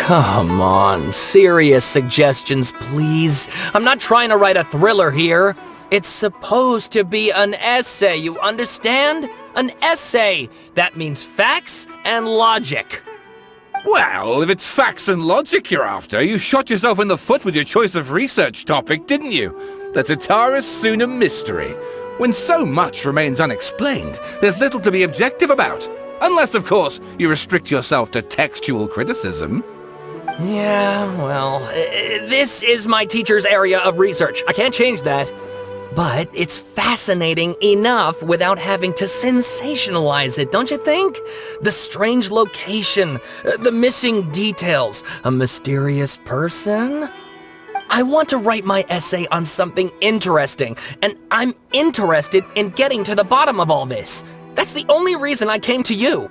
Come on, serious suggestions, please. I'm not trying to write a thriller here. It's supposed to be an essay, you understand? An essay! That means facts and logic. Well, if it's facts and logic you're after, you shot yourself in the foot with your choice of research topic, didn't you? The Tatara-Suna mystery. When so much remains unexplained, there's little to be objective about. Unless, of course, you restrict yourself to textual criticism. Yeah, well, this is my teacher's area of research. I can't change that. But it's fascinating enough without having to sensationalize it, don't you think? The strange location, the missing details, a mysterious person. I want to write my essay on something interesting, and I'm interested in getting to the bottom of all this. That's the only reason I came to you.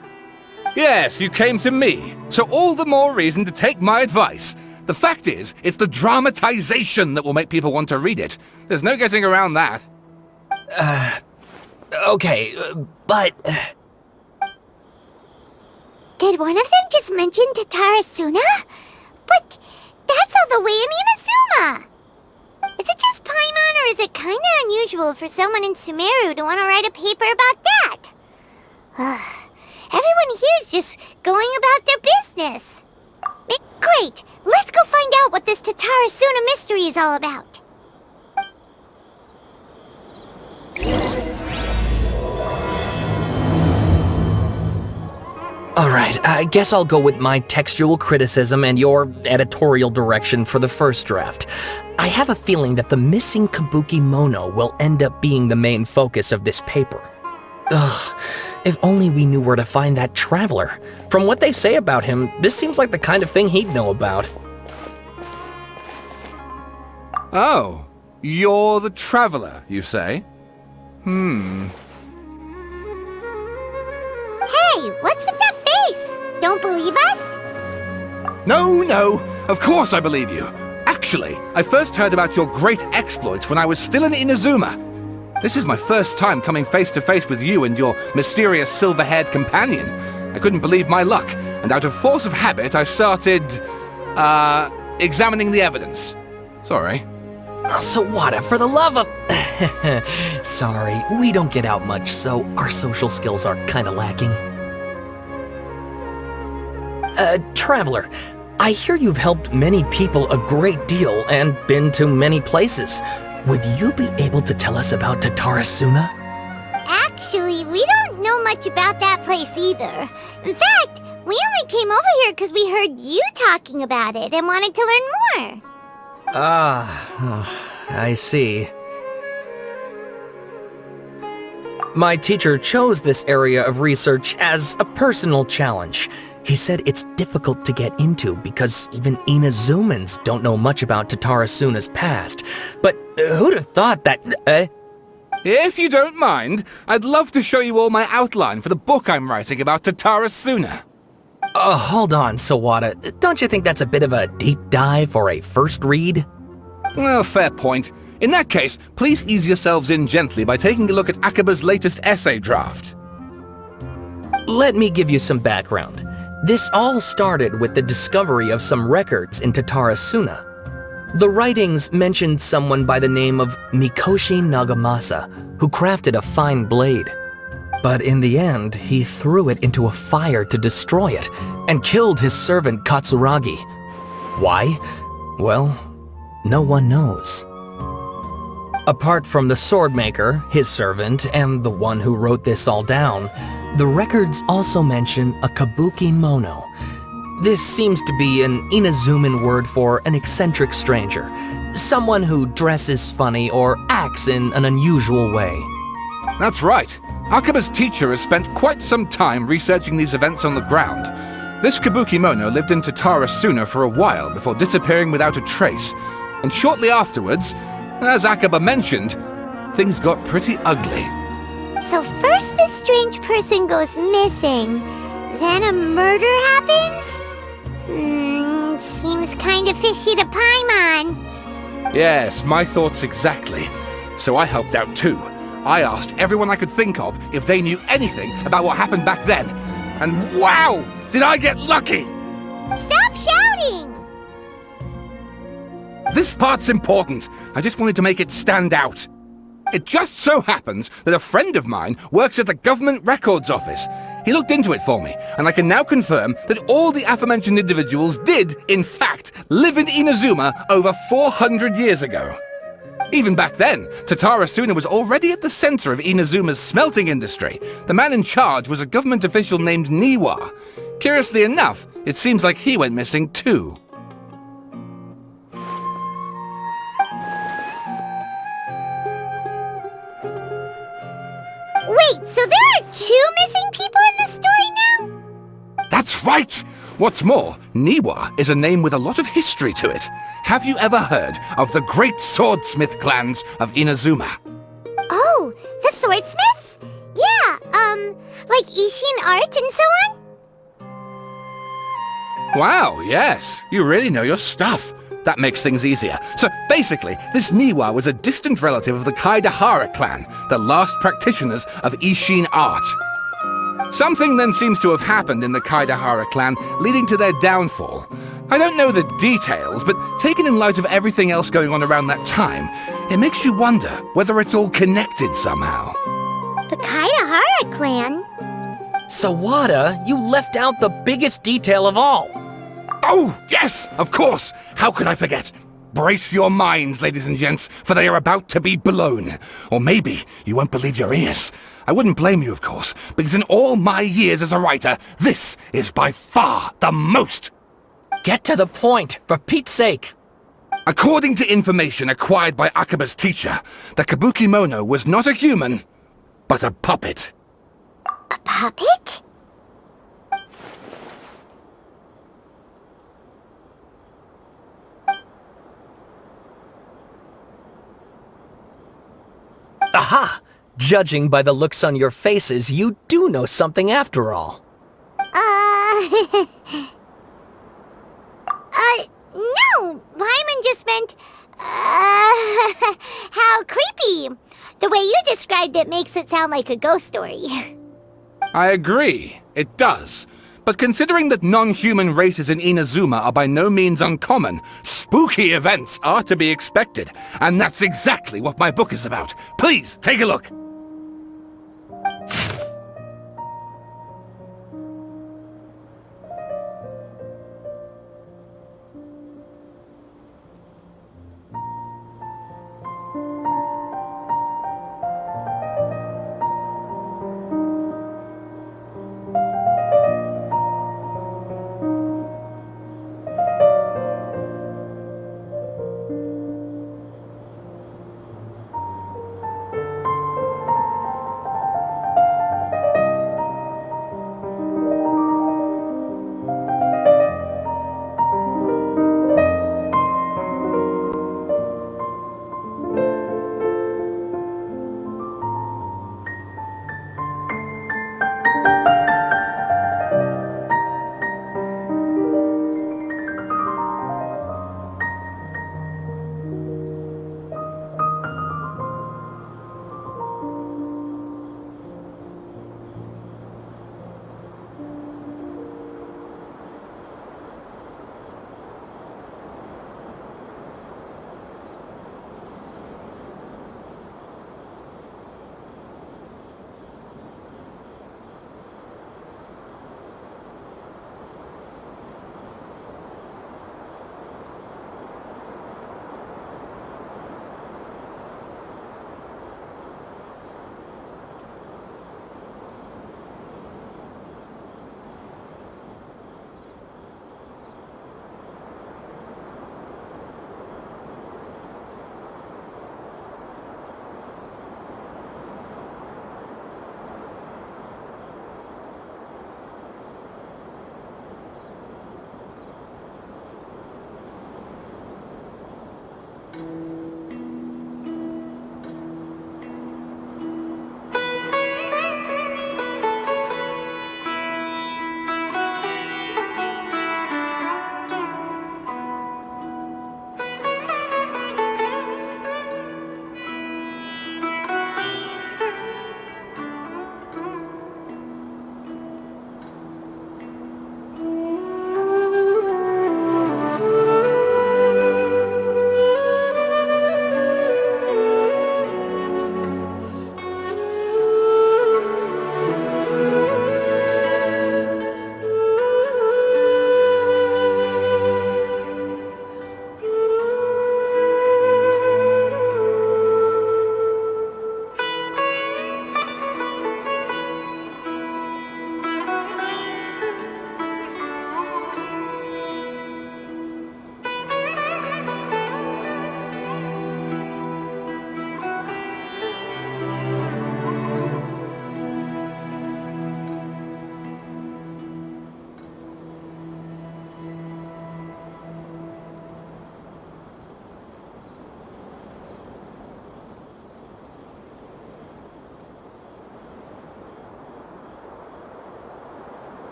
Yes, you came to me, so all the more reason to take my advice. The fact is, it's the dramatization that will make people want to read it. There's no getting around that. Okay, but... Did one of them just mention Tatara-Suna? But that's all the way in Inazuma! Is it just Paimon, or is it kinda unusual for someone in Sumeru to want to write a paper about that? Everyone here's just going about their business. Great! Let's go find out what this Tatara-Suna mystery is all about. Alright, I guess I'll go with my textual criticism and your editorial direction for the first draft. I have a feeling that the missing Kabuki Mono will end up being the main focus of this paper. Ugh, if only we knew where to find that traveler. From what they say about him, this seems like the kind of thing he'd know about. Oh, you're the traveler, you say? Hey, what's with that face? Don't believe us? No, of course I believe you. Actually, I first heard about your great exploits when I was still in Inazuma. This is my first time coming face to face with you and your mysterious silver-haired companion. I couldn't believe my luck, and out of force of habit, I started, examining the evidence. Sorry. Oh, Sawada, for the love of... Sorry, we don't get out much, so our social skills are kinda lacking. Traveler, I hear you've helped many people a great deal and been to many places. Would you be able to tell us about Tatara-Suna? Actually, we don't know much about that place either. In fact, we only came over here because we heard you talking about it and wanted to learn more. I see. My teacher chose this area of research as a personal challenge. He said it's difficult to get into because even Inazumans don't know much about Tatara-Suna's past. But who'd have thought that... If you don't mind, I'd love to show you all my outline for the book I'm writing about Tatara-Suna. Hold on, Sawada. Don't you think that's a bit of a deep dive for a first read? Well, fair point. In that case, please ease yourselves in gently by taking a look at Akaba's latest essay draft. Let me give you some background. This all started with the discovery of some records in Tatara-Suna. The writings mentioned someone by the name of Mikoshi Nagamasa, who crafted a fine blade. But in the end, he threw it into a fire to destroy it, and killed his servant Katsuragi. Why? Well, no one knows. Apart from the swordmaker, his servant, and the one who wrote this all down, the records also mention a kabuki mono. This seems to be an Inazuman word for an eccentric stranger, someone who dresses funny or acts in an unusual way. That's right. Akaba's teacher has spent quite some time researching these events on the ground. This kabuki mono lived in Tatara-Suna for a while before disappearing without a trace, and shortly afterwards, as Akaba mentioned, things got pretty ugly. So first this strange person goes missing, then a murder happens? Seems kinda fishy to Paimon. Yes, my thoughts exactly. So I helped out too. I asked everyone I could think of if they knew anything about what happened back then. And wow, did I get lucky! Stop shouting! shouting? This part's important. I just wanted to make it stand out. It just so happens that a friend of mine works at the Government Records Office. He looked into it for me, and I can now confirm that all the aforementioned individuals did, in fact, live in Inazuma over 400 years ago. Even back then, Tatara Suna was already at the center of Inazuma's smelting industry. The man in charge was a government official named Niwa. Curiously enough, it seems like he went missing too. Wait, so there are 2 missing people in the story now? That's right! What's more, Niwa is a name with a lot of history to it. Have you ever heard of the great swordsmith clans of Inazuma? Oh, the swordsmiths? Yeah, like Ishin art and so on? Wow, yes, you really know your stuff. That makes things easier. So basically, this Niwa was a distant relative of the Kaidahara clan, the last practitioners of Ishin art. Something then seems to have happened in the Kaidahara clan, leading to their downfall. I don't know the details, but taken in light of everything else going on around that time, it makes you wonder whether it's all connected somehow. The Kaidahara clan? Sawada, you left out the biggest detail of all. Oh, yes, of course! How could I forget? Brace your minds, ladies and gents, for they are about to be blown. Or maybe you won't believe your ears. I wouldn't blame you, of course, because in all my years as a writer, this is by far the most. Get to the point, for Pete's sake. According to information acquired by Akaba's teacher, the Kabukimono was not a human, but a puppet. A puppet? Aha! Judging by the looks on your faces, you do know something after all. No! Paimon just meant, how creepy! The way you described it makes it sound like a ghost story. I agree, it does. But considering that non-human races in Inazuma are by no means uncommon, spooky events are to be expected. And that's exactly what my book is about. Please, take a look.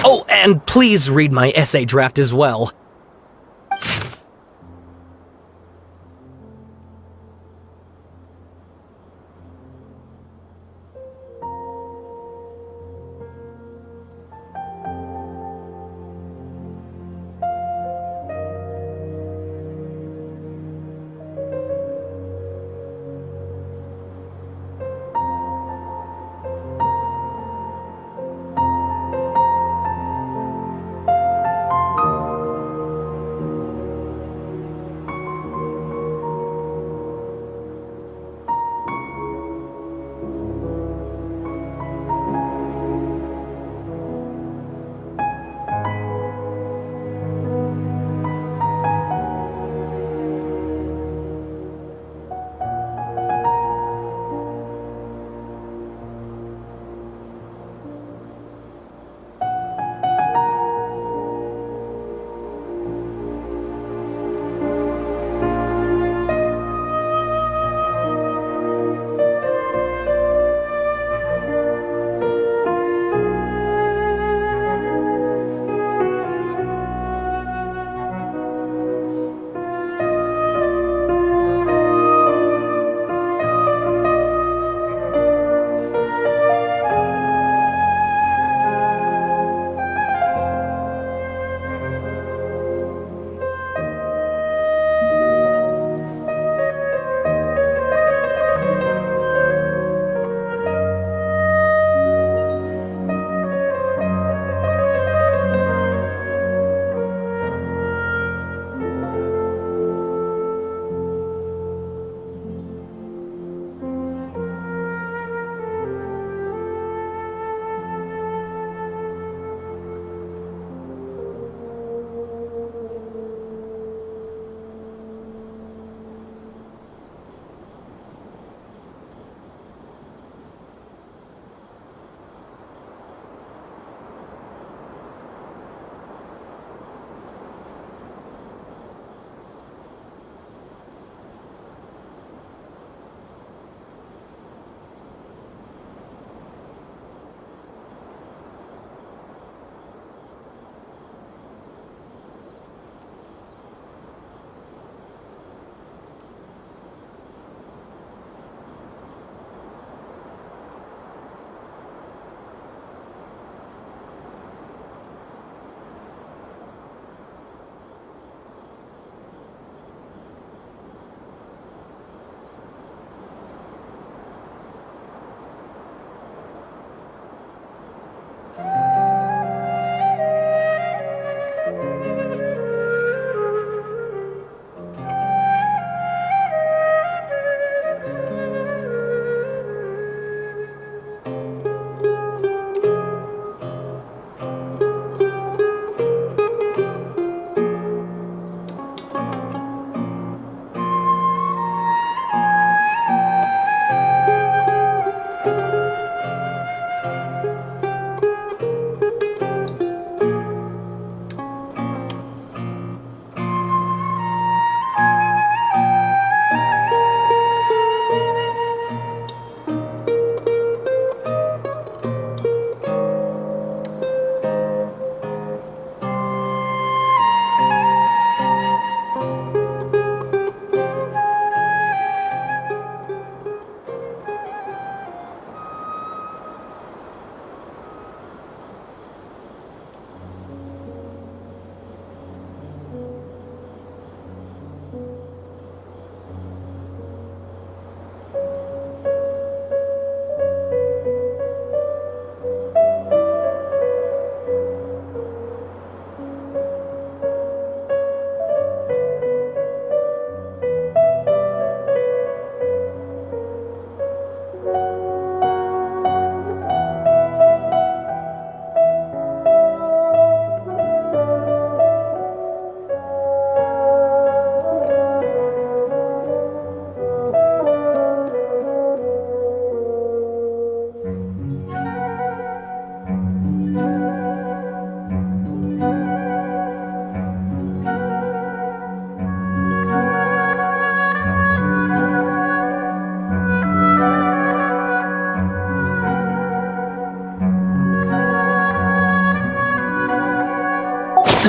Oh, and please read my essay draft as well.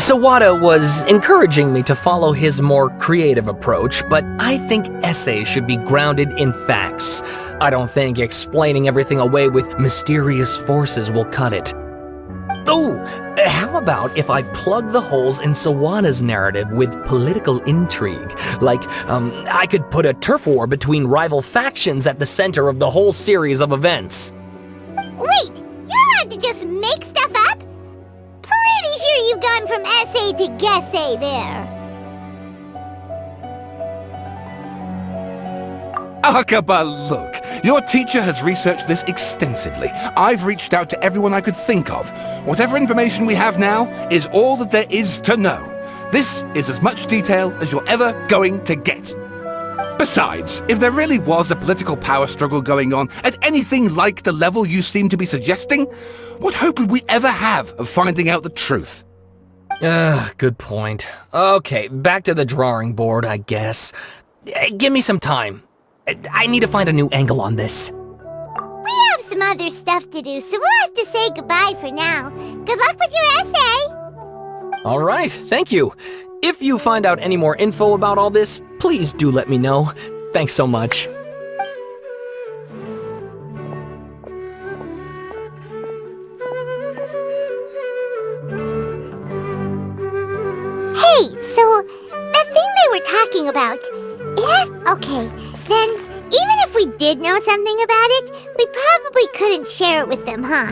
Sawada was encouraging me to follow his more creative approach, but I think essays should be grounded in facts. I don't think explaining everything away with mysterious forces will cut it. Oh, how about if I plug the holes in Sawada's narrative with political intrigue? Like, I could put a turf war between rival factions at the center of the whole series of events. Wait, you're allowed to just make stuff up? Pretty sure you've gone from essay to guessay there. Akaba, look. Your teacher has researched this extensively. I've reached out to everyone I could think of. Whatever information we have now is all that there is to know. This is as much detail as you're ever going to get. Besides, if there really was a political power struggle going on at anything like the level you seem to be suggesting, what hope would we ever have of finding out the truth? Good point. Okay, back to the drawing board, I guess. Give me some time. I need to find a new angle on this. We have some other stuff to do, so we'll have to say goodbye for now. Good luck with your essay! All right, thank you. If you find out any more info about all this, please do let me know. Thanks so much. Hey, so that thing they were talking about, it has... Okay, then even if we did know something about it, we probably couldn't share it with them, huh?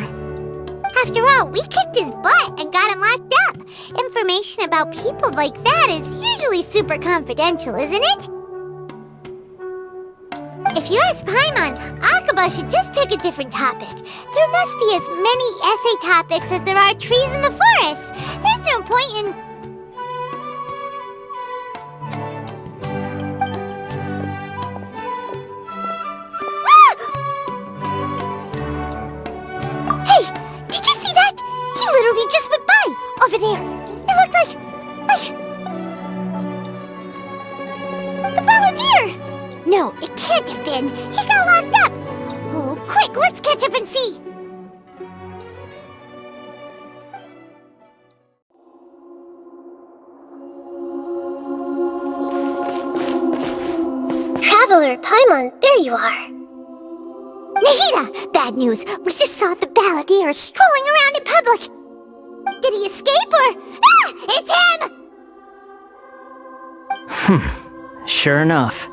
After all, we kicked his butt and got him locked up. Information about people like that is usually super confidential, isn't it? If you ask Paimon, Akaba should just pick a different topic. There must be as many essay topics as there are trees in the forest. There's no point in... Literally just went by over there. It looked like the balladeer. No, it can't have been. He got locked up. Oh, quick, let's catch up and see. Traveler, Paimon, there you are. Nahida! Bad news! We just saw the balladeer strolling around in public! Did he escape or... Ah! It's him! Sure enough,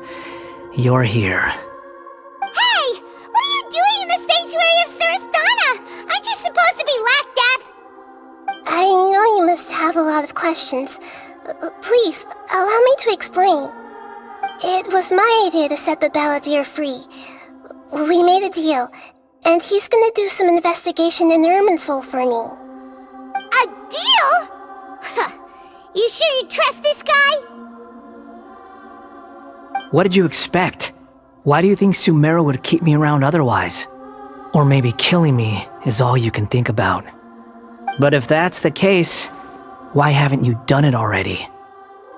you're here. Hey! What are you doing in the sanctuary of Surastana? Aren't you supposed to be locked up? I know you must have a lot of questions. Please, allow me to explain. It was my idea to set the balladeer free. We made a deal, and he's gonna do some investigation in Irminsul for me. A deal? Huh. You sure you trust this guy? What did you expect? Why do you think Sumeru would keep me around otherwise? Or maybe killing me is all you can think about. But if that's the case, why haven't you done it already?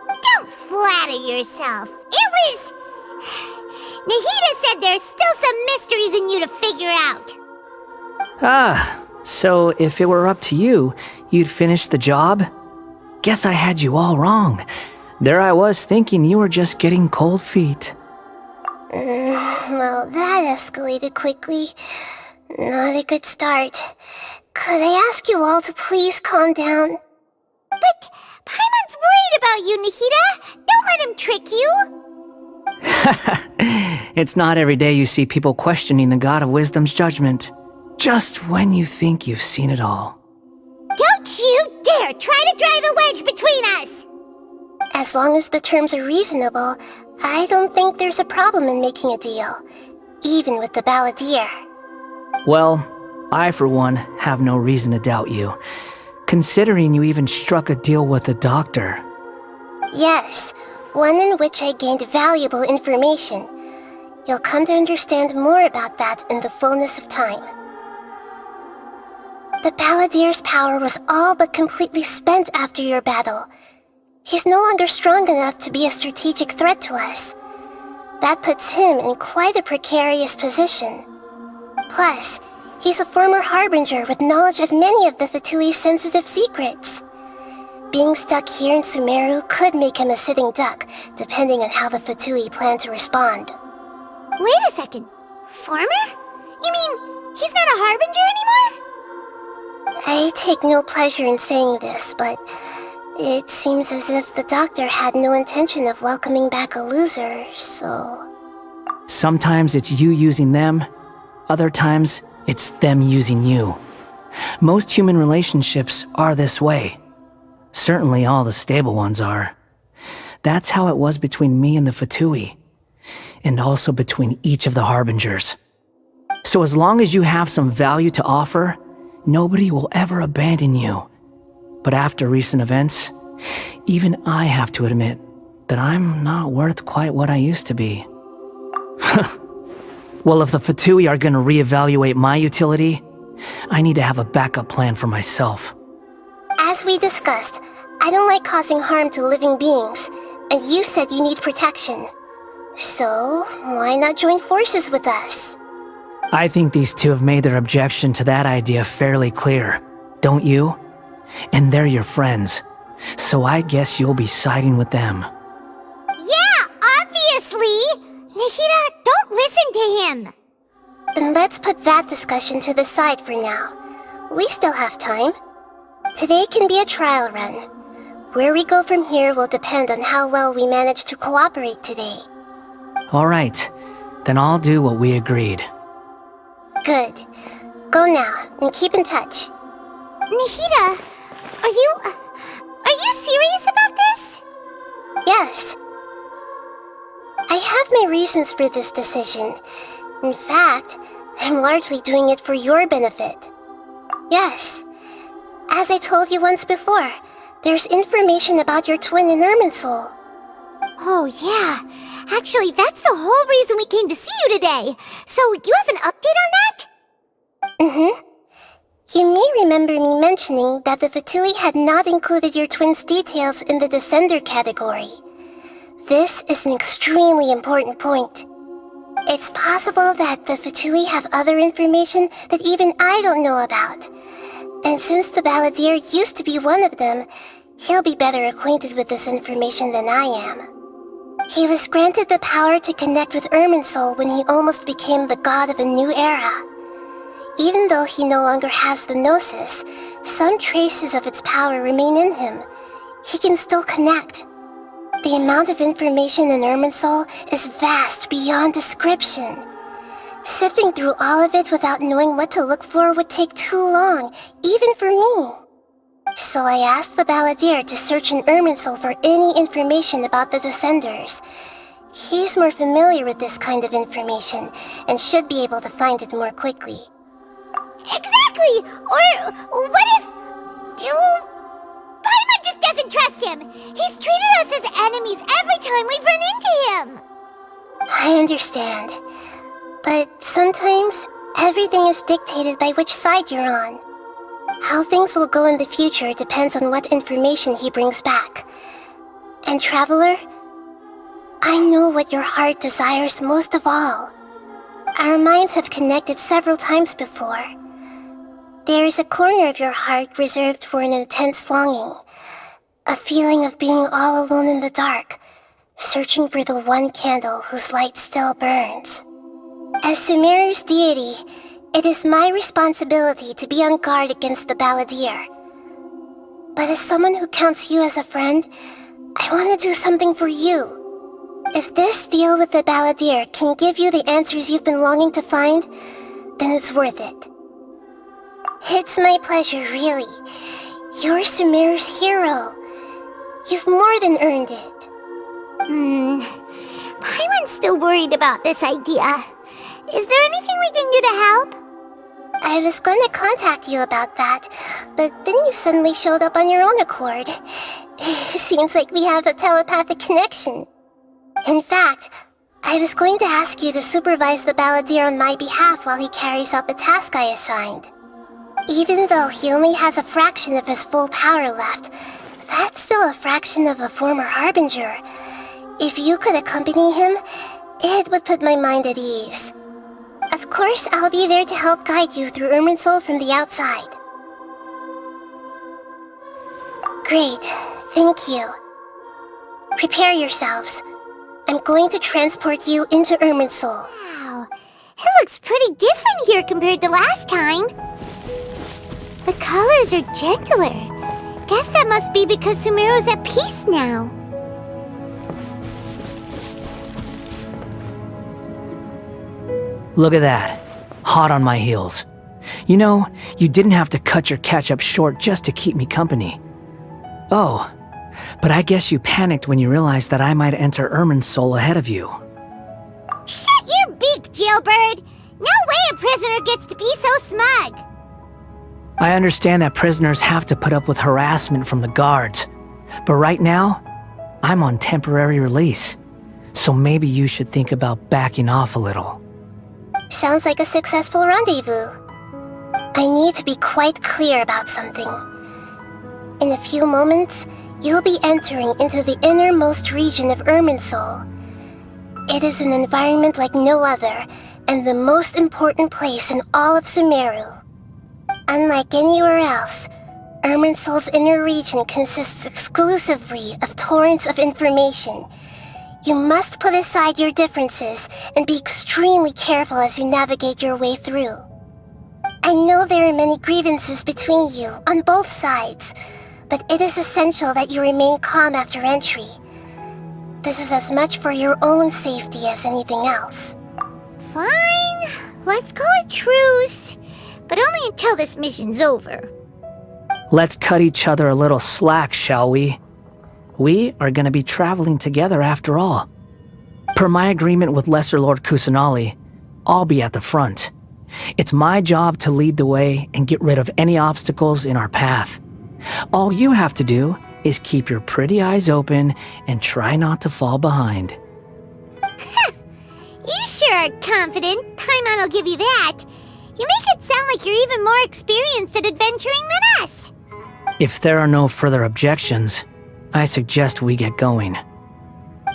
Don't flatter yourself. It was... Nahida said there's still some mysteries in you to figure out. Ah, so if it were up to you, you'd finish the job? Guess I had you all wrong. There I was thinking you were just getting cold feet. Well, that escalated quickly. Not a good start. Could I ask you all to please calm down? But Paimon's worried about you, Nahida. Don't let him trick you. It's not every day you see people questioning the God of Wisdom's judgment. Just when you think you've seen it all. Don't you dare try to drive a wedge between us! As long as the terms are reasonable, I don't think there's a problem in making a deal. Even with the balladeer. Well, I for one have no reason to doubt you. Considering you even struck a deal with the doctor. Yes, one in which I gained valuable information. You'll come to understand more about that in the fullness of time. The balladeer's power was all but completely spent after your battle. He's no longer strong enough to be a strategic threat to us. That puts him in quite a precarious position. Plus, he's a former harbinger with knowledge of many of the Fatui's sensitive secrets. being stuck here in Sumeru could make him a sitting duck, depending on how the Fatui plan to respond. Wait a second. Farmer? You mean he's not a harbinger anymore? I take no pleasure in saying this, but it seems as if the doctor had no intention of welcoming back a loser, so... Sometimes it's you using them, other times it's them using you. Most human relationships are this way. Certainly all the stable ones are. That's how it was between me and the Fatui, and also between each of the harbingers. So as long as you have some value to offer, nobody will ever abandon you. But after recent events, even I have to admit that I'm not worth quite what I used to be. Well, if the Fatui are gonna reevaluate my utility, I need to have a backup plan for myself. As we discussed, I don't like causing harm to living beings, and you said you need protection. So, why not join forces with us? I think these two have made their objection to that idea fairly clear, don't you? And they're your friends, so I guess you'll be siding with them. Yeah, obviously! Nahida, don't listen to him! Then let's put that discussion to the side for now. We still have time. Today can be a trial run. Where we go from here will depend on how well we manage to cooperate today. Alright, then I'll do what we agreed. Good. Go now, and keep in touch. Nahida, are you serious about this? Yes. I have my reasons for this decision. In fact, I'm largely doing it for your benefit. Yes. As I told you once before, there's information about your twin in Irminsul. Oh yeah, actually that's the whole reason we came to see you today. So you have an update on that? Mm-hmm. You may remember me mentioning that the Fatui had not included your twin's details in the Descender category. This is an extremely important point. It's possible that the Fatui have other information that even I don't know about. And since the Balladeer used to be one of them, he'll be better acquainted with this information than I am. He was granted the power to connect with Irminsul when he almost became the god of a new era. Even though he no longer has the Gnosis, some traces of its power remain in him. He can still connect. The amount of information in Irminsul is vast beyond description. Sifting through all of it without knowing what to look for would take too long, even for me. So I asked the Balladeer to search in Irminsul for any information about the Descenders. He's more familiar with this kind of information, and should be able to find it more quickly. Exactly! Or what if... Paimon just doesn't trust him! He's treated us as enemies every time we've run into him! I understand. But sometimes, everything is dictated by which side you're on. How things will go in the future depends on what information he brings back. And Traveler, I know what your heart desires most of all. Our minds have connected several times before. There is a corner of your heart reserved for an intense longing. A feeling of being all alone in the dark, searching for the one candle whose light still burns. As Sumeru's deity, it is my responsibility to be on guard against the Balladeer. But as someone who counts you as a friend, I want to do something for you. If this deal with the Balladeer can give you the answers you've been longing to find, then it's worth it. It's my pleasure, really. You're Sumeru's hero. You've more than earned it. Paimon's still worried about this idea. Is there anything we can do to help? I was going to contact you about that, but then you suddenly showed up on your own accord. Seems like we have a telepathic connection. In fact, I was going to ask you to supervise the Balladeer on my behalf while he carries out the task I assigned. Even though he only has a fraction of his full power left, that's still a fraction of a former Harbinger. If you could accompany him, it would put my mind at ease. Of course, I'll be there to help guide you through Irminsul from the outside. Great, thank you. Prepare yourselves. I'm going to transport you into Irminsul. Wow, it looks pretty different here compared to last time. The colors are gentler. Guess that must be because Sumeru's at peace now. Look at that. Hot on my heels. You know, you didn't have to cut your catch-up short just to keep me company. Oh, but I guess you panicked when you realized that I might enter Irminsul ahead of you. Shut your beak, jailbird! No way a prisoner gets to be so smug! I understand that prisoners have to put up with harassment from the guards, but right now, I'm on temporary release, so maybe you should think about backing off a little. Sounds like a successful rendezvous. I need to be quite clear about something. In a few moments, you'll be entering into the innermost region of Irminsul. It is an environment like no other, and the most important place in all of Sumeru. Unlike anywhere else, Irminsul's inner region consists exclusively of torrents of information. You must put aside your differences and be extremely careful as you navigate your way through. I know there are many grievances between you on both sides, but it is essential that you remain calm after entry. This is as much for your own safety as anything else. Fine, let's call it truce. But only until this mission's over. Let's cut each other a little slack, shall we? We are going to be traveling together after all. Per my agreement with Lesser Lord Kusanali, I'll be at the front. It's my job to lead the way and get rid of any obstacles in our path. All you have to do is keep your pretty eyes open and try not to fall behind. You sure are confident. Paimon will give you that. You make it sound like you're even more experienced at adventuring than us. If there are no further objections, I suggest we get going.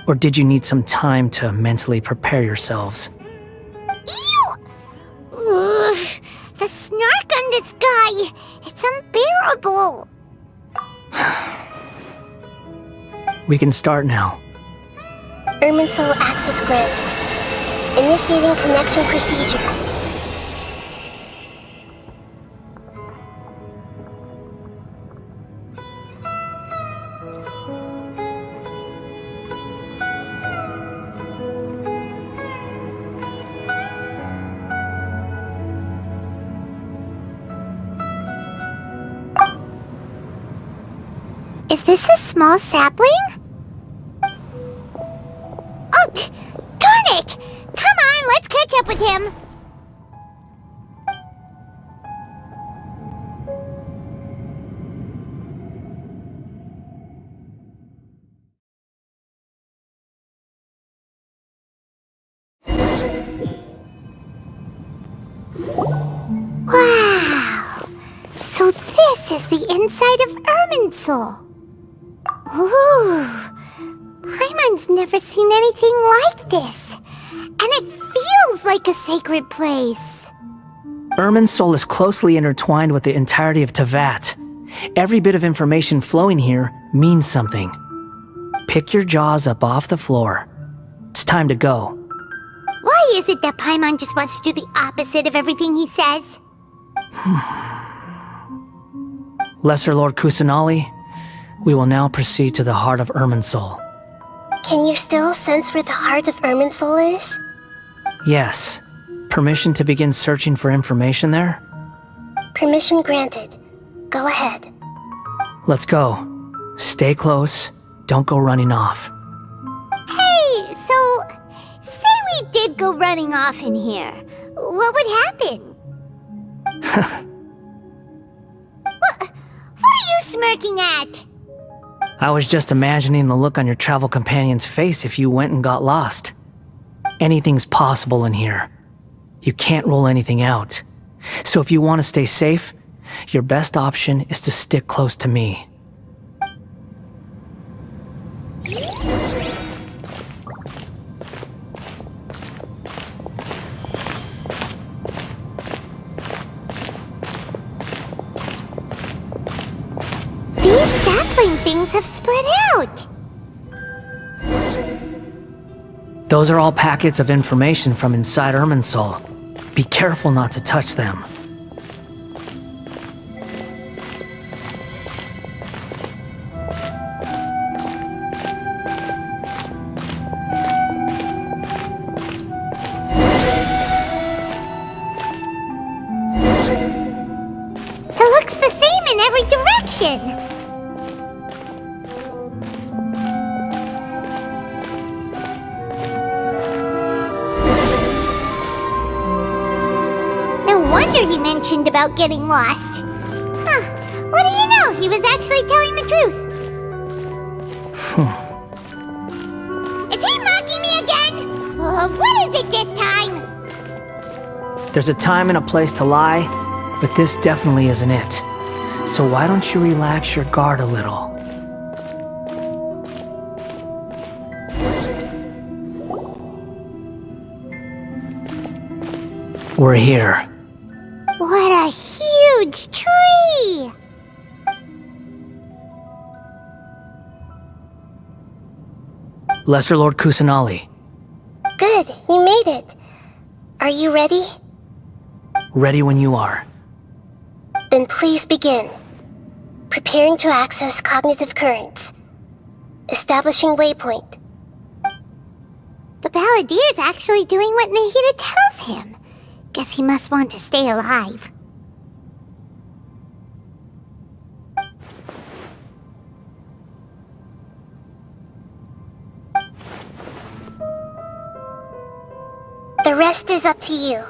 Or did you need some time to mentally prepare yourselves? Ew! Ugh, the snark on this guy, it's unbearable. We can start now. Irminsul access granted. Initiating connection procedure. Is this a small sapling? Oh, darn it! Come on, let's catch up with him. Wow! So this is the inside of Irminsul. Ooh, Paimon's never seen anything like this, and it feels like a sacred place. Irminsul is closely intertwined with the entirety of Teyvat. Every bit of information flowing here means something. Pick your jaws up off the floor. It's time to go. Why is it that Paimon just wants to do the opposite of everything he says? Lesser Lord Kusanali, we will now proceed to the heart of Irminsul. Can you still sense where the heart of Irminsul is? Yes. Permission to begin searching for information there? Permission granted. Go ahead. Let's go. Stay close. Don't go running off. Hey, so, say we did go running off in here. What would happen? What are you smirking at? I was just imagining the look on your travel companion's face if you went and got lost. Anything's possible in here. You can't rule anything out. So if you want to stay safe, your best option is to stick close to me. These saplings unsettling things have spread out. Those are all packets of information from inside Irminsul. Be careful not to touch them. It looks the same in every direction. He mentioned about getting lost. Huh. What do you know? He was actually telling the truth. Is he mocking me again? What is it this time? There's a time and a place to lie, but this definitely isn't it. So why don't you relax your guard a little? We're here. What a huge tree! Lesser Lord Kusanali. Good, you made it. Are you ready? Ready when you are. Then please begin. Preparing to access cognitive currents. Establishing waypoint. The Balladier's actually doing what Nahida tells him. Guess he must want to stay alive. The rest is up to you.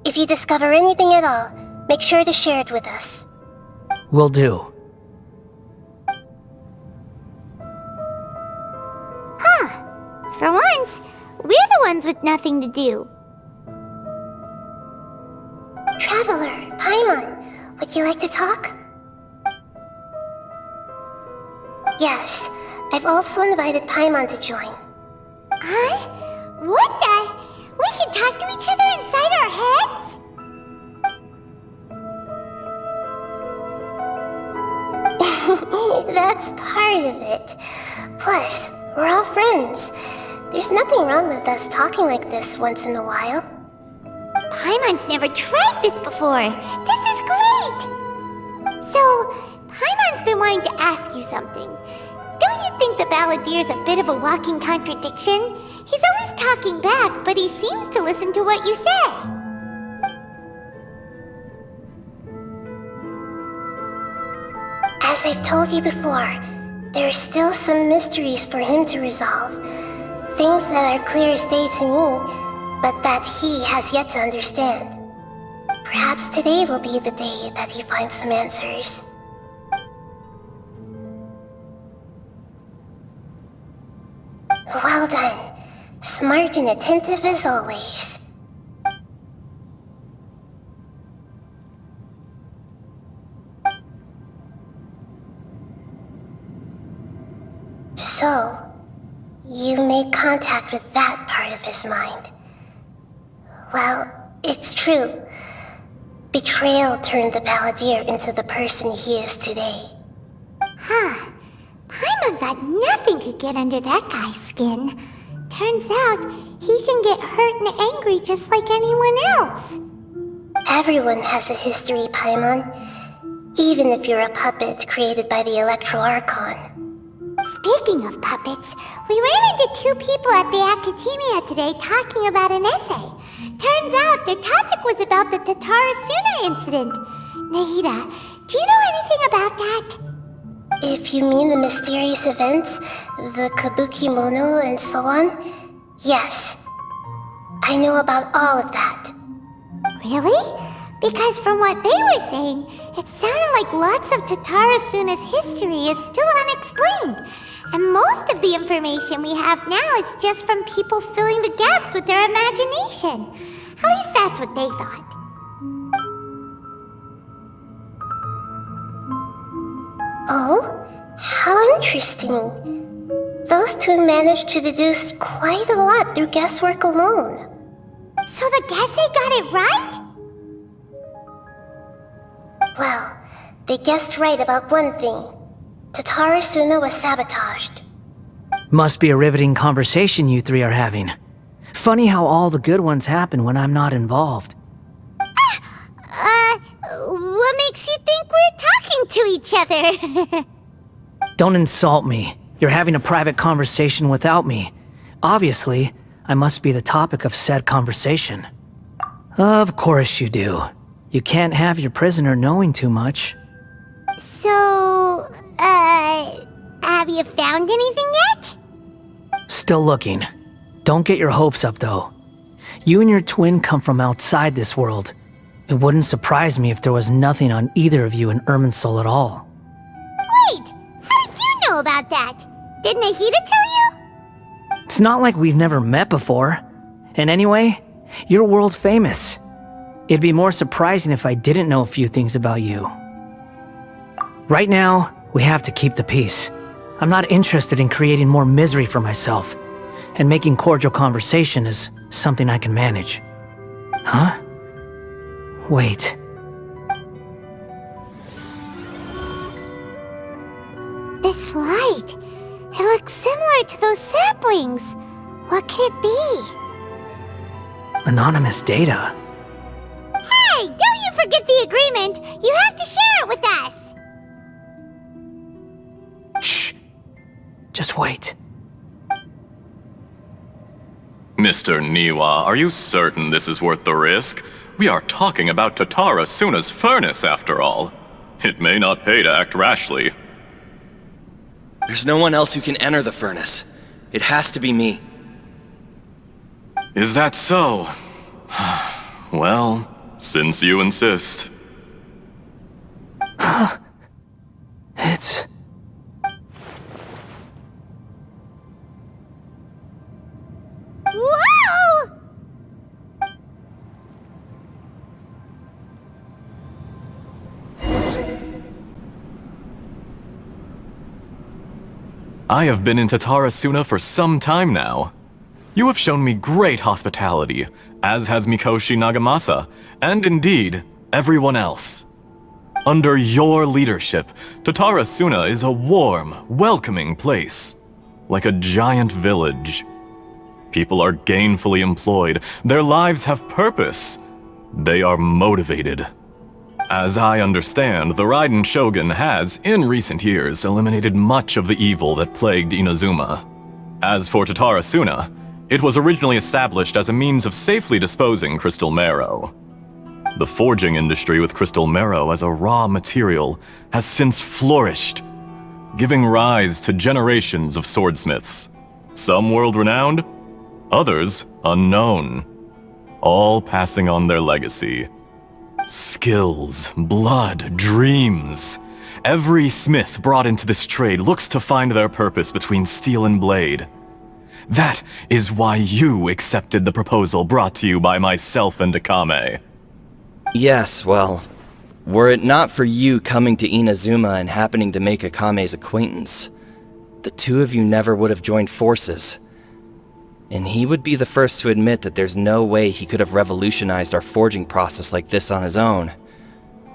If you discover anything at all, make sure to share it with us. Will do. For once, we're the ones with nothing to do. Traveler, Paimon, would you like to talk? Yes, I've also invited Paimon to join. Huh? What the? We can talk to each other inside our heads? That's part of it. Plus, we're all friends. There's nothing wrong with us talking like this once in a while. Paimon's never tried this before. This is great! So, Paimon's been wanting to ask you something. Don't you think the Balladier's a bit of a walking contradiction? He's always talking back, but he seems to listen to what you say. As I've told you before, there are still some mysteries for him to resolve. Things that are clear as day to me, but that he has yet to understand. Perhaps today will be the day that he finds some answers. Well done. Smart and attentive as always. So, you made contact with that part of his mind. Well, it's true. Betrayal turned the Balladier into the person he is today. Huh. Paimon thought nothing could get under that guy's skin. Turns out, he can get hurt and angry just like anyone else. Everyone has a history, Paimon. Even if you're a puppet created by the Electro Archon. Speaking of puppets, we ran into two people at the Academia today talking about an essay. Turns out their topic was about the Tatarasuna incident. Nahida, do you know anything about that? If you mean the mysterious events, the Kabuki Mono and so on, yes. I know about all of that. Really? Because from what they were saying, it sounded like lots of Tatarasuna's history is still unexplained. And most of the information we have now is just from people filling the gaps with their imagination. At least that's what they thought. Oh? How interesting. Those two managed to deduce quite a lot through guesswork alone. So the Gesse got it right? Well, they guessed right about one thing. Tatara Suna was sabotaged. Must be a riveting conversation you three are having. Funny how all the good ones happen when I'm not involved. What makes you think we're talking to each other? Don't insult me. You're having a private conversation without me. Obviously, I must be the topic of said conversation. Of course you do. You can't have your prisoner knowing too much. So, have you found anything yet? Still looking. Don't get your hopes up, though. You and your twin come from outside this world. It wouldn't surprise me if there was nothing on either of you in Irminsul at all. Wait! How did you know about that? Did Nahida tell you? It's not like we've never met before. And anyway, you're world famous. It'd be more surprising if I didn't know a few things about you. Right now, we have to keep the peace. I'm not interested in creating more misery for myself. And making cordial conversation is something I can manage. Huh? Wait. This light. It looks similar to those saplings. What could it be? Anonymous data. Hey, don't you forget the agreement! You have to share it with us! Shh. Just wait. Mr. Niwa, are you certain this is worth the risk? We are talking about Tatara Suna's furnace, after all. It may not pay to act rashly. There's no one else who can enter the furnace. It has to be me. Is that so? Well, since you insist. It's... Whoa! I have been in Tatara Suna for some time now. You have shown me great hospitality, as has Mikoshi Nagamasa, and indeed, everyone else. Under your leadership, Tatara Suna is a warm, welcoming place, like a giant village. People are gainfully employed, their lives have purpose. They are motivated. As I understand, the Raiden Shogun has, in recent years, eliminated much of the evil that plagued Inazuma. As for Tatara Suna, it was originally established as a means of safely disposing crystal marrow. The forging industry with crystal marrow as a raw material has since flourished, giving rise to generations of swordsmiths. Some world-renowned, others unknown, all passing on their legacy. Skills, blood, dreams. Every smith brought into this trade looks to find their purpose between steel and blade. That is why you accepted the proposal brought to you by myself and Akame. Yes, well, were it not for you coming to Inazuma and happening to make Akame's acquaintance, the two of you never would have joined forces. And he would be the first to admit that there's no way he could have revolutionized our forging process like this on his own.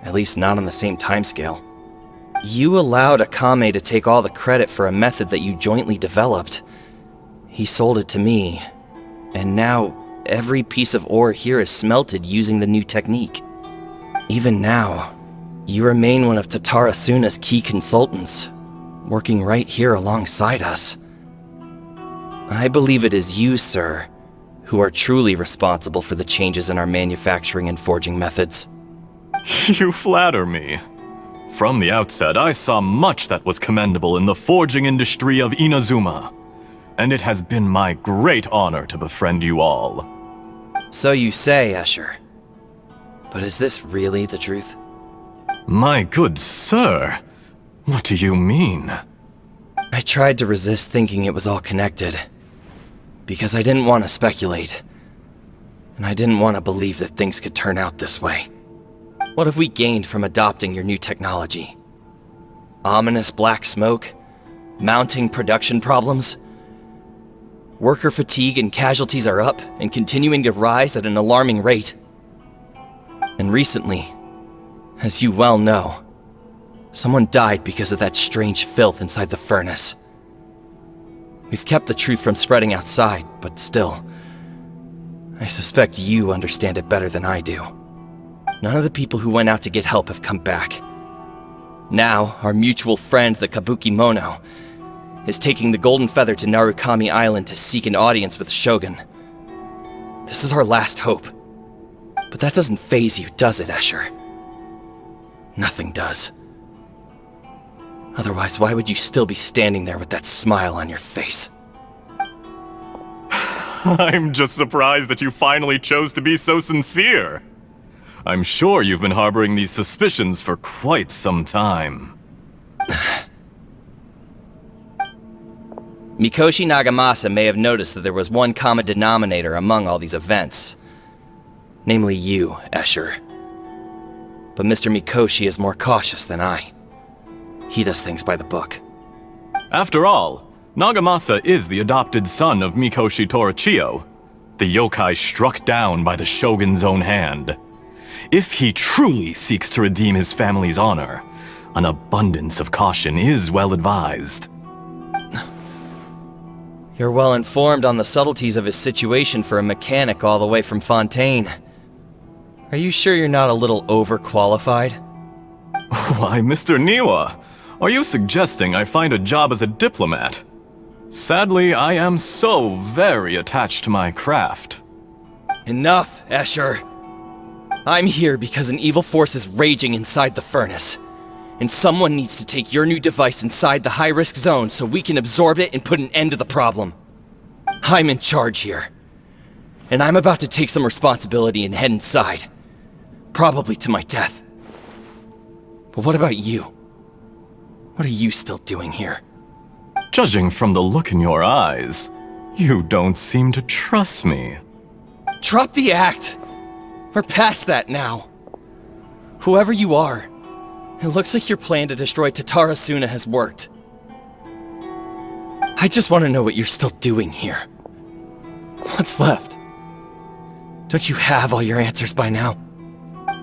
At least not on the same timescale. You allowed Akame to take all the credit for a method that you jointly developed. He sold it to me, and now every piece of ore here is smelted using the new technique. Even now, you remain one of Tatara Suna's key consultants, working right here alongside us. I believe it is you, sir, who are truly responsible for the changes in our manufacturing and forging methods. You flatter me. From the outset, I saw much that was commendable in the forging industry of Inazuma, and it has been my great honor to befriend you all. So you say, Escher. But is this really the truth? My good sir, what do you mean? I tried to resist thinking it was all connected, because I didn't want to speculate, and I didn't want to believe that things could turn out this way. What have we gained from adopting your new technology? Ominous black smoke? Mounting production problems? Worker fatigue and casualties are up and continuing to rise at an alarming rate. And recently, as you well know, Someone died because of that strange filth inside the furnace. We've kept the truth from spreading outside, but still, I suspect you understand it better than I do. None of the people who went out to get help have come back. Now, our mutual friend, the Kabuki Mono, is taking the Golden Feather to Narukami Island to seek an audience with Shogun. This is our last hope. But that doesn't faze you, does it, Escher? Nothing does. Otherwise, why would you still be standing there with that smile on your face? I'm just surprised that you finally chose to be so sincere. I'm sure you've been harboring these suspicions for quite some time. Mikoshi Nagamasa may have noticed that there was one common denominator among all these events. Namely you, Escher. But Mr. Mikoshi is more cautious than I. He does things by the book. After all, Nagamasa is the adopted son of Mikoshi Torichio, the yokai struck down by the Shogun's own hand. If he truly seeks to redeem his family's honor, an abundance of caution is well advised. You're well informed on the subtleties of his situation for a mechanic all the way from Fontaine. Are you sure you're not a little overqualified? Why, Mr. Niwa, are you suggesting I find a job as a diplomat? Sadly, I am so very attached to my craft. Enough, Escher. I'm here because an evil force is raging inside the furnace. And someone needs to take your new device inside the high-risk zone so we can absorb it and put an end to the problem. I'm in charge here. And I'm about to take some responsibility and head inside. Probably to my death. But what about you? What are you still doing here? Judging from the look in your eyes, you don't seem to trust me. Drop the act! We're past that now. Whoever you are, it looks like your plan to destroy Tatarasuna has worked. I just want to know what you're still doing here. What's left? Don't you have all your answers by now?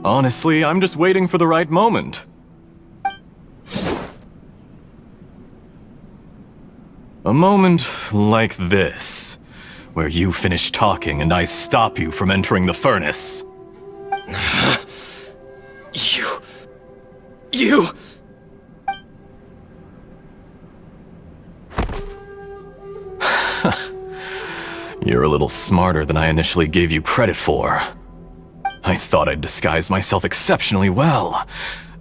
Honestly, I'm just waiting for the right moment. A moment like this, where you finish talking and I stop you from entering the furnace. You... You're a little smarter than I initially gave you credit for. I thought I'd disguised myself exceptionally well,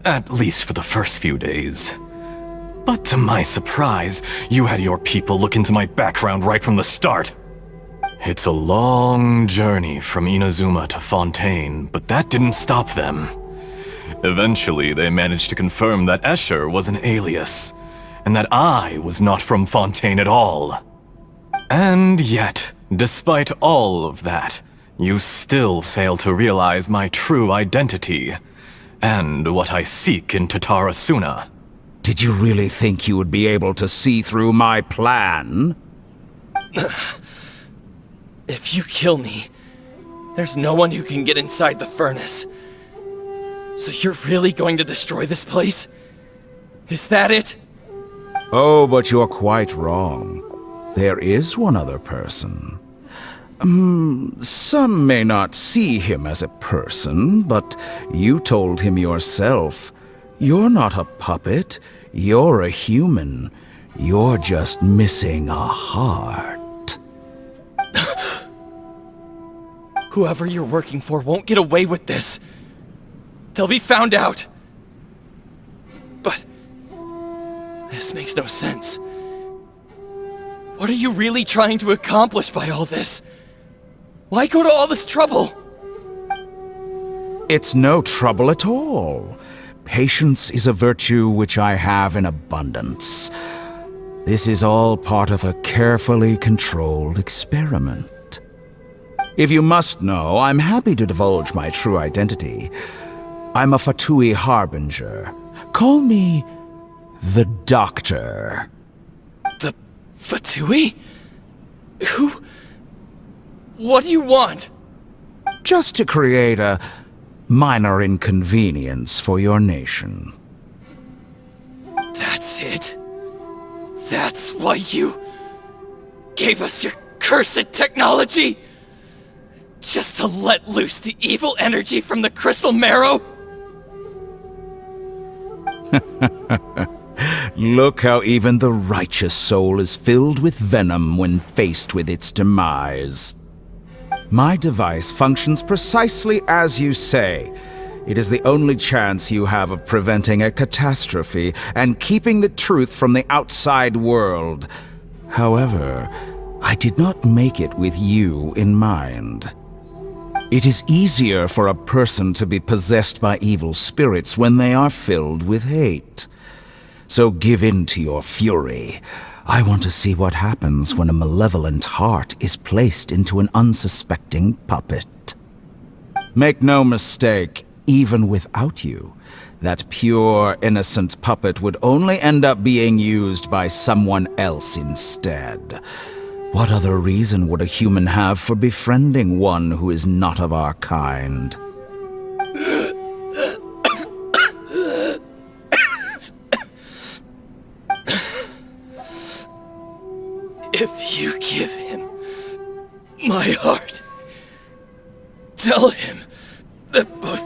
at least for the first few days. But to my surprise, you had your people look into my background right from the start. It's a long journey from Inazuma to Fontaine, but that didn't stop them. Eventually, they managed to confirm that Escher was an alias, and that I was not from Fontaine at all. And yet, despite all of that, you still fail to realize my true identity, and what I seek in Tatarasuna. Did you really think you would be able to see through my plan? If you kill me, there's no one who can get inside the furnace. So you're really going to destroy this place? Is that it? Oh, but you're quite wrong. There is one other person. Some may not see him as a person, but you told him yourself. You're not a puppet. You're a human. You're just missing a heart. Whoever you're working for won't get away with this. They'll be found out. But this makes no sense. What are you really trying to accomplish by all this? Why go to all this trouble? It's no trouble at all. Patience is a virtue which I have in abundance. This is all part of a carefully controlled experiment. If you must know, I'm happy to divulge my true identity. I'm a Fatui Harbinger. Call me the Doctor. The Fatui? Who? What do you want? Just to create a minor inconvenience for your nation. kid. That's why you gave us your cursed technology? Just to let loose the evil energy from the crystal marrow? Look how even the righteous soul is filled with venom when faced with its demise. My device functions precisely as you say. It is the only chance you have of preventing a catastrophe and keeping the truth from the outside world. However, I did not make it with you in mind. It is easier for a person to be possessed by evil spirits when they are filled with hate. So give in to your fury. I want to see what happens when a malevolent heart is placed into an unsuspecting puppet. Make no mistake, even without you, that pure, innocent puppet would only end up being used by someone else instead. What other reason would a human have for befriending one who is not of our kind? If you give him my heart, tell him that both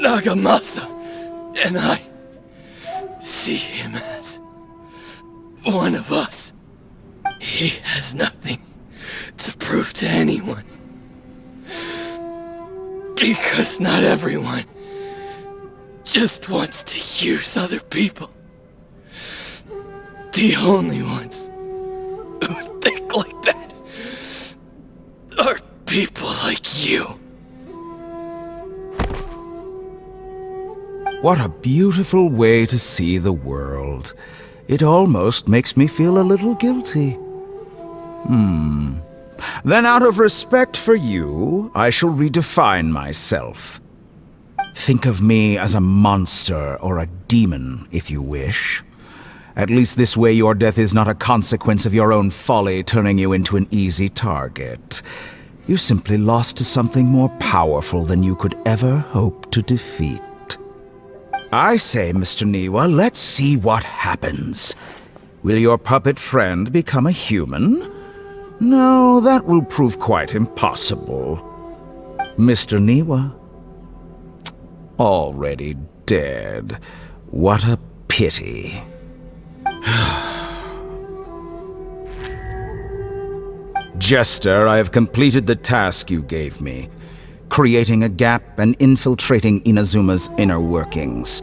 Nagamasa and I see him as one of us. He has nothing to prove to anyone. Because not everyone just wants to use other people. The only ones who think like that are people like you. What a beautiful way to see the world. It almost makes me feel a little guilty. Then out of respect for you, I shall redefine myself. Think of me as a monster or a demon, if you wish. At least this way your death is not a consequence of your own folly turning you into an easy target. You simply lost to something more powerful than you could ever hope to defeat. I say, Mr. Niwa, let's see what happens. Will your puppet friend become a human? No, that will prove quite impossible. Mr. Niwa? Already dead. What a pity. Jester, I have completed the task you gave me. Creating a gap and infiltrating Inazuma's inner workings.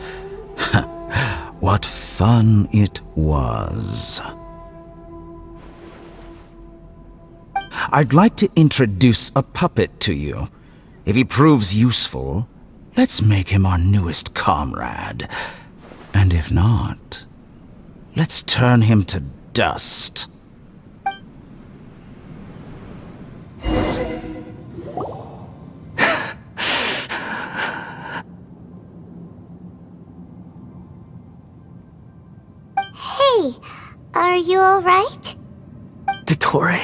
What fun it was. I'd like to introduce a puppet to you. If he proves useful, let's make him our newest comrade. And if not, let's turn him to dust. Hey, are you alright? Dottore.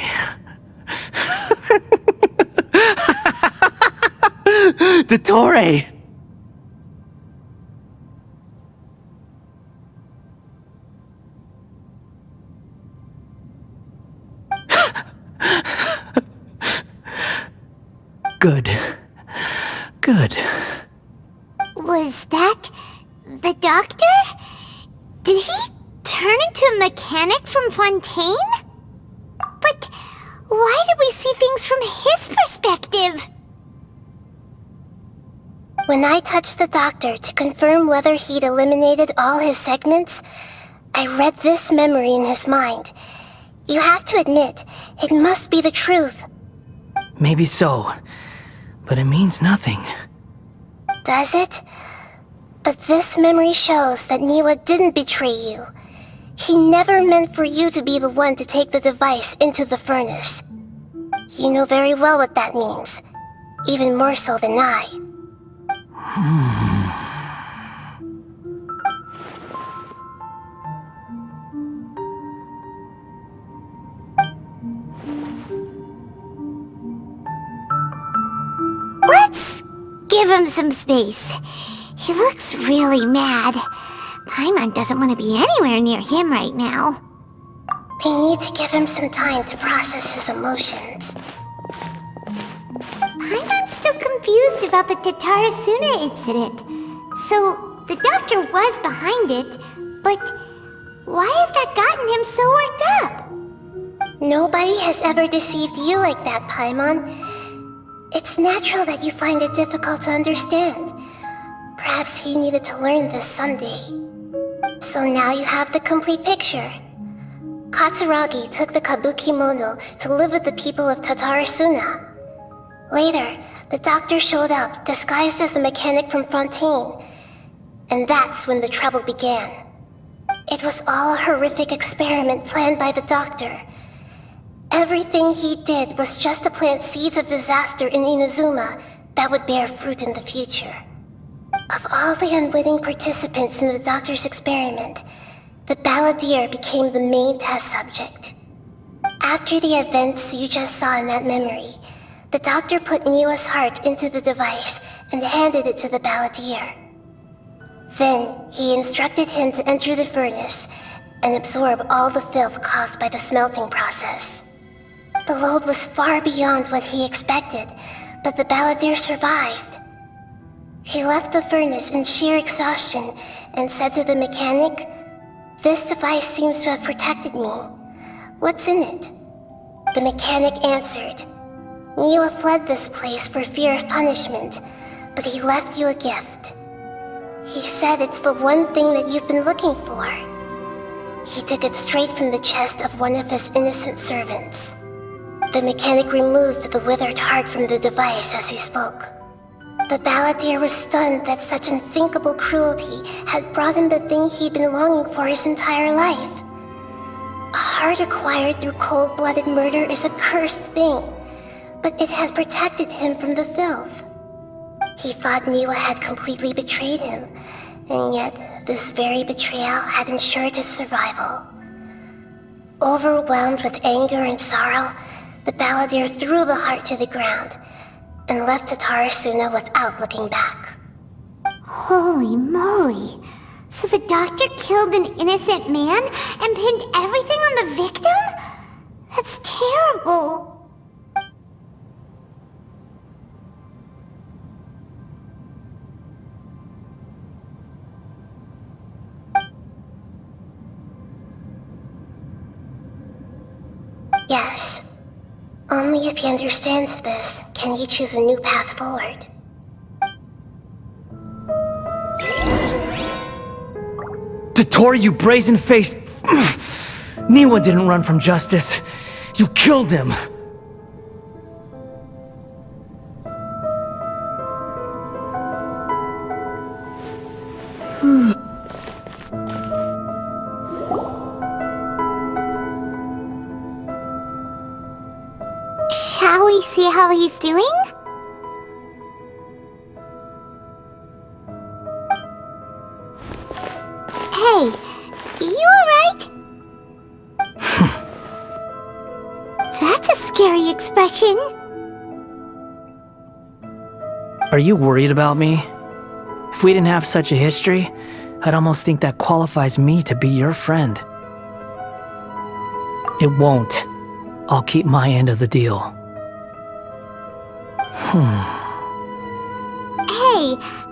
Dottore! Good. Good. Was that the doctor? Did he turn into a mechanic from Fontaine? But why did we see things from his perspective? When I touched the doctor to confirm whether he'd eliminated all his segments, I read this memory in his mind. You have to admit, it must be the truth. Maybe so, but it means nothing. Does it? But this memory shows that Niwa didn't betray you. He never meant for you to be the one to take the device into the furnace. You know very well what that means. Even more so than I. Let's give him some space. He looks really mad. Paimon doesn't want to be anywhere near him right now. We need to give him some time to process his emotions. Paimon's still confused about the Tatarasuna incident. So, the doctor was behind it, but why has that gotten him so worked up? Nobody has ever deceived you like that, Paimon. It's natural that you find it difficult to understand. Perhaps he needed to learn this someday. So now you have the complete picture. Katsuragi took the Kabukimono to live with the people of Tatarasuna. Later, the doctor showed up, disguised as the mechanic from Fontaine. And that's when the trouble began. It was all a horrific experiment planned by the doctor. Everything he did was just to plant seeds of disaster in Inazuma that would bear fruit in the future. Of all the unwitting participants in the doctor's experiment, the balladeer became the main test subject. After the events you just saw in that memory, the doctor put Niwa's heart into the device and handed it to the balladeer. Then, he instructed him to enter the furnace and absorb all the filth caused by the smelting process. The load was far beyond what he expected, but the balladeer survived. He left the furnace in sheer exhaustion and said to the mechanic, "This device seems to have protected me. What's in it?" The mechanic answered, "Niwa fled this place for fear of punishment, but he left you a gift. He said it's the one thing that you've been looking for." He took it straight from the chest of one of his innocent servants. The mechanic removed the withered heart from the device as he spoke. The balladeer was stunned that such unthinkable cruelty had brought him the thing he'd been longing for his entire life. A heart acquired through cold-blooded murder is a cursed thing, but it had protected him from the filth. He thought Niwa had completely betrayed him, and yet this very betrayal had ensured his survival. Overwhelmed with anger and sorrow, the balladeer threw the heart to the ground and left Tatarasuna without looking back. Holy moly! So the doctor killed an innocent man and pinned everything on the victim? That's terrible! Yes. Only if he understands this can he choose a new path forward. Dottore, you brazen-faced... Niwa didn't run from justice. You killed him. Shall we see how he's doing? Hey, you alright? That's a scary expression. Are you worried about me? If we didn't have such a history, I'd almost think that qualifies me to be your friend. It won't. I'll keep my end of the deal. Hey,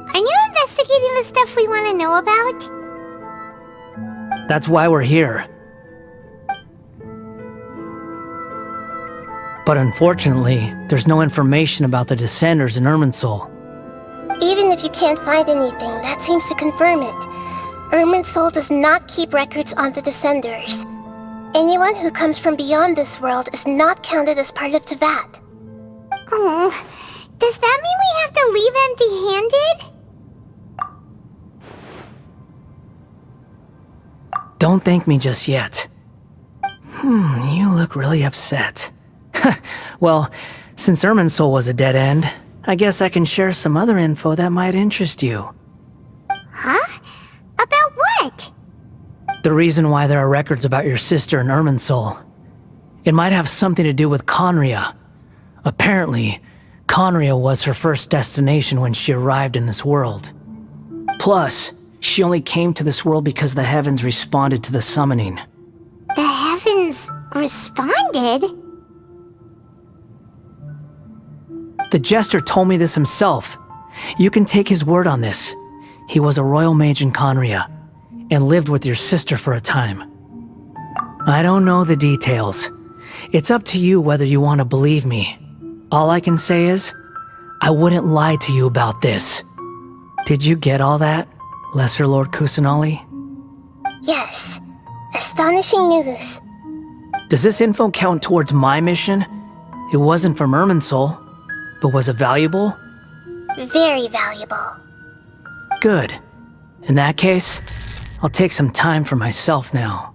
are you investigating the stuff we want to know about? That's why we're here. But unfortunately, there's no information about the Descenders in Irminsul. Even if you can't find anything, that seems to confirm it. Irminsul does not keep records on the Descenders. Anyone who comes from beyond this world is not counted as part of Tevat. Oh, does that mean we have to leave empty-handed? Don't thank me just yet. You look really upset. Well, since Irminsul was a dead end, I guess I can share some other info that might interest you. Huh? About what? The reason why there are records about your sister in Irminsul. It might have something to do with Conria. Apparently, Conria was her first destination when she arrived in this world. Plus, she only came to this world because the heavens responded to the summoning. The heavens responded? The jester told me this himself. You can take his word on this. He was a royal mage in Conria, and lived with your sister for a time. I don't know the details. It's up to you whether you want to believe me. All I can say is, I wouldn't lie to you about this. Did you get all that, Lesser Lord Kusanali? Yes. Astonishing news. Does this info count towards my mission? It wasn't from Irminsul, but was it valuable? Very valuable. Good. In that case, I'll take some time for myself now.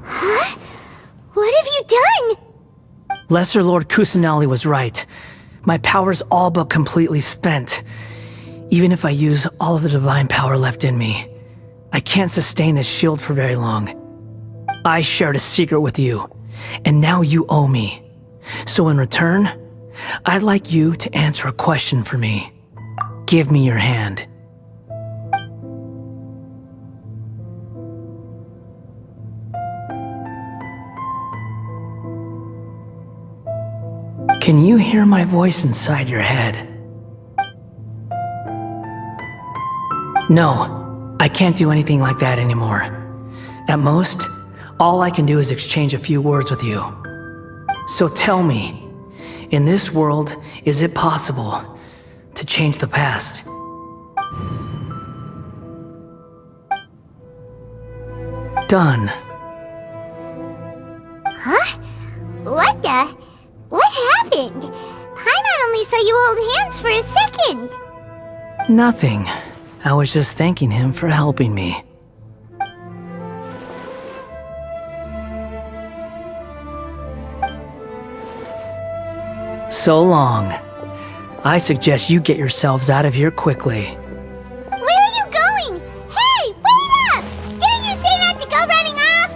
Huh? What have you done? Lesser Lord Kusanali was right. My power's all but completely spent. Even if I use all of the divine power left in me, I can't sustain this shield for very long. I shared a secret with you, and now you owe me. So in return, I'd like you to answer a question for me. Give me your hand. Can you hear my voice inside your head? No, I can't do anything like that anymore. At most, all I can do is exchange a few words with you. So tell me, in this world, is it possible to change the past? Done. Huh? What the? What happened? Paimon only saw you hold hands for a second. Nothing. I was just thanking him for helping me. So long. I suggest you get yourselves out of here quickly. Where are you going? Hey, wait up! Didn't you say not to go running off?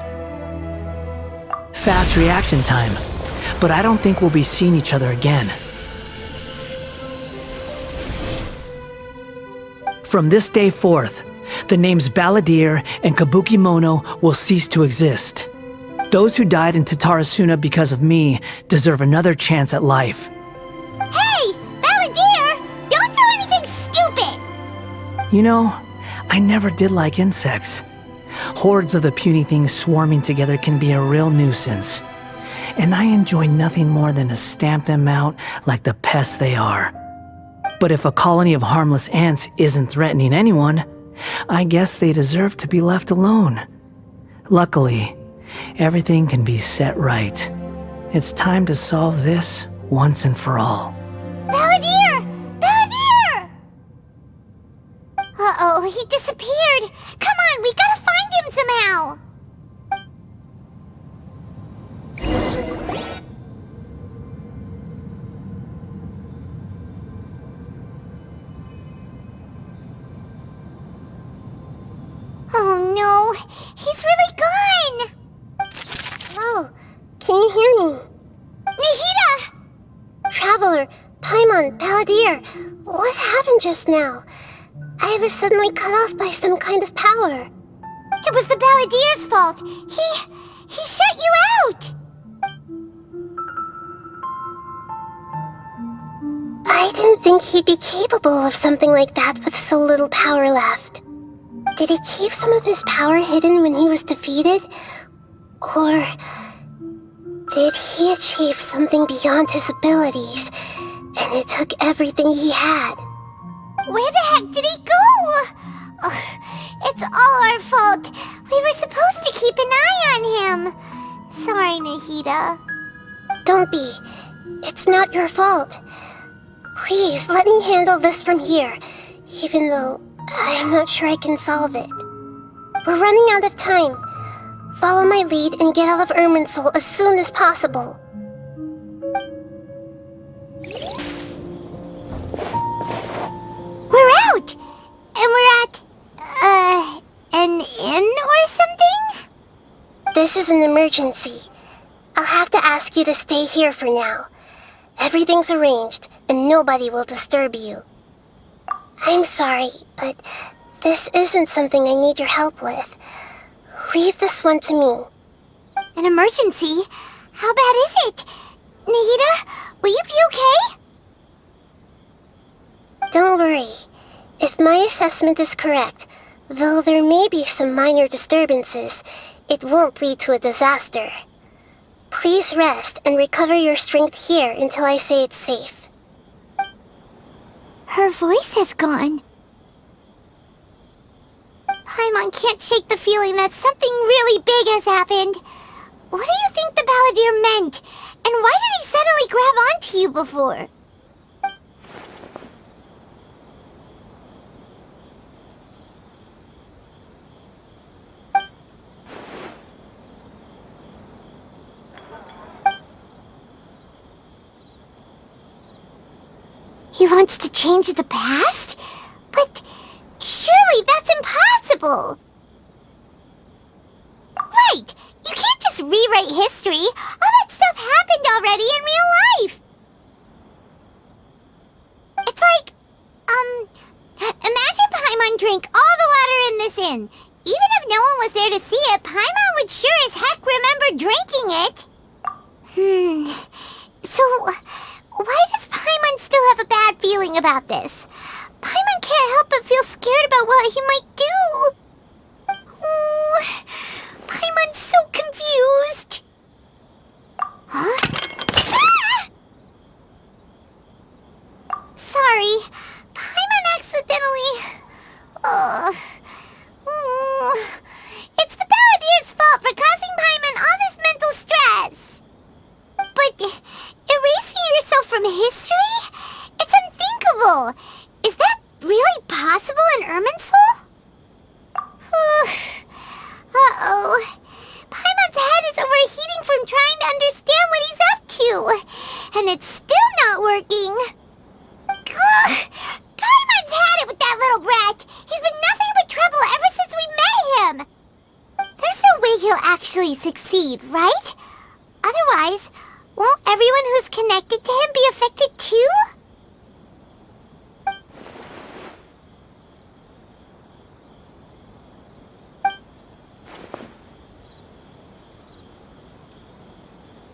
Fast reaction time. But I don't think we'll be seeing each other again. From this day forth, the names Balladeer and Kabukimono will cease to exist. Those who died in Tatarasuna because of me deserve another chance at life. Hey, Balladeer! Don't do anything stupid! You know, I never did like insects. Hordes of the puny things swarming together can be a real nuisance. And I enjoy nothing more than to stamp them out like the pests they are. But if a colony of harmless ants isn't threatening anyone, I guess they deserve to be left alone. Luckily, everything can be set right. It's time to solve this once and for all. Balladeer! Balladeer! Uh-oh, he disappeared. Come on, we gotta find him somehow. Oh no, he's really gone! Oh, can you hear me? Nahida! Traveler, Paimon, Balladeer, what happened just now? I was suddenly cut off by some kind of power. It was the Balladeer's fault. He shut you out! I didn't think he'd be capable of something like that with so little power left. Did he keep some of his power hidden when he was defeated? Or did he achieve something beyond his abilities, and it took everything he had? Where the heck did he go? Ugh, it's all our fault. We were supposed to keep an eye on him. Sorry, Nahida. Don't be. It's not your fault. Please, let me handle this from here, even though I'm not sure I can solve it. We're running out of time. Follow my lead and get out of Irminsul as soon as possible. We're out! And we're at, an inn or something? This is an emergency. I'll have to ask you to stay here for now. Everything's arranged, and nobody will disturb you. I'm sorry, but this isn't something I need your help with. Leave this one to me. An emergency? How bad is it? Nahida, will you be okay? Don't worry. If my assessment is correct, though there may be some minor disturbances, it won't lead to a disaster. Please rest and recover your strength here until I say it's safe. Her voice has gone. Paimon can't shake the feeling that something really big has happened. What do you think the Balladeer meant? And why did he suddenly grab onto you before? He wants to change the past? But surely that's impossible! Right! You can't just rewrite history! All that stuff happened already in real life! It's like, imagine Paimon drank all the water in this inn. Even if no one was there to see it, Paimon would sure as heck remember drinking it. So, why does Paimon still have a bad feeling about this? Paimon can't help but feel scared about what he might do. Oh, Paimon's so confused. Huh? Ah! Sorry, Paimon accidentally... It's the Balladeer's fault for causing Paimon all this mental stress. But erasing yourself from history? It's unthinkable. Is that really possible in Irminsul? Uh-oh. Paimon's head is overheating from trying to understand what he's up to. And it's still not working. Ugh. Paimon's had it with that little brat. He's been nothing but trouble ever since we met him. There's no way he'll actually succeed, right? Otherwise, won't everyone who's connected to him be affected too?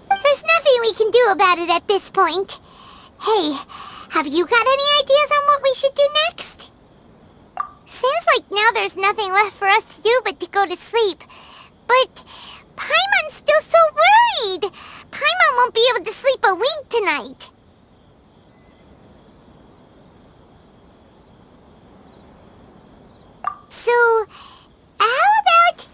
There's nothing we can do about it at this point. Hey, have you got any ideas on what we should do next? Seems like now there's nothing left for us to do but to go to sleep. But Paimon's still so worried. Paimon won't be able to sleep a wink tonight. So, how about,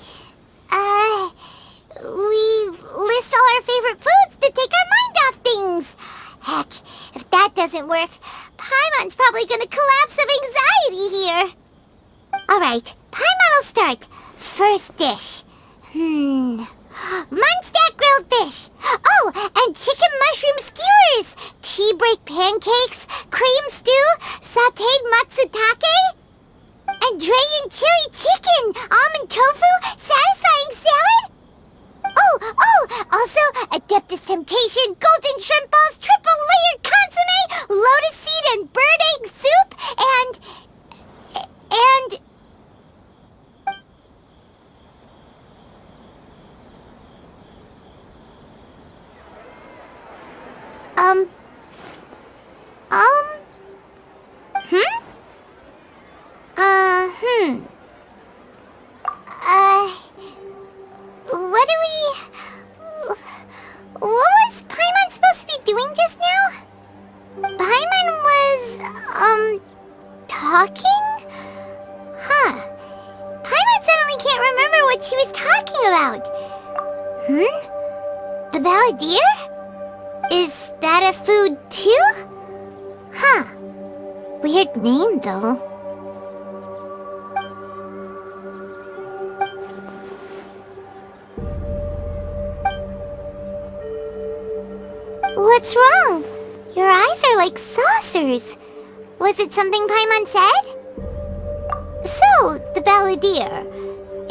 we list all our favorite foods to take our mind off things? Heck, if that doesn't work, Paimon's probably gonna collapse of anxiety here. Alright, Paimon will start. First dish. Munstack grilled fish. Oh, and chicken mushroom skewers. Tea break pancakes. Cream stew. Sauteed matsutake. And Dragon chili chicken. Almond tofu. Satisfying salad. Oh, also Adeptus Temptation. Golden shrimp balls. Triple layered consomme. Lotus seed and bird egg soup. And... What was Paimon supposed to be doing just now? Paimon was, talking? Huh. Paimon suddenly can't remember what she was talking about. The Balladeer? Is that a food too? Huh. Weird name, though. What's wrong? Your eyes are like saucers. Was it something Paimon said? So, the Balladeer.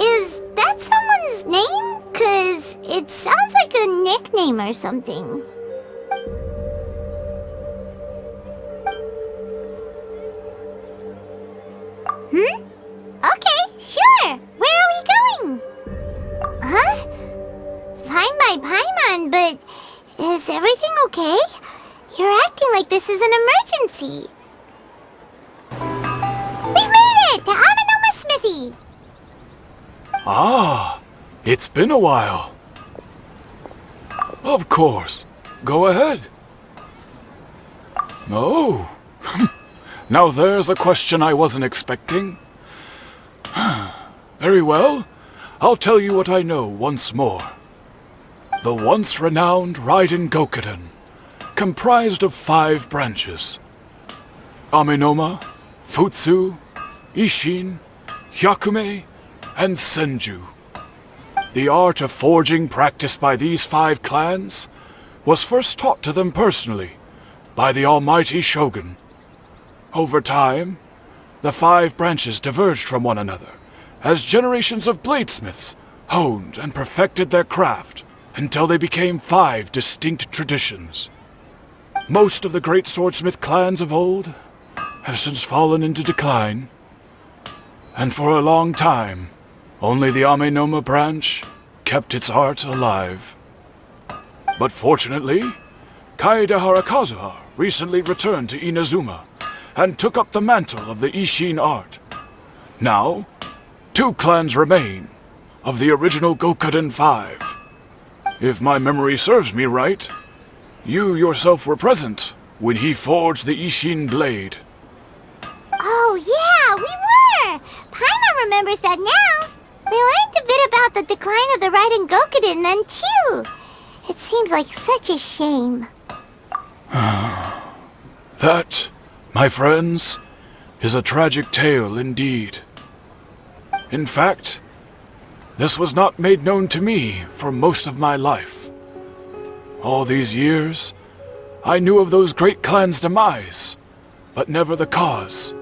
Is that someone's name? 'Cause it sounds like a nickname or something. Okay, sure. Where are we going? Huh? Fine by Paimon, but is everything okay? You're acting like this is an emergency. We've made it to Amenoma Smithy. Ah, it's been a while. Of course. Go ahead. Oh. Now there's a question I wasn't expecting. Very well. I'll tell you what I know once more. The once renowned Raiden Gokuden, comprised of 5 branches. Amenoma, Futsu, Ishin, Hyakume, and Senju. The art of forging practiced by these 5 clans was first taught to them personally by the almighty Shogun. Over time, the 5 branches diverged from one another as generations of bladesmiths honed and perfected their craft until they became 5 distinct traditions. Most of the great swordsmith clans of old have since fallen into decline, and for a long time, only the Amenoma branch kept its art alive. But fortunately, Kaedehara Kazuha recently returned to Inazuma and took up the mantle of the Ishin art. Now, 2 clans remain of the original Gokuden 5. If my memory serves me right, you yourself were present when he forged the Ishin blade. Oh yeah, we were! Paimon remembers that now. They learned a bit about the decline of the Raiden Gokuden then too. It seems like such a shame. That, my friends, is a tragic tale indeed. In fact, this was not made known to me for most of my life. All these years, I knew of those great clans' demise, but never the cause.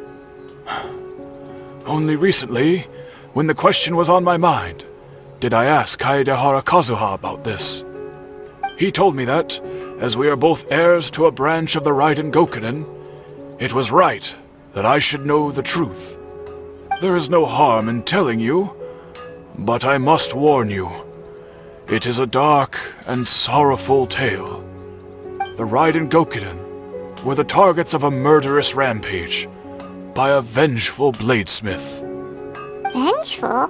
Only recently, when the question was on my mind, did I ask Kaedehara Kazuha about this. He told me that, as we are both heirs to a branch of the Raiden Gokuden, it was right that I should know the truth. There is no harm in telling you, but I must warn you. It is a dark and sorrowful tale. The Raiden Gokuden were the targets of a murderous rampage by a vengeful bladesmith. Vengeful?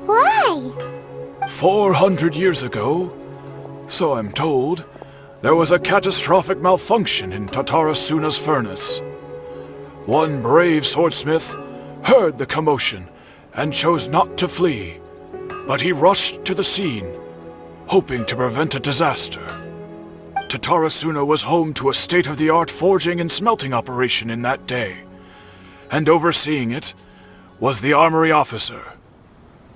Why? 400 years ago, so I'm told, there was a catastrophic malfunction in Tatarasuna's furnace. One brave swordsmith heard the commotion and chose not to flee, but he rushed to the scene, hoping to prevent a disaster. Tatarasuna was home to a state-of-the-art forging and smelting operation in that day, and overseeing it was the armory officer.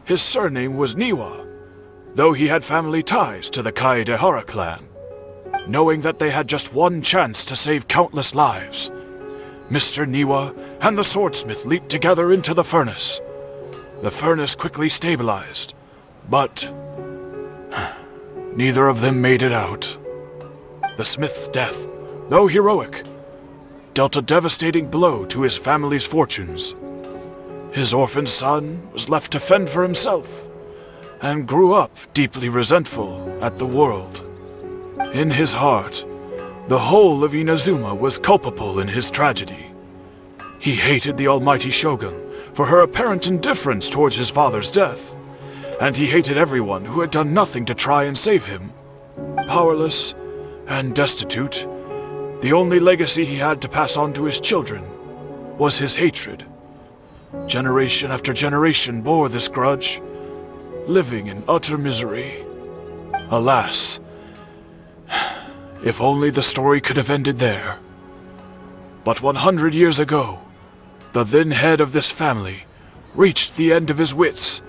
His surname was Niwa, though he had family ties to the Kaedehara clan. Knowing that they had just one chance to save countless lives, Mr. Niwa and the swordsmith leaped together into the furnace. The furnace quickly stabilized, but neither of them made it out. The smith's death, though heroic, dealt a devastating blow to his family's fortunes. His orphan son was left to fend for himself, and grew up deeply resentful at the world. In his heart, the whole of Inazuma was culpable in his tragedy. He hated the almighty Shogun for her apparent indifference towards his father's death, and he hated everyone who had done nothing to try and save him. Powerless and destitute, the only legacy he had to pass on to his children was his hatred. Generation after generation bore this grudge, living in utter misery. Alas, if only the story could have ended there. But 100 years ago, the then head of this family reached the end of his wits.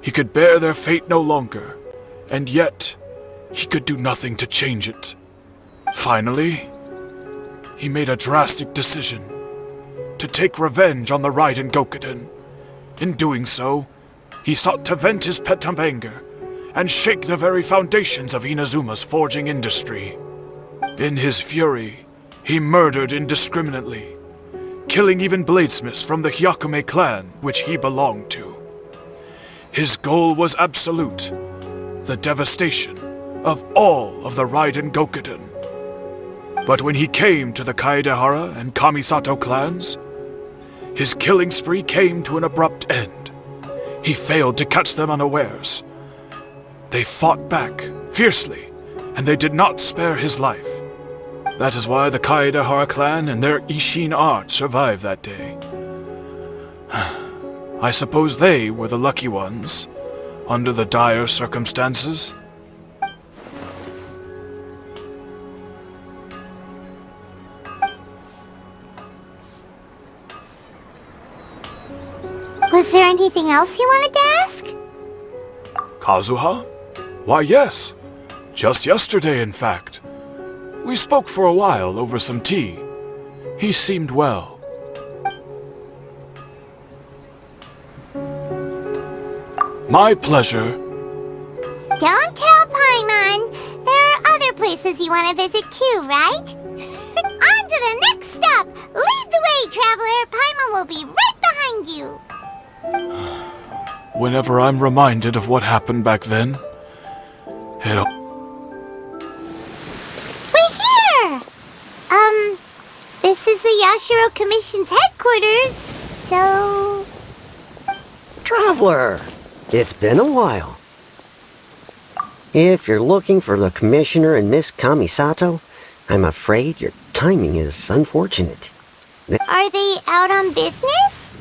He could bear their fate no longer, and yet he could do nothing to change it. Finally, he made a drastic decision to take revenge on the Raiden Gokuden. In doing so, he sought to vent his pent-up anger and shake the very foundations of Inazuma's forging industry. In his fury, he murdered indiscriminately, killing even bladesmiths from the Hyakume clan, which he belonged to. His goal was absolute, the devastation of all of the Raiden Gokuden. But when he came to the Kaedehara and Kamisato clans, his killing spree came to an abrupt end. He failed to catch them unawares. They fought back fiercely, and they did not spare his life. That is why the Kaedehara clan and their Ishin art survived that day. I suppose they were the lucky ones, under the dire circumstances. Was there anything else you wanted to ask? Kazuha? Why, yes. Just yesterday, in fact. We spoke for a while over some tea. He seemed well. My pleasure. Don't tell Paimon. There are other places you want to visit too, right? On to the next stop! Lead the way, traveler! Paimon will be right behind you! Whenever I'm reminded of what happened back then, it... We're here! This is the Yashiro Commission's headquarters, so... Traveler, it's been a while. If you're looking for the Commissioner and Miss Kamisato, I'm afraid your timing is unfortunate. Are they out on business?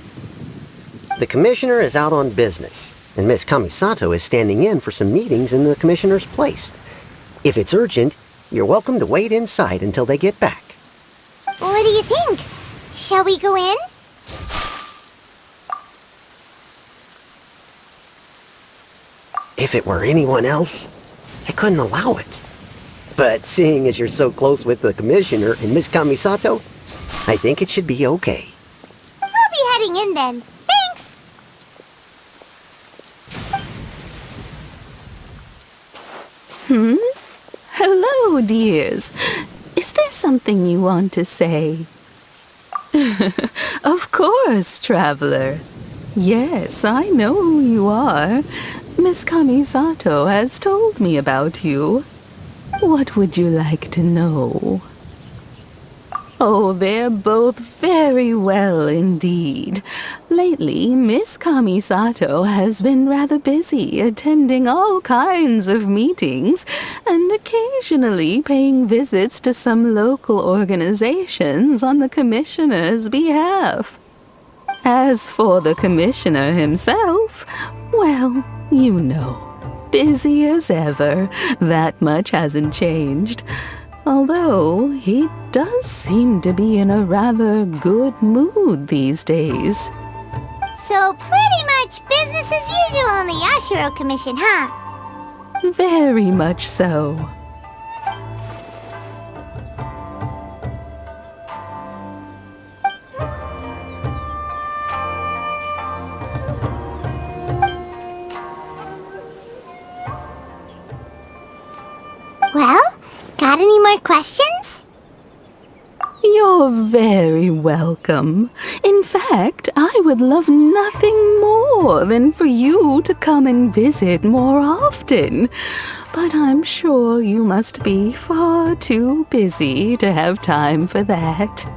The Commissioner is out on business, and Miss Kamisato is standing in for some meetings in the Commissioner's place. If it's urgent, you're welcome to wait inside until they get back. What do you think? Shall we go in? If it were anyone else, I couldn't allow it. But seeing as you're so close with the Commissioner and Miss Kamisato, I think it should be okay. We'll be heading in then. Thanks! Hello, dears. Is there something you want to say? Of course, traveler. Yes, I know who you are. Miss Kamisato has told me about you. What would you like to know? Oh, they're both very well indeed. Lately, Miss Kamisato has been rather busy attending all kinds of meetings and occasionally paying visits to some local organizations on the Commissioner's behalf. As for the Commissioner himself, well, you know, busy as ever. That much hasn't changed. Although, he does seem to be in a rather good mood these days. So pretty much business as usual on the Yashiro Commission, huh? Very much so. Well, got any more questions? You're very welcome. In fact, I would love nothing more than for you to come and visit more often. But I'm sure you must be far too busy to have time for that.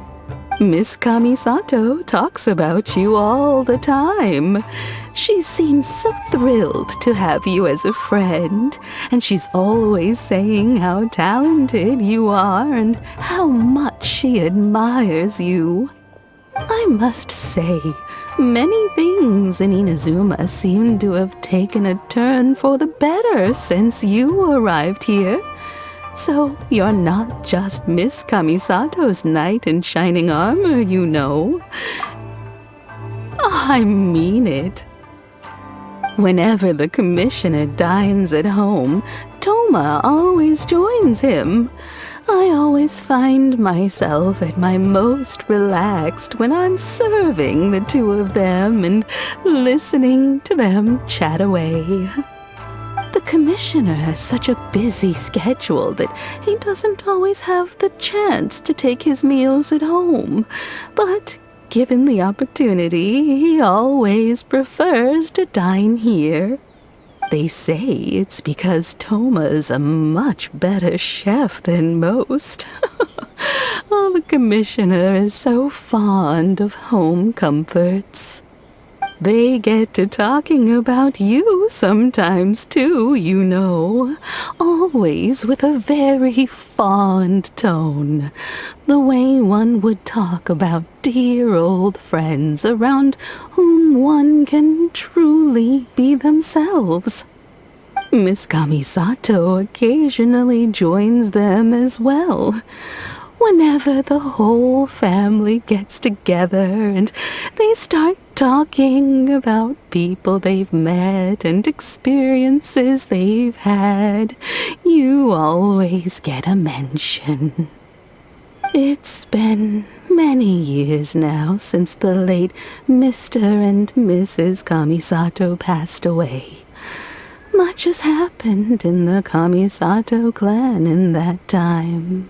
Miss Kamisato talks about you all the time. She seems so thrilled to have you as a friend, and she's always saying how talented you are and how much she admires you. I must say, many things in Inazuma seem to have taken a turn for the better since you arrived here. So you're not just Miss Kamisato's knight in shining armor, you know. I mean it. Whenever the Commissioner dines at home, Toma always joins him. I always find myself at my most relaxed when I'm serving the two of them and listening to them chat away. The Commissioner has such a busy schedule that he doesn't always have the chance to take his meals at home, but given the opportunity, he always prefers to dine here. They say it's because Toma is a much better chef than most. Oh, the commissioner is so fond of home comforts. They get to talking about you sometimes too, you know. Always with a very fond tone. The way one would talk about dear old friends around whom one can truly be themselves. Miss Kamisato occasionally joins them as well. Whenever the whole family gets together and they start talking about people they've met and experiences they've had, you always get a mention. It's been many years now since the late Mr. and Mrs. Kamisato passed away. Much has happened in the Kamisato clan in that time.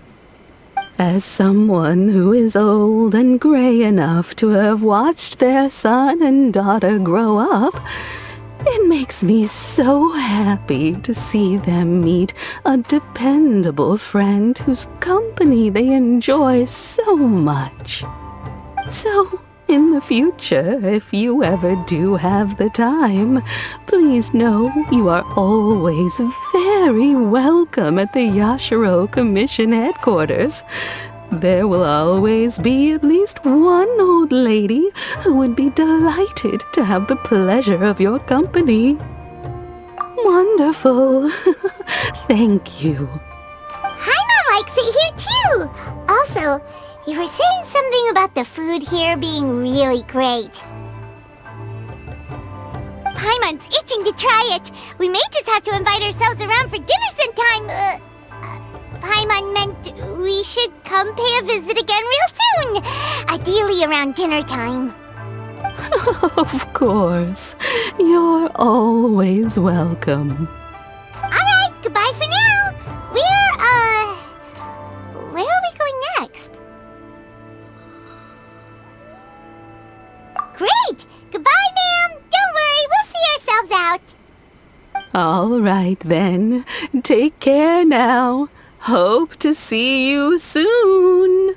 As someone who is old and gray enough to have watched their son and daughter grow up, it makes me so happy to see them meet a dependable friend whose company they enjoy so much. So, in the future, if you ever do have the time, please know you are always very welcome at the Yashiro Commission headquarters. There will always be at least one old lady who would be delighted to have the pleasure of your company. Wonderful. Thank you. Paimon likes it here too! Also, you were saying something about the food here being really great. Paimon's itching to try it. We may just have to invite ourselves around for dinner sometime. Paimon meant we should come pay a visit again real soon. Ideally around dinner time. Of course. You're always welcome. Alright, goodbye for now. Where are we going next? Great! Goodbye, ma'am! Don't worry, we'll see ourselves out. All right, then. Take care now. Hope to see you soon.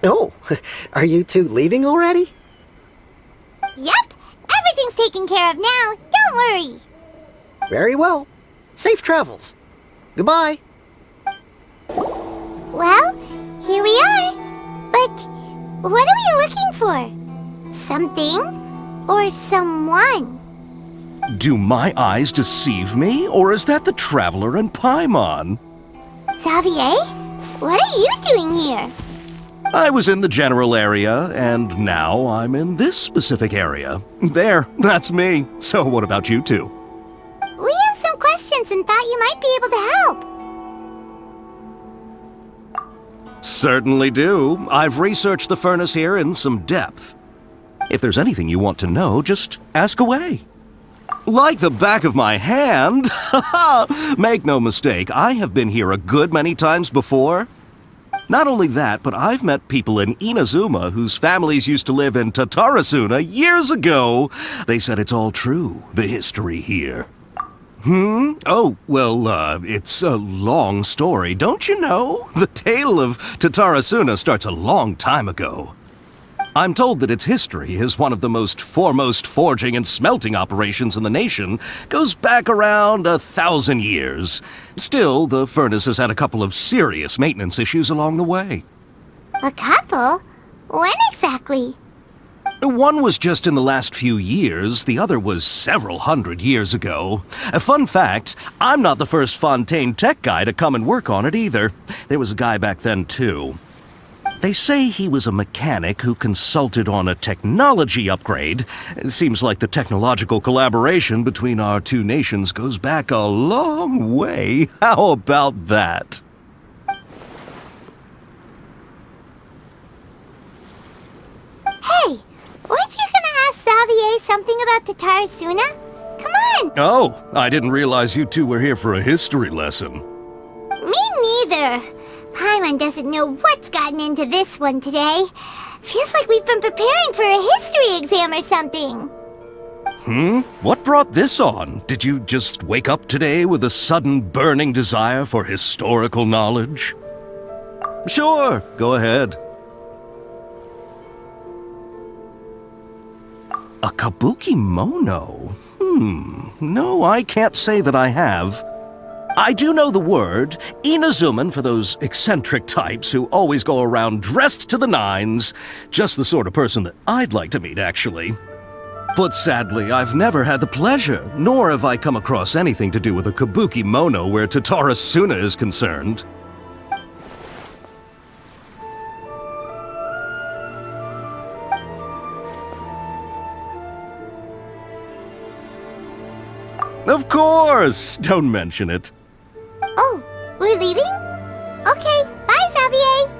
Oh, are you two leaving already? Yep, everything's taken care of now. Don't worry. Very well. Safe travels. Goodbye. Well, here we are. But what are we looking for? Something or someone? Do my eyes deceive me, or is that the Traveler and Paimon? Xavier, what are you doing here? I was in the general area, and now I'm in this specific area. There, that's me. So what about you two? We have some questions and thought you might be able to help. Certainly do. I've researched the furnace here in some depth. If there's anything you want to know, just ask away. Like the back of my hand! Make no mistake, I have been here a good many times before. Not only that, but I've met people in Inazuma whose families used to live in Tatarasuna years ago. They said it's all true, the history here. Oh, well, it's a long story, don't you know? The tale of Tatarasuna starts a long time ago. I'm told that its history is one of the most foremost forging and smelting operations in the nation, goes back around 1,000 years. Still, the furnace has had a couple of serious maintenance issues along the way. A couple? When exactly? One was just in the last few years, the other was several hundred years ago. A fun fact, I'm not the first Fontaine tech guy to come and work on it either. There was a guy back then too. They say he was a mechanic who consulted on a technology upgrade. It seems like the technological collaboration between our two nations goes back a long way. How about that? Hey, weren't you gonna ask Xavier something about Tatarasuna? Come on! Oh, I didn't realize you two were here for a history lesson. Me neither. Paimon Paimon doesn't know what's gotten into this one today. Feels like we've been preparing for a history exam or something. What brought this on? Did you just wake up today with a sudden burning desire for historical knowledge? Sure, go ahead. A kabuki mono? No, I can't say that I have. I do know the word, Inazuman for those eccentric types who always go around dressed to the nines. Just the sort of person that I'd like to meet, actually. But sadly, I've never had the pleasure, nor have I come across anything to do with a kabuki mono where Tatara Suna is concerned. Of course! Don't mention it. Oh, we're leaving? Okay, bye, Xavier!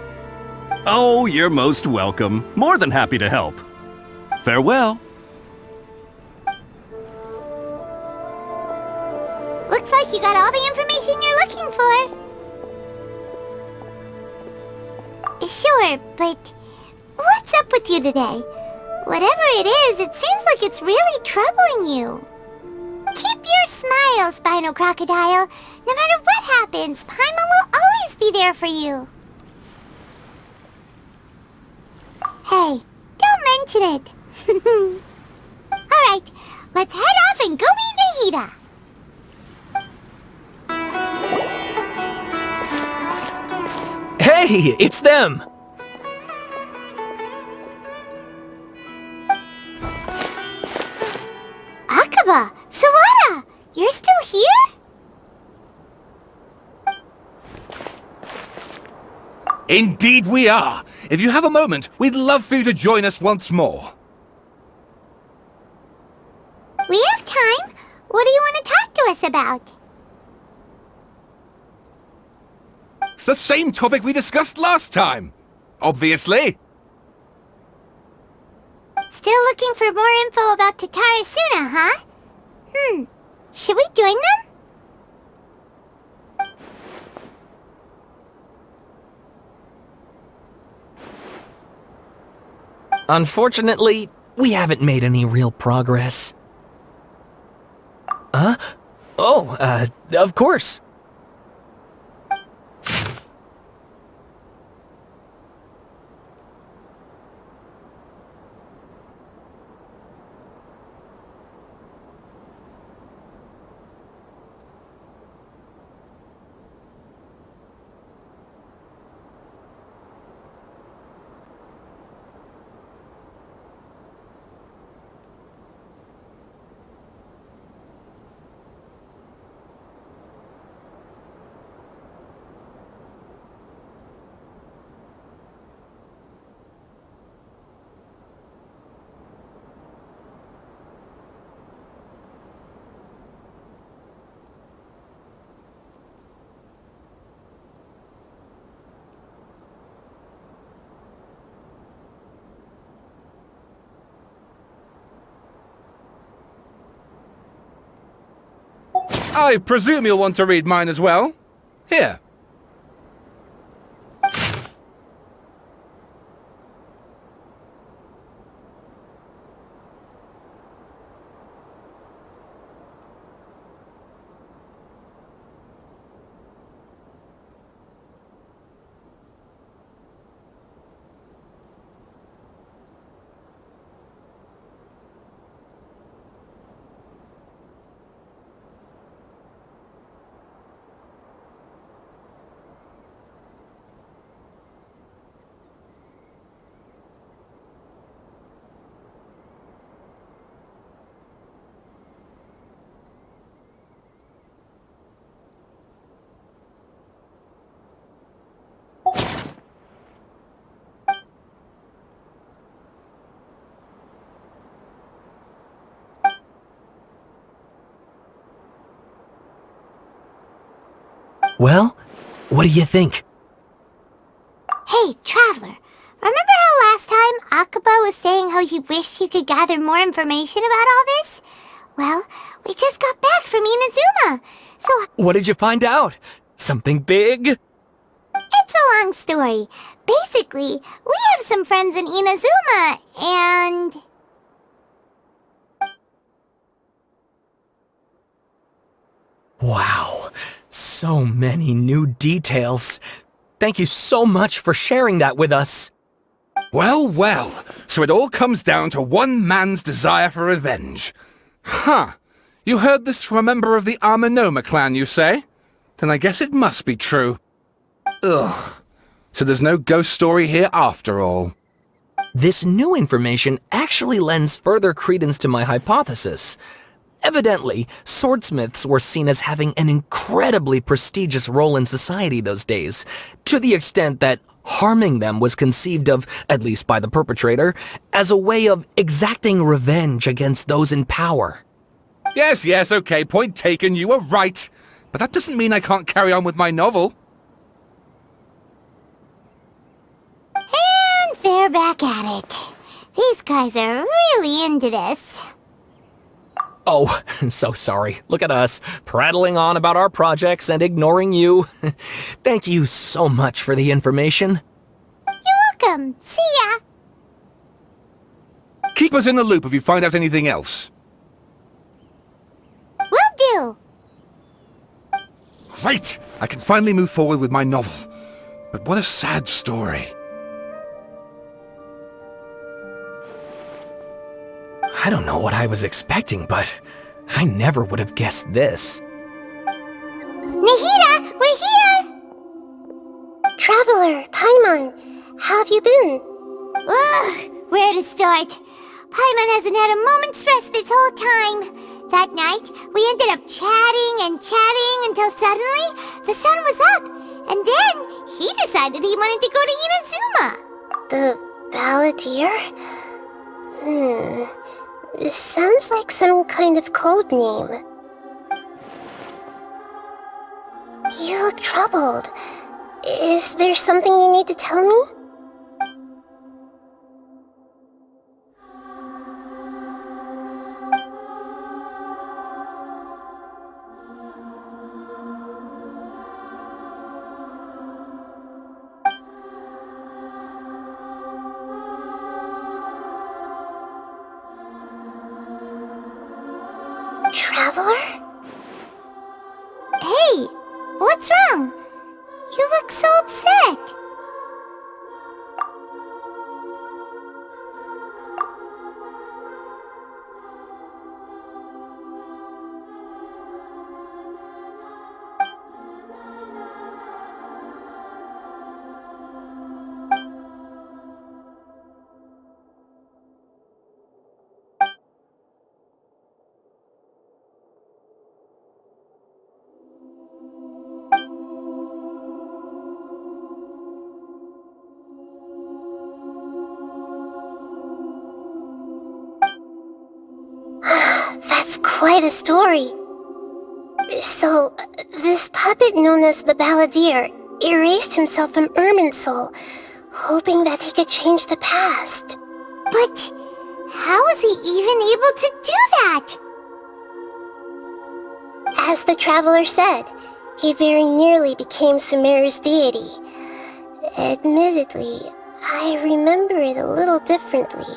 Oh, you're most welcome. More than happy to help. Farewell. Looks like you got all the information you're looking for. Sure, but what's up with you today? Whatever it is, it seems like it's really troubling you. Keep your smile, Spinal Crocodile. No matter what happens, Paimon will always be there for you. Hey, don't mention it. Alright, let's head off and go meet Nahida. Hey, it's them! Akaba! Sawada! You're still here? Indeed we are! If you have a moment, we'd love for you to join us once more. We have time. What do you want to talk to us about? It's the same topic we discussed last time. Obviously. Still looking for more info about Tatara Suna, huh? Should we join them? Unfortunately, we haven't made any real progress. Huh? Oh, of course. I presume you'll want to read mine as well. Here. Well, what do you think? Hey, Traveler. Remember how last time Akaba was saying how he wished he could gather more information about all this? Well, we just got back from Inazuma, so... What did you find out? Something big? It's a long story. Basically, we have some friends in Inazuma, and... Wow, so many new details. Thank you so much for sharing that with us. Well, well, so it all comes down to one man's desire for revenge. Huh. You heard this from a member of the Amanoma clan, you say? Then I guess it must be true. Ugh. So there's no ghost story here after all. This new information actually lends further credence to my hypothesis. Evidently, swordsmiths were seen as having an incredibly prestigious role in society those days, to the extent that harming them was conceived of, at least by the perpetrator, as a way of exacting revenge against those in power. Yes, okay, point taken, you were right. But that doesn't mean I can't carry on with my novel. And they're back at it. These guys are really into this. Oh, so sorry. Look at us, prattling on about our projects and ignoring you. Thank you so much for the information. You're welcome. See ya. Keep us in the loop if you find out anything else. Will do. Great! I can finally move forward with my novel. But what a sad story. I don't know what I was expecting, but I never would have guessed this. Nahida, we're here! Traveler, Paimon, how have you been? Ugh, where to start? Paimon hasn't had a moment's rest this whole time. That night, we ended up chatting and chatting until suddenly the sun was up. And then he decided he wanted to go to Inazuma. The Balladeer? It sounds like some kind of code name. You look troubled. Is there something you need to tell me? Traveler? Hey, what's wrong? You look so upset. That's quite a story. So, this puppet known as the Balladeer erased himself from Irminsul, hoping that he could change the past. But how was he even able to do that? As the Traveler said, he very nearly became Sumeru's deity. Admittedly, I remember it a little differently.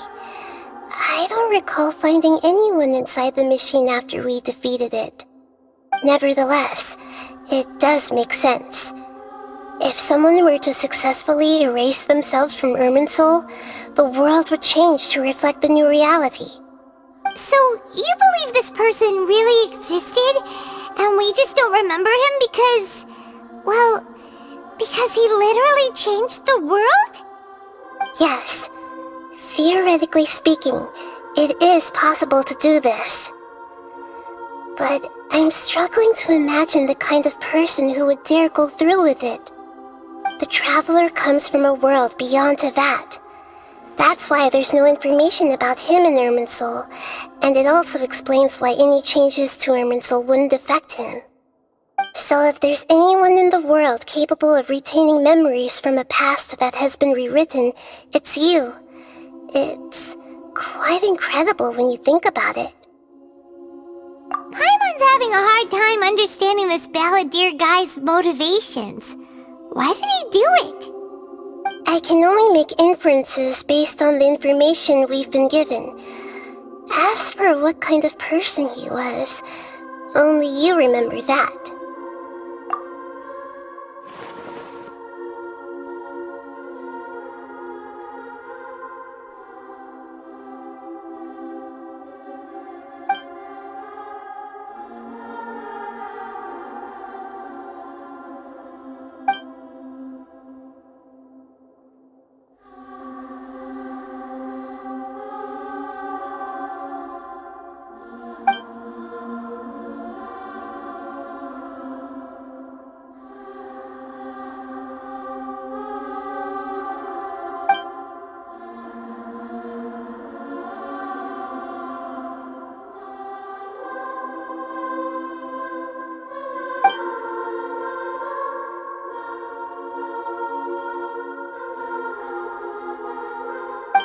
I don't recall finding anyone inside the machine after we defeated it. Nevertheless, it does make sense. If someone were to successfully erase themselves from Irminsul, the world would change to reflect the new reality. So, you believe this person really existed, and we just don't remember him because... well, because he literally changed the world? Yes. Theoretically speaking, it is possible to do this. But I'm struggling to imagine the kind of person who would dare go through with it. The Traveler comes from a world beyond Tevat. That's why there's no information about him in Irminsul, and it also explains why any changes to Irminsul wouldn't affect him. So if there's anyone in the world capable of retaining memories from a past that has been rewritten, it's you. It's quite incredible when you think about it. Paimon's having a hard time understanding this Balladeer guy's motivations. Why did he do it? I can only make inferences based on the information we've been given. As for what kind of person he was, only you remember that.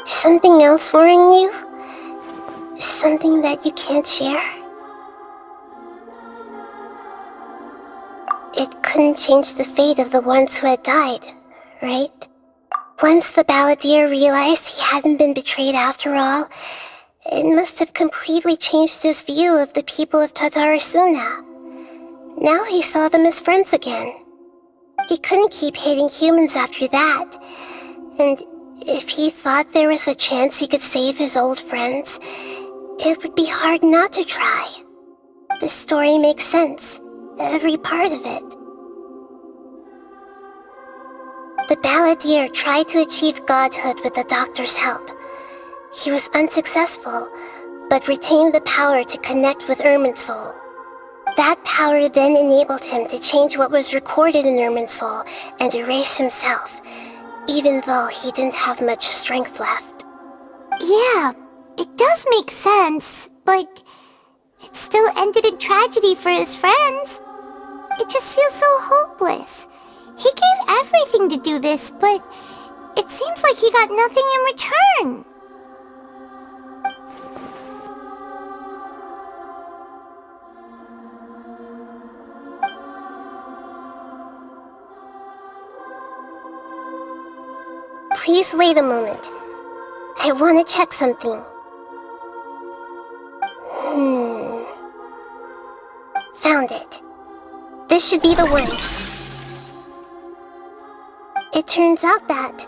Something else worrying you? Something that you can't share? It couldn't change the fate of the ones who had died, right? Once the balladeer realized he hadn't been betrayed after all, it must have completely changed his view of the people of Tatarasuna. Now he saw them as friends again. He couldn't keep hating humans after that, and if he thought there was a chance he could save his old friends, it would be hard not to try. The story makes sense, every part of it. The balladeer tried to achieve godhood with the doctor's help. He was unsuccessful, but retained the power to connect with Irminsul. That power then enabled him to change what was recorded in Irminsul and erase himself, even though he didn't have much strength left. Yeah, it does make sense, but it still ended in tragedy for his friends. It just feels so hopeless. He gave everything to do this, but it seems like he got nothing in return. Please wait a moment. I want to check something. Found it. This should be the one. It turns out that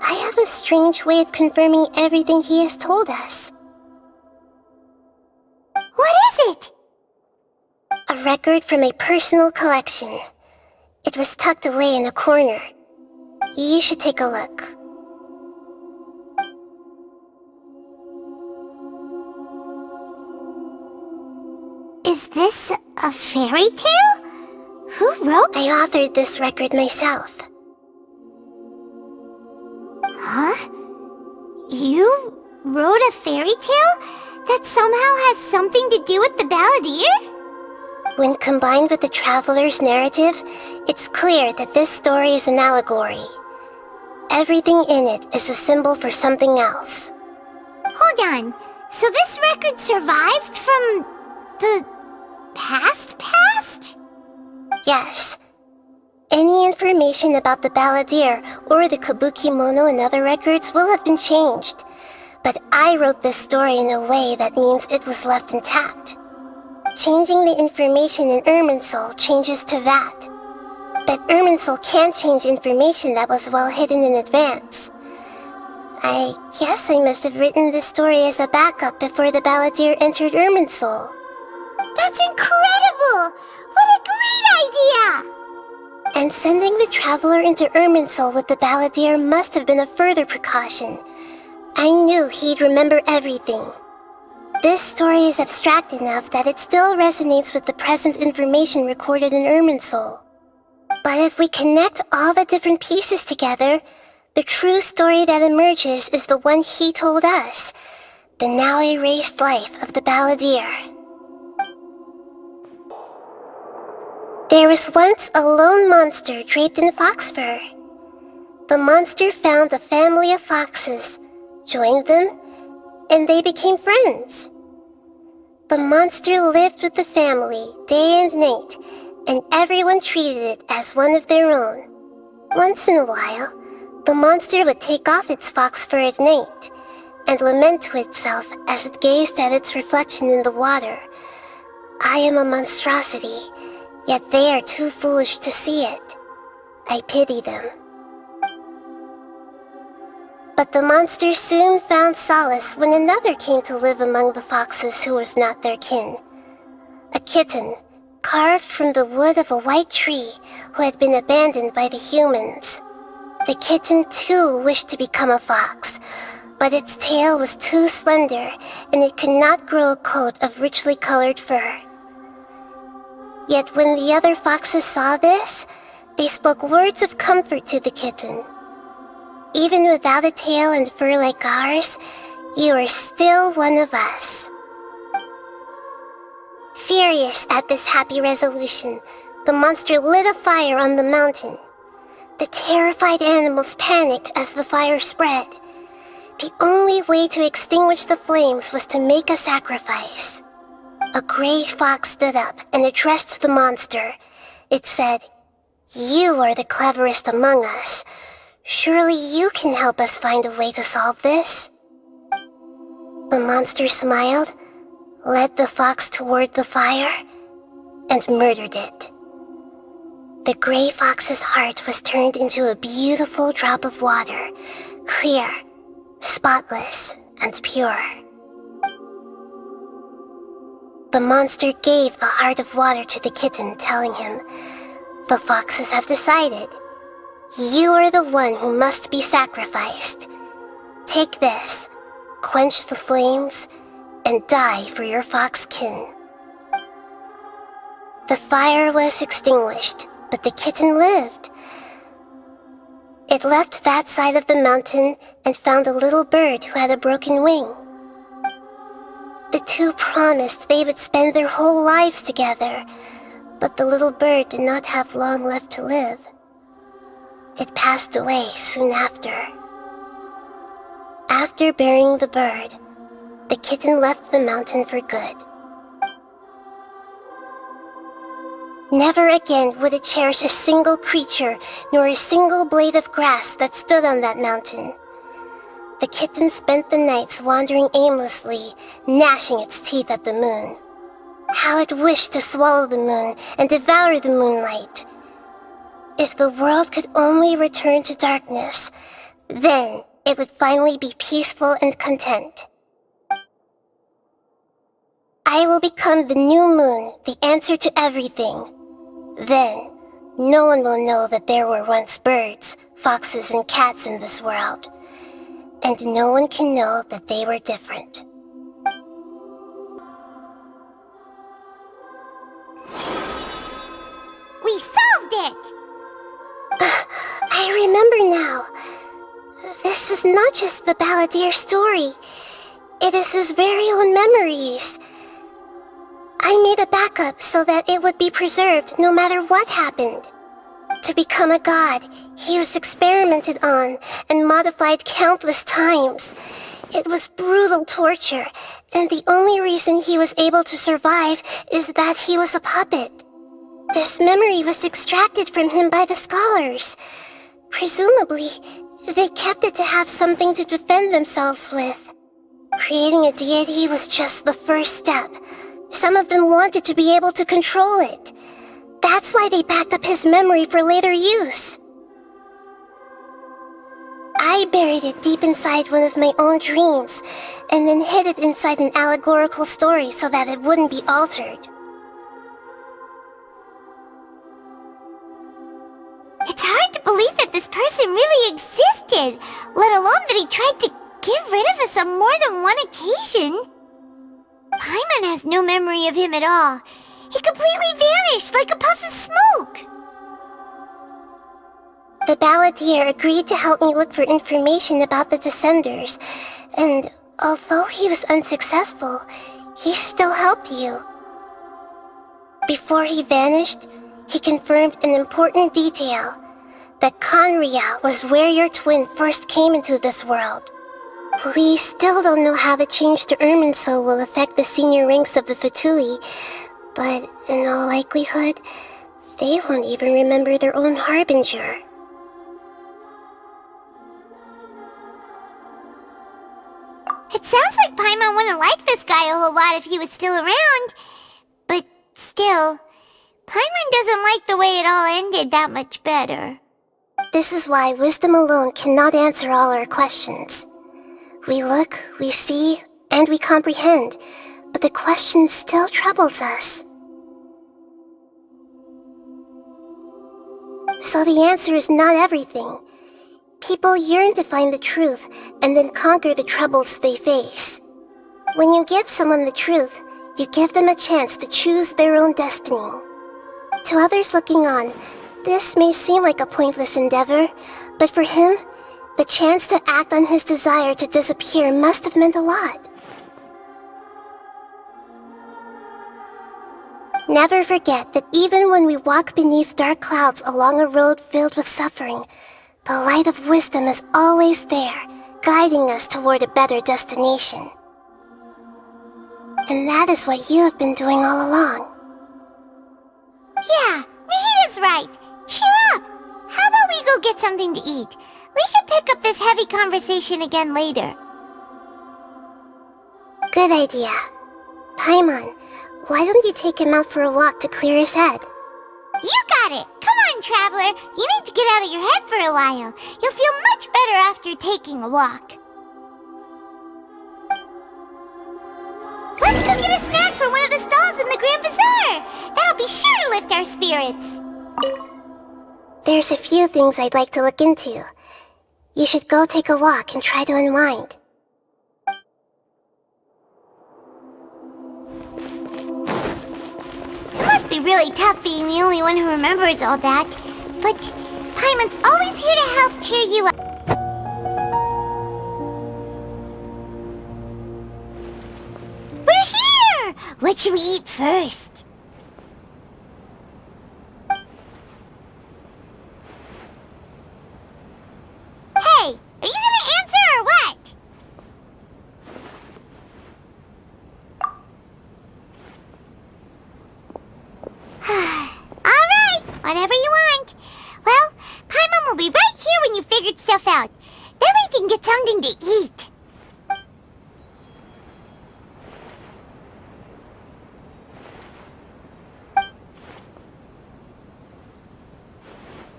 I have a strange way of confirming everything he has told us. What is it? A record from a personal collection. It was tucked away in a corner. You should take a look. Is this a fairy tale? Who wrote? I authored this record myself. Huh? You wrote a fairy tale that somehow has something to do with the balladeer? When combined with the traveler's narrative, it's clear that this story is an allegory. Everything in it is a symbol for something else. Hold on. So this record survived from the past? Yes. Any information about the balladeer or the kabuki mono in other records will have been changed. But I wrote this story in a way that means it was left intact. Changing the information in Irminsul changes to that. But Irminsul can't change information that was well hidden in advance. I guess I must have written this story as a backup before the balladeer entered Irminsul. That's incredible! What a great idea! And sending the traveler into Irminsul with the balladeer must have been a further precaution. I knew he'd remember everything. This story is abstract enough that it still resonates with the present information recorded in Irminsul. But if we connect all the different pieces together, the true story that emerges is the one he told us, the now erased life of the balladeer. There was once a lone monster draped in fox fur. The monster found a family of foxes, joined them, and they became friends. The monster lived with the family day and night, and everyone treated it as one of their own. Once in a while, the monster would take off its fox fur at night and lament to itself as it gazed at its reflection in the water. I am a monstrosity, yet they are too foolish to see it. I pity them. But the monster soon found solace when another came to live among the foxes who was not their kin. A kitten, carved from the wood of a white tree who had been abandoned by the humans. The kitten too wished to become a fox, but its tail was too slender and it could not grow a coat of richly colored fur. Yet when the other foxes saw this, they spoke words of comfort to the kitten. Even without a tail and fur like ours, you are still one of us. Furious at this happy resolution, the monster lit a fire on the mountain. The terrified animals panicked as the fire spread. The only way to extinguish the flames was to make a sacrifice. A gray fox stood up and addressed the monster. It said, "You are the cleverest among us. Surely you can help us find a way to solve this." The monster smiled, led the fox toward the fire, and murdered it. The gray fox's heart was turned into a beautiful drop of water, clear, spotless, and pure. The monster gave the heart of water to the kitten, telling him, "The foxes have decided. You are the one who must be sacrificed. Take this, quench the flames, and die for your fox kin." The fire was extinguished, but the kitten lived. It left that side of the mountain and found a little bird who had a broken wing. The two promised they would spend their whole lives together, but the little bird did not have long left to live. It passed away soon after. After burying the bird, the kitten left the mountain for good. Never again would it cherish a single creature nor a single blade of grass that stood on that mountain. The kitten spent the nights wandering aimlessly, gnashing its teeth at the moon. How it wished to swallow the moon and devour the moonlight. If the world could only return to darkness, then it would finally be peaceful and content. I will become the new moon, the answer to everything. Then, no one will know that there were once birds, foxes, and cats in this world. And no one can know that they were different. We solved it! I remember now. This is not just the Balladeer story. It is his very own memories. I made a backup so that it would be preserved no matter what happened. To become a god, he was experimented on and modified countless times. It was brutal torture, and the only reason he was able to survive is that he was a puppet. This memory was extracted from him by the scholars. Presumably, they kept it to have something to defend themselves with. Creating a deity was just the first step. Some of them wanted to be able to control it. That's why they backed up his memory for later use. I buried it deep inside one of my own dreams, and then hid it inside an allegorical story so that it wouldn't be altered. It's hard to believe that this person really existed, let alone that he tried to get rid of us on more than one occasion. Paimon has no memory of him at all. He completely vanished like a puff of smoke. The Balladeer agreed to help me look for information about the Descenders, and although he was unsuccessful, he still helped you. Before he vanished, he confirmed an important detail, that Conria was where your twin first came into this world. We still don't know how the change to Irminsul will affect the senior ranks of the Fatui, but in all likelihood, they won't even remember their own Harbinger. It sounds like Paimon wouldn't like this guy a whole lot if he was still around. But still, Paimon doesn't like the way it all ended that much better. This is why wisdom alone cannot answer all our questions. We look, we see, and we comprehend, but the question still troubles us. So the answer is not everything. People yearn to find the truth and then conquer the troubles they face. When you give someone the truth, you give them a chance to choose their own destiny. To others looking on, this may seem like a pointless endeavor, but for him, the chance to act on his desire to disappear must have meant a lot. Never forget that even when we walk beneath dark clouds along a road filled with suffering, the light of wisdom is always there, guiding us toward a better destination. And that is what you have been doing all along. Yeah, Mihida's right. Cheer up! How about we go get something to eat? We can pick up this heavy conversation again later. Good idea. Paimon, why don't you take him out for a walk to clear his head? You got it! Come on, Traveler! You need to get out of your head for a while. You'll feel much better after taking a walk. Let's go get a snack from one of the stalls in the Grand Bazaar! That'll be sure to lift our spirits. There's a few things I'd like to look into. You should go take a walk and try to unwind. It must be really tough being the only one who remembers all that. But Paimon's always here to help cheer you up. We're here! What should we eat first? Hey, are you gonna answer or what? Alright, whatever you want. Well, Paimon will be right here when you figured stuff out. Then we can get something to eat.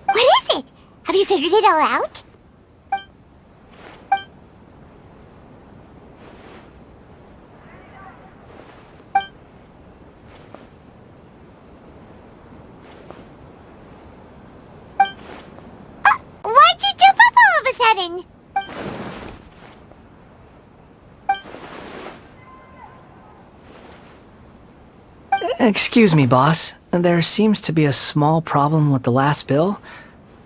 What is it? Have you figured it all out? Why'd you jump up all of a sudden? Excuse me, boss. There seems to be a small problem with the last bill.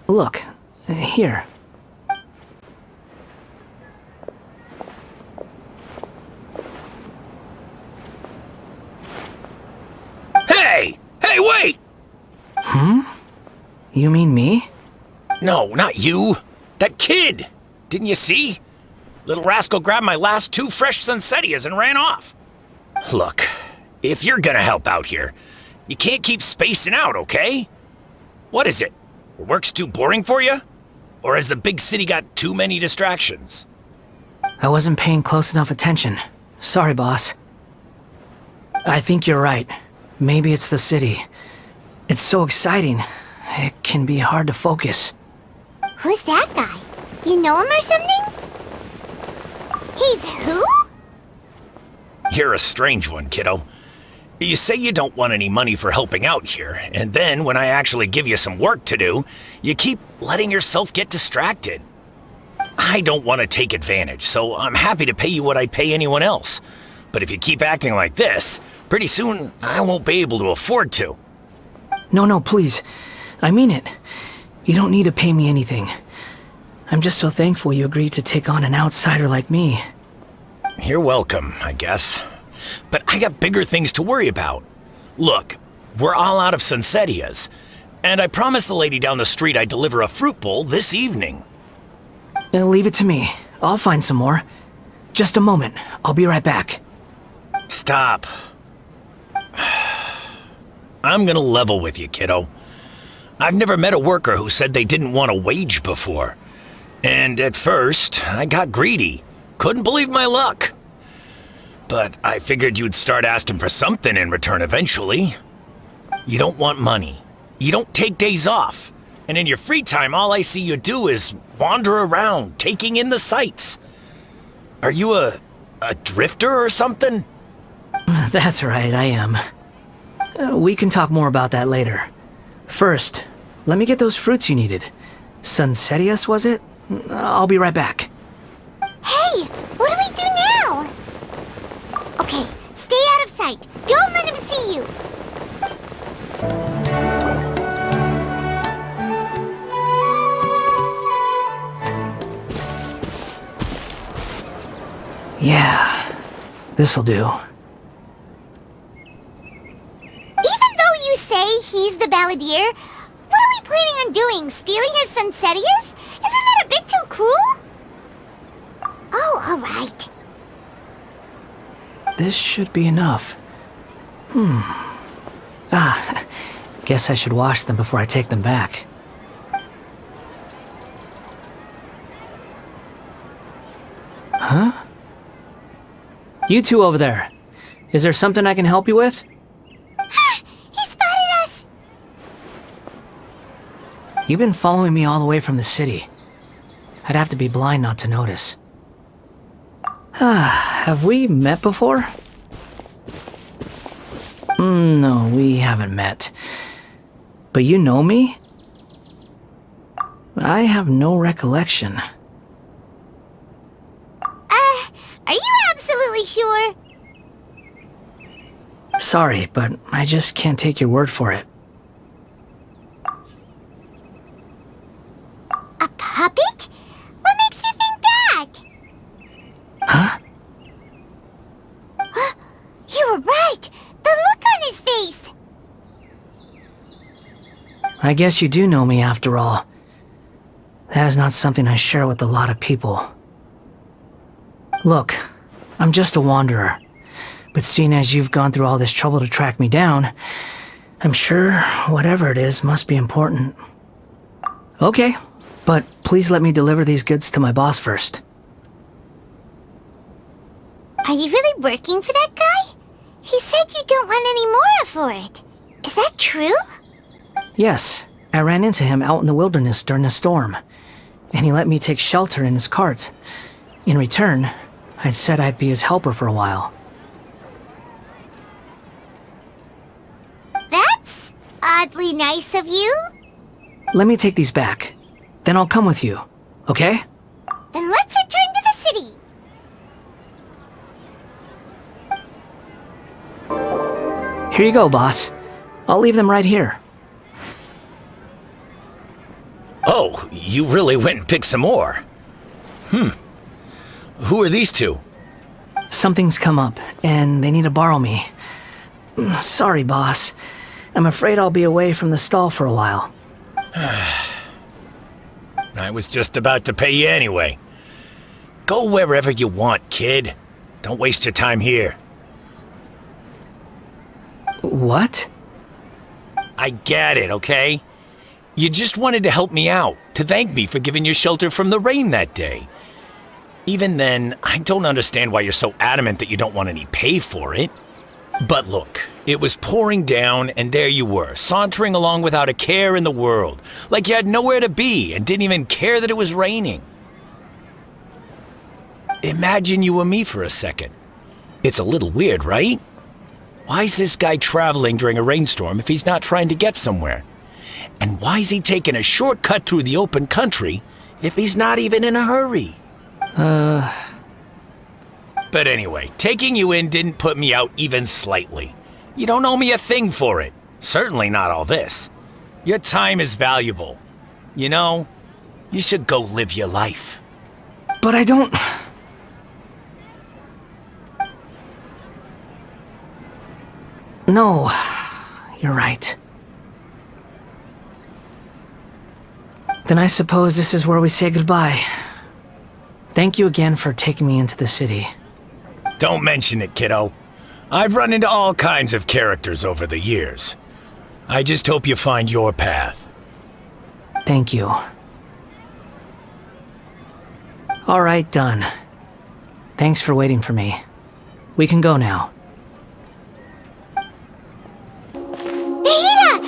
Look, here. Hey! Hey, wait! You mean me? No, not you. That kid! Didn't you see? Little rascal grabbed my last 2 fresh Sunsetias and ran off. Look, if you're gonna help out here, you can't keep spacing out, okay? What is it? Work's too boring for you? Or has the big city got too many distractions? I wasn't paying close enough attention. Sorry, boss. I think you're right. Maybe it's the city. It's so exciting. It can be hard to focus. Who's that guy? You know him or something? He's who? You're a strange one, kiddo. You say you don't want any money for helping out here, and then when I actually give you some work to do, you keep letting yourself get distracted. I don't want to take advantage, so I'm happy to pay you what I'd pay anyone else. But if you keep acting like this, pretty soon I won't be able to afford to. No, please. I mean it. You don't need to pay me anything. I'm just so thankful you agreed to take on an outsider like me. You're welcome, I guess. But I got bigger things to worry about. Look, we're all out of Sunsetias, and I promised the lady down the street I'd deliver a fruit bowl this evening. Leave it to me. I'll find some more. Just a moment. I'll be right back. Stop. I'm gonna level with you, kiddo. I've never met a worker who said they didn't want a wage before. And at first, I got greedy. Couldn't believe my luck. but I figured you'd start asking for something in return eventually. You don't want money. You don't take days off. And in your free time, all I see you do is wander around, taking in the sights. Are you a drifter or something? That's right, I am. We can talk more about that later. First, let me get those fruits you needed. Sunsetius, was it? I'll be right back. Hey, what do we do now? Okay, stay out of sight. Don't let him see you. Yeah, this'll do. Even though you say he's the balladeer, what are we planning on doing? Stealing his Sunsetius? Isn't that a bit too cruel? Oh, alright. This should be enough. Guess I should wash them before I take them back. Huh? You two over there. Is there something I can help you with? He spotted us! You've been following me all the way from the city. I'd have to be blind not to notice. Have we met before? No, we haven't met. But you know me? I have no recollection. Are you absolutely sure? Sorry, but I just can't take your word for it. A puppet? What makes you think that? Huh? You were right! The look on his face! I guess you do know me after all. That is not something I share with a lot of people. Look, I'm just a wanderer. But seeing as you've gone through all this trouble to track me down, I'm sure whatever it is must be important. Okay, but please let me deliver these goods to my boss first. Are you really working for that guy? He said you don't want any more for it. Is that true? Yes, I ran into him out in the wilderness during a storm, and he let me take shelter in his cart. In return, I said I'd be his helper for a while. That's oddly nice of you. Let me take these back. Then I'll come with you, okay? Then let's return to the city. Here you go, boss. I'll leave them right here. Oh, you really went and picked some more. Who are these two? Something's come up, and they need to borrow me. Sorry, boss. I'm afraid I'll be away from the stall for a while. I was just about to pay you anyway. Go wherever you want, kid. Don't waste your time here. What? I get it, okay? You just wanted to help me out, to thank me for giving you shelter from the rain that day. Even then, I don't understand why you're so adamant that you don't want any pay for it. But look, it was pouring down and there you were, sauntering along without a care in the world, like you had nowhere to be and didn't even care that it was raining. Imagine you were me for a second. It's a little weird, right? Why is this guy traveling during a rainstorm if he's not trying to get somewhere? And why is he taking a shortcut through the open country if he's not even in a hurry? But anyway, taking you in didn't put me out even slightly. You don't owe me a thing for it. Certainly not all this. Your time is valuable. You know, you should go live your life. But I don't... No, you're right. Then I suppose this is where we say goodbye. Thank you again for taking me into the city. Don't mention it, kiddo. I've run into all kinds of characters over the years. I just hope you find your path. Thank you. All right, done. Thanks for waiting for me. We can go now. Vahida!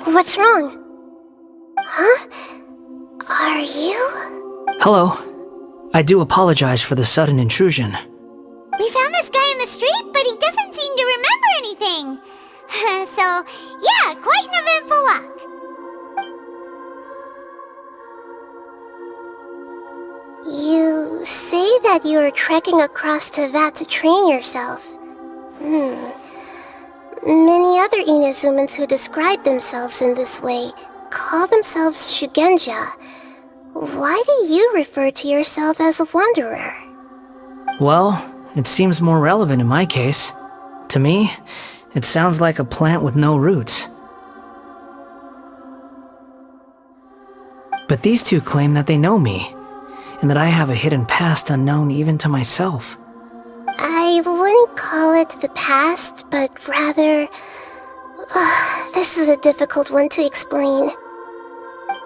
What's wrong? Huh? Are you? Hello. I do apologize for the sudden intrusion. We found this guy in the street, but he doesn't seem to remember anything. So, yeah, quite an eventful walk. You say that you are trekking across Teyvat to train yourself. Many other Inazumans who describe themselves in this way call themselves Shugenja. Why do you refer to yourself as a wanderer? Well, it seems more relevant in my case. To me, it sounds like a plant with no roots. But these two claim that they know me, and that I have a hidden past unknown even to myself. I wouldn't call it the past, but rather... this is a difficult one to explain.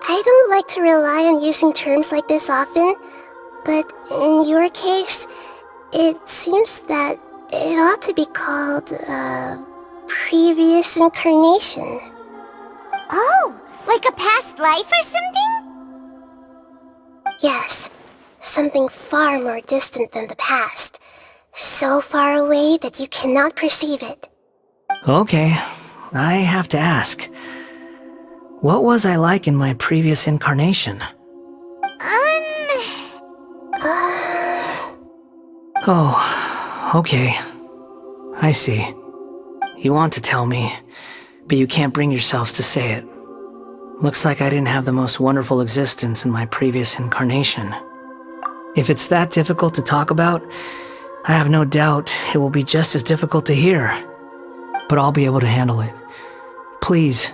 I don't like to rely on using terms like this often, but in your case, it seems that it ought to be called a previous incarnation. Oh, like a past life or something? Yes, something far more distant than the past. So far away that you cannot perceive it. Okay, I have to ask. What was I like in my previous incarnation? Oh, okay. I see. You want to tell me, but you can't bring yourselves to say it. Looks like I didn't have the most wonderful existence in my previous incarnation. If it's that difficult to talk about, I have no doubt it will be just as difficult to hear. But I'll be able to handle it. Please,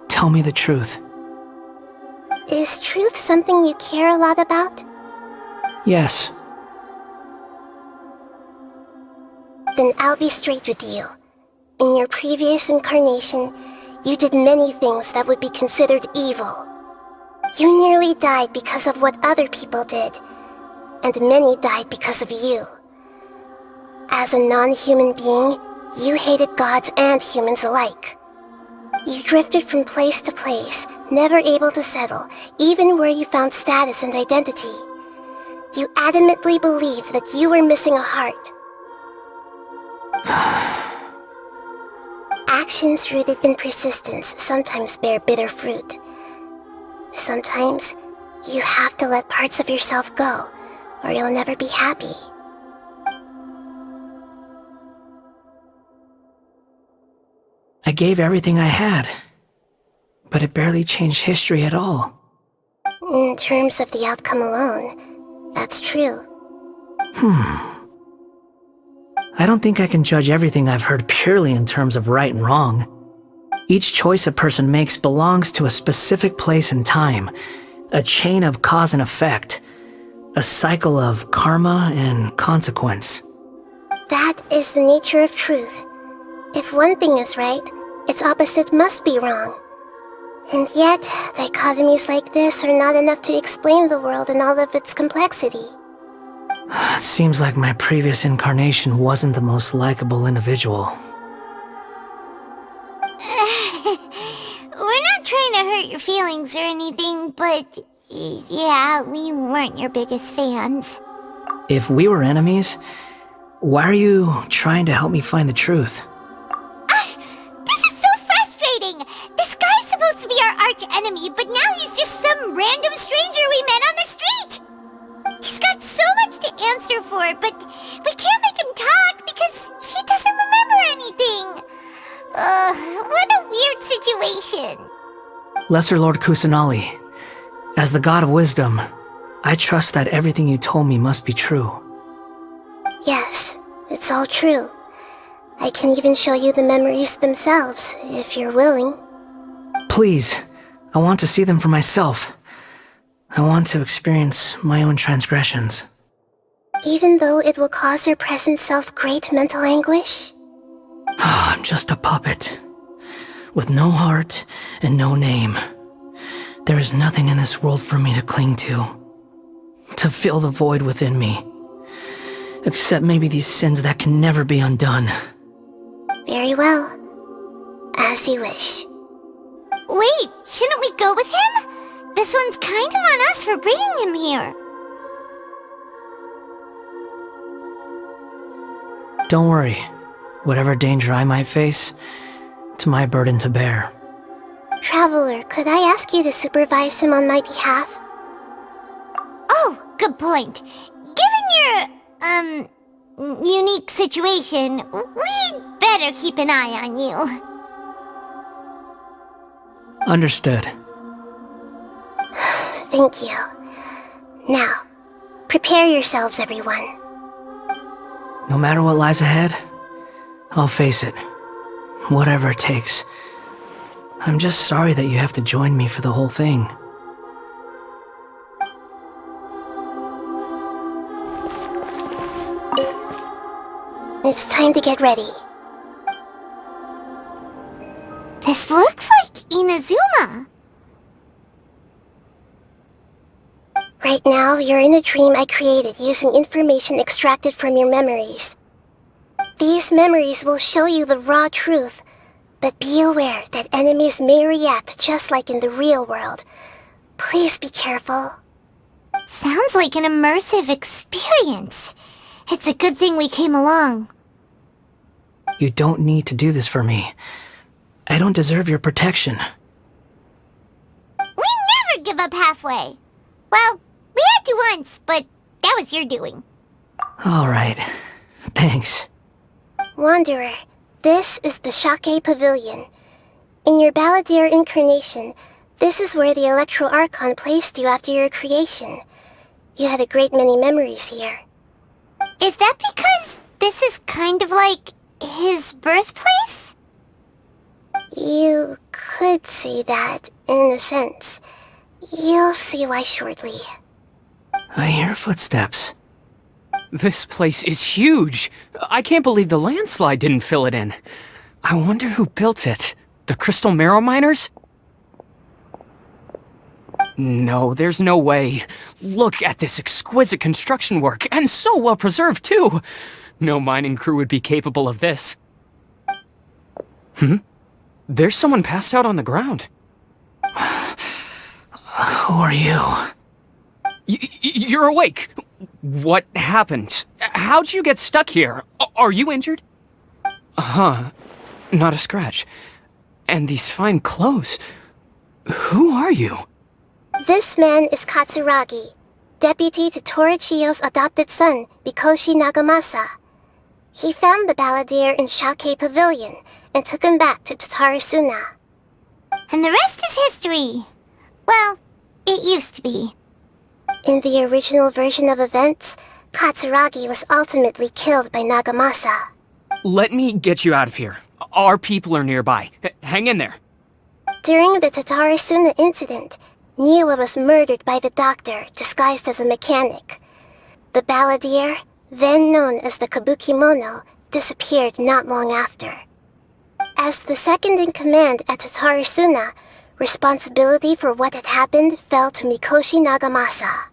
tell me the truth. Is truth something you care a lot about? Yes. Then I'll be straight with you. In your previous incarnation, you did many things that would be considered evil. You nearly died because of what other people did, and many died because of you. As a non-human being, you hated gods and humans alike. You drifted from place to place, never able to settle, even where you found status and identity. You adamantly believed that you were missing a heart. Actions rooted in persistence sometimes bear bitter fruit. Sometimes, you have to let parts of yourself go, or you'll never be happy. I gave everything I had, but it barely changed history at all. In terms of the outcome alone, that's true. I don't think I can judge everything I've heard purely in terms of right and wrong. Each choice a person makes belongs to a specific place and time, a chain of cause and effect, a cycle of karma and consequence. That is the nature of truth. If one thing is right, its opposite must be wrong. And yet, dichotomies like this are not enough to explain the world in all of its complexity. It seems like my previous incarnation wasn't the most likable individual. We're not trying to hurt your feelings or anything, but yeah, we weren't your biggest fans. If we were enemies, why are you trying to help me find the truth? This is so frustrating! This guy's supposed to be our arch enemy, but now he's just some random stranger we met on the street! He's got so much to answer for, but we can't make him talk because he doesn't remember anything. What a weird situation. Lesser Lord Kusanali, as the God of wisdom, I trust that everything you told me must be true. Yes, it's all true. I can even show you the memories themselves, if you're willing. Please, I want to see them for myself. I want to experience my own transgressions. Even though it will cause your present self great mental anguish? I'm just a puppet, with no heart and no name. There is nothing in this world for me to cling to fill the void within me. Except maybe these sins that can never be undone. Very well. As you wish. Wait, shouldn't we go with him? This one's kind of on us for bringing him here. Don't worry. Whatever danger I might face, it's my burden to bear. Traveler, could I ask you to supervise him on my behalf? Oh, good point. Given your, unique situation, we'd better keep an eye on you. Understood. Thank you. Now, prepare yourselves, everyone. No matter what lies ahead, I'll face it. Whatever it takes. I'm just sorry that you have to join me for the whole thing. It's time to get ready. This looks like Inazuma. Right now, you're in a dream I created using information extracted from your memories. These memories will show you the raw truth, but be aware that enemies may react just like in the real world. Please be careful. Sounds like an immersive experience. It's a good thing we came along. You don't need to do this for me. I don't deserve your protection. We never give up halfway. Well, we had to once, but that was your doing. Alright. Thanks. Wanderer, this is the Shake Pavilion. In your Balladeer incarnation, this is where the Electro Archon placed you after your creation. You had a great many memories here. Is that because this is kind of like his birthplace? You could say that, in a sense. You'll see why shortly. I hear footsteps. This place is huge. I can't believe the landslide didn't fill it in. I wonder who built it. The Crystal Marrow Miners? No, there's no way. Look at this exquisite construction work, and so well preserved too. No mining crew would be capable of this. There's someone passed out on the ground. Who are you? You're awake. What happened? How'd you get stuck here? Are you injured? Not a scratch. And these fine clothes. Who are you? This man is Katsuragi, deputy to Torichio's adopted son, Mikoshi Nagamasa. He found the Balladeer in Shake Pavilion and took him back to Tatarasuna. And the rest is history. Well, it used to be. In the original version of events, Katsuragi was ultimately killed by Nagamasa. Let me get you out of here. Our people are nearby. Hang in there. During the Tatarasuna incident, Niwa was murdered by the doctor disguised as a mechanic. The Balladeer, then known as the Kabukimono, disappeared not long after. As the second in command at Tatarasuna, responsibility for what had happened fell to Mikoshi Nagamasa.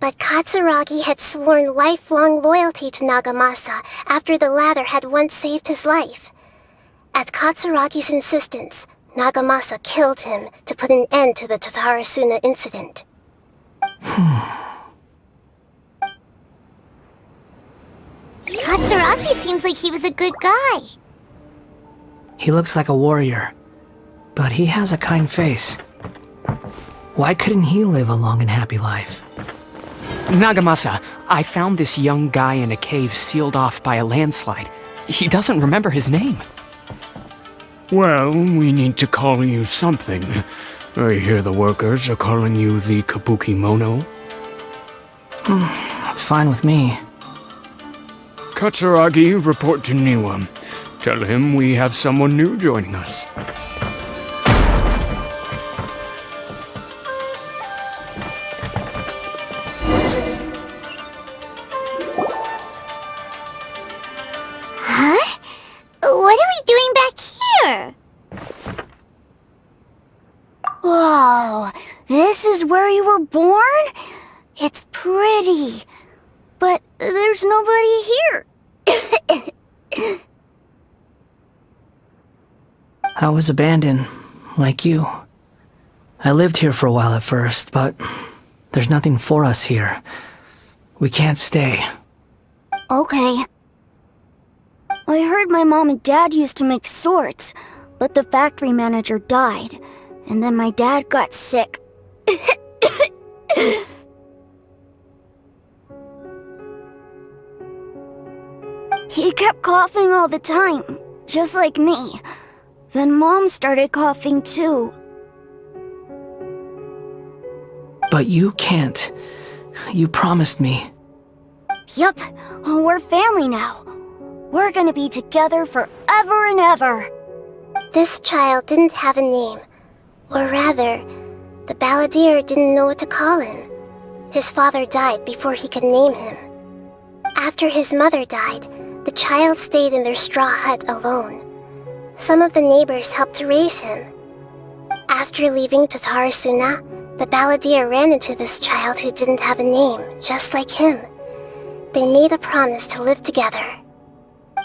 But Katsuragi had sworn lifelong loyalty to Nagamasa after the latter had once saved his life. At Katsuragi's insistence, Nagamasa killed him to put an end to the Tatarasuna incident. Katsuragi seems like he was a good guy. He looks like a warrior, but he has a kind face. Why couldn't he live a long and happy life? Nagamasa, I found this young guy in a cave sealed off by a landslide. He doesn't remember his name. Well, we need to call you something. I hear the workers are calling you the Kabukimono. That's fine with me. Katsuragi, report to Niwa. Tell him we have someone new joining us. Huh? What are we doing back here? Whoa, this is where you were born? It's pretty. But there's there's nobody here. I was abandoned, like you. I lived here for a while at first, but there's nothing for us here. We can't stay. Okay. I heard my mom and dad used to make swords, but the factory manager died, and then my dad got sick. He kept coughing all the time, just like me. Then Mom started coughing too. But you can't. You promised me. Yup, we're family now. We're gonna be together forever and ever. This child didn't have a name. Or rather, the balladeer didn't know what to call him. His father died before he could name him. After his mother died, the child stayed in their straw hut alone. Some of the neighbors helped to raise him. After leaving Tatarasuna, the balladeer ran into this child who didn't have a name, just like him. They made a promise to live together.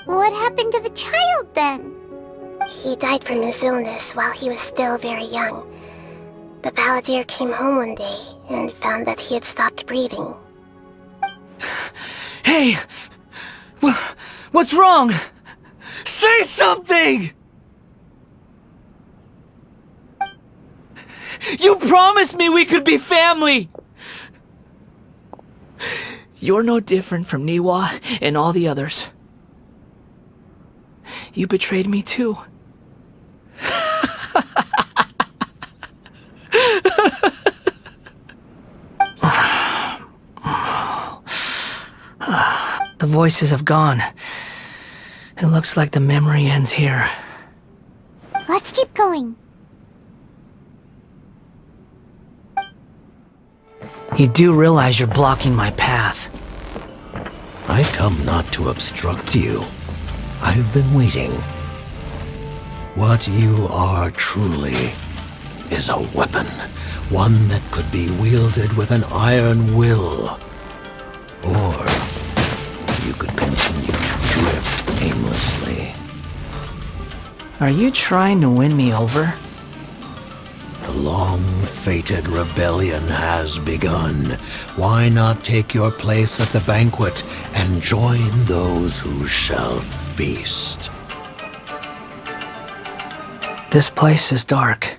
What happened to the child then? He died from his illness while he was still very young. The balladeer came home one day and found that he had stopped breathing. Hey! What's wrong? Say something! You promised me we could be family! You're no different from Niwa and all the others. You betrayed me too. The voices have gone. It looks like the memory ends here. Let's keep going. You do realize you're blocking my path. I come not to obstruct you. I've been waiting. What you are truly is a weapon, one that could be wielded with an iron will. Or you could continue to drift aimlessly. Are you trying to win me over? The long-fated rebellion has begun. Why not take your place at the banquet and join those who shall feast? This place is dark.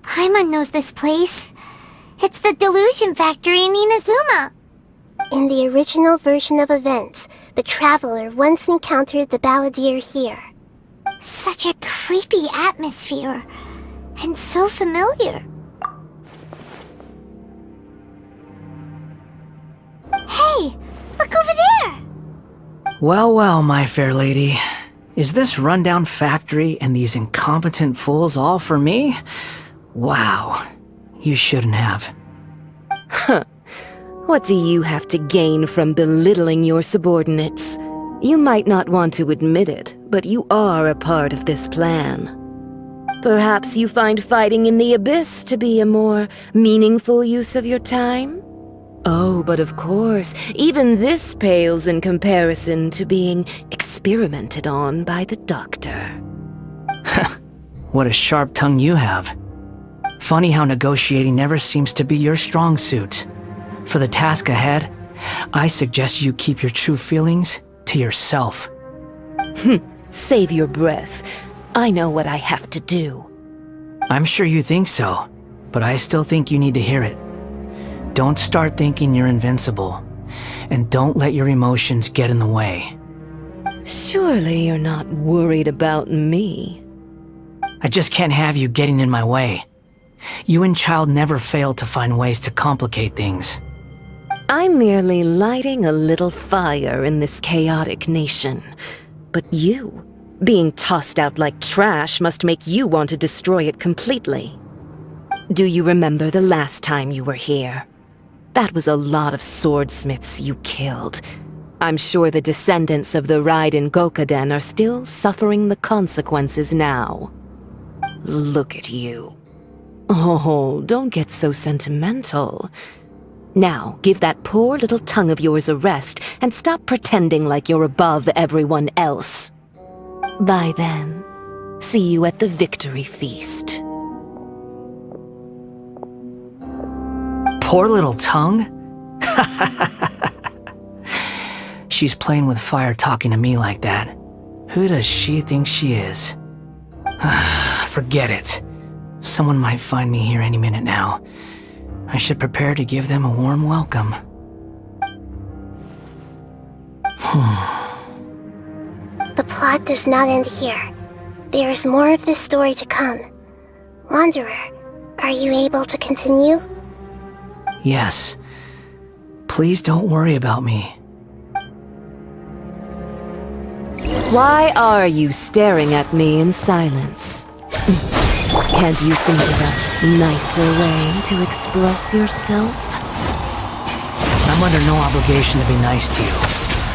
Paimon knows this place. It's the Delusion Factory in Inazuma. In the original version of events, the Traveler once encountered the balladeer here. Such a creepy atmosphere, and so familiar. Hey, look over there! Well, well, my fair lady. Is this rundown factory and these incompetent fools all for me? Wow, you shouldn't have. Huh. What do you have to gain from belittling your subordinates? You might not want to admit it, but you are a part of this plan. Perhaps you find fighting in the abyss to be a more meaningful use of your time? Oh, but of course, even this pales in comparison to being experimented on by the doctor. What a sharp tongue you have. Funny how negotiating never seems to be your strong suit. For the task ahead, I suggest you keep your true feelings to yourself. Save your breath. I know what I have to do. I'm sure you think so, but I still think you need to hear it. Don't start thinking you're invincible, and don't let your emotions get in the way. Surely you're not worried about me. I just can't have you getting in my way. You and Child never fail to find ways to complicate things. I'm merely lighting a little fire in this chaotic nation. But you, being tossed out like trash, must make you want to destroy it completely. Do you remember the last time you were here? That was a lot of swordsmiths you killed. I'm sure the descendants of the Raiden Gokaden are still suffering the consequences now. Look at you. Oh, don't get so sentimental. Now, give that poor little tongue of yours a rest and stop pretending like you're above everyone else. Bye then. See you at the victory feast. Poor little tongue? She's playing with fire talking to me like that. Who does she think she is? Forget it. Someone might find me here any minute now. I should prepare to give them a warm welcome. The plot does not end here. There is more of this story to come. Wanderer, are you able to continue? Yes. Please don't worry about me. Why are you staring at me in silence? Can't you think of a nicer way to express yourself? I'm under no obligation to be nice to you.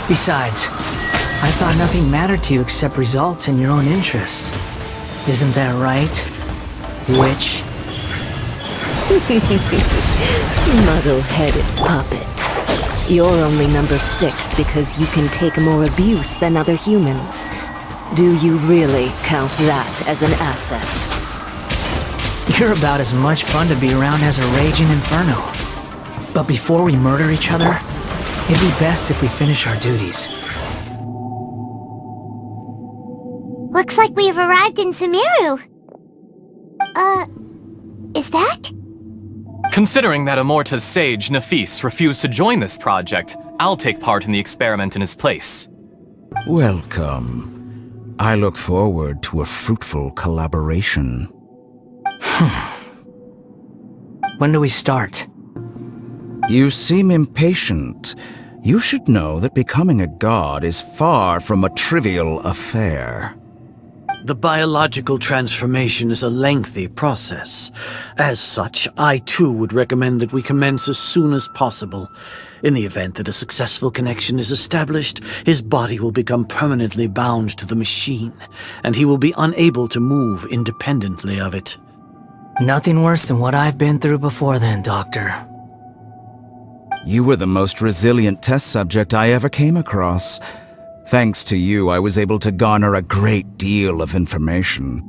Besides, I thought nothing mattered to you except results and your own interests. Isn't that right, witch? Muddle-headed puppet. You're only number 6 because you can take more abuse than other humans. Do you really count that as an asset? You're about as much fun to be around as a raging inferno. But before we murder each other, it'd be best if we finish our duties. Looks like we've arrived in Sumeru. Is that? Considering that Amorta's sage, Nafis, refused to join this project, I'll take part in the experiment in his place. Welcome. I look forward to a fruitful collaboration. When do we start? You seem impatient. You should know that becoming a god is far from a trivial affair. The biological transformation is a lengthy process. As such, I too would recommend that we commence as soon as possible. In the event that a successful connection is established, his body will become permanently bound to the machine, and he will be unable to move independently of it. Nothing worse than what I've been through before then, Doctor. You were the most resilient test subject I ever came across. Thanks to you, I was able to garner a great deal of information.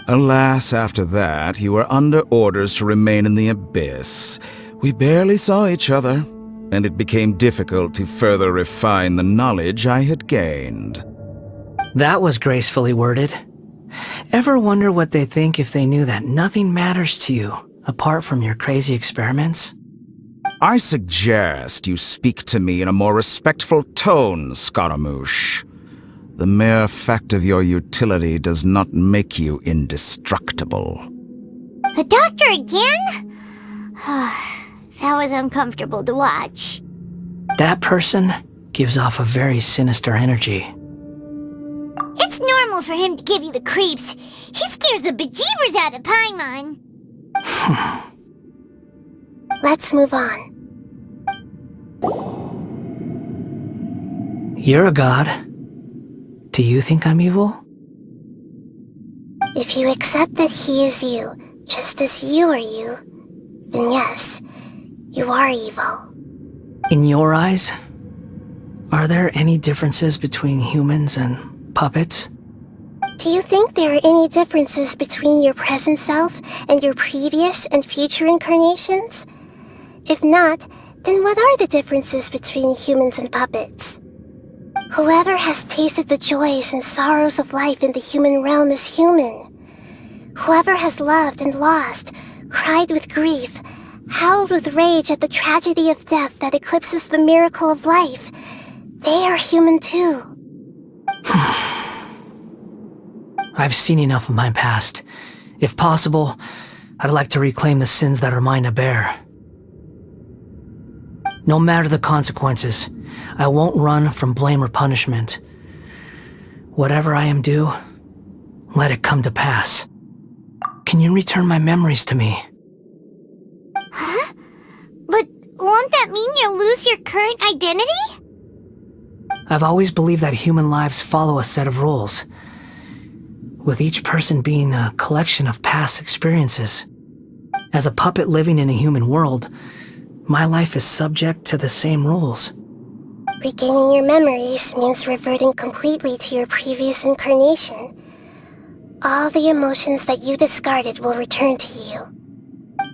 Alas, after that, you were under orders to remain in the Abyss. We barely saw each other, and it became difficult to further refine the knowledge I had gained. That was gracefully worded. Ever wonder what they think if they knew that nothing matters to you, apart from your crazy experiments? I suggest you speak to me in a more respectful tone, Scaramouche. The mere fact of your utility does not make you indestructible. The doctor again? That was uncomfortable to watch. That person gives off a very sinister energy. It's normal for him to give you the creeps. He scares the bejeebers out of Paimon. Let's move on. You're a god. Do you think I'm evil? If you accept that he is you, just as you are you, then yes, you are evil. In your eyes, are there any differences between humans and puppets? Do you think there are any differences between your present self and your previous and future incarnations? If not, then what are the differences between humans and puppets? Whoever has tasted the joys and sorrows of life in the human realm is human. Whoever has loved and lost, cried with grief, howled with rage at the tragedy of death that eclipses the miracle of life, they are human too. I've seen enough of my past. If possible, I'd like to reclaim the sins that are mine to bear. No matter the consequences, I won't run from blame or punishment. Whatever I am due, let it come to pass. Can you return my memories to me? Huh? But won't that mean you'll lose your current identity? I've always believed that human lives follow a set of rules, with each person being a collection of past experiences. As a puppet living in a human world, my life is subject to the same rules. Regaining your memories means reverting completely to your previous incarnation. All the emotions that you discarded will return to you.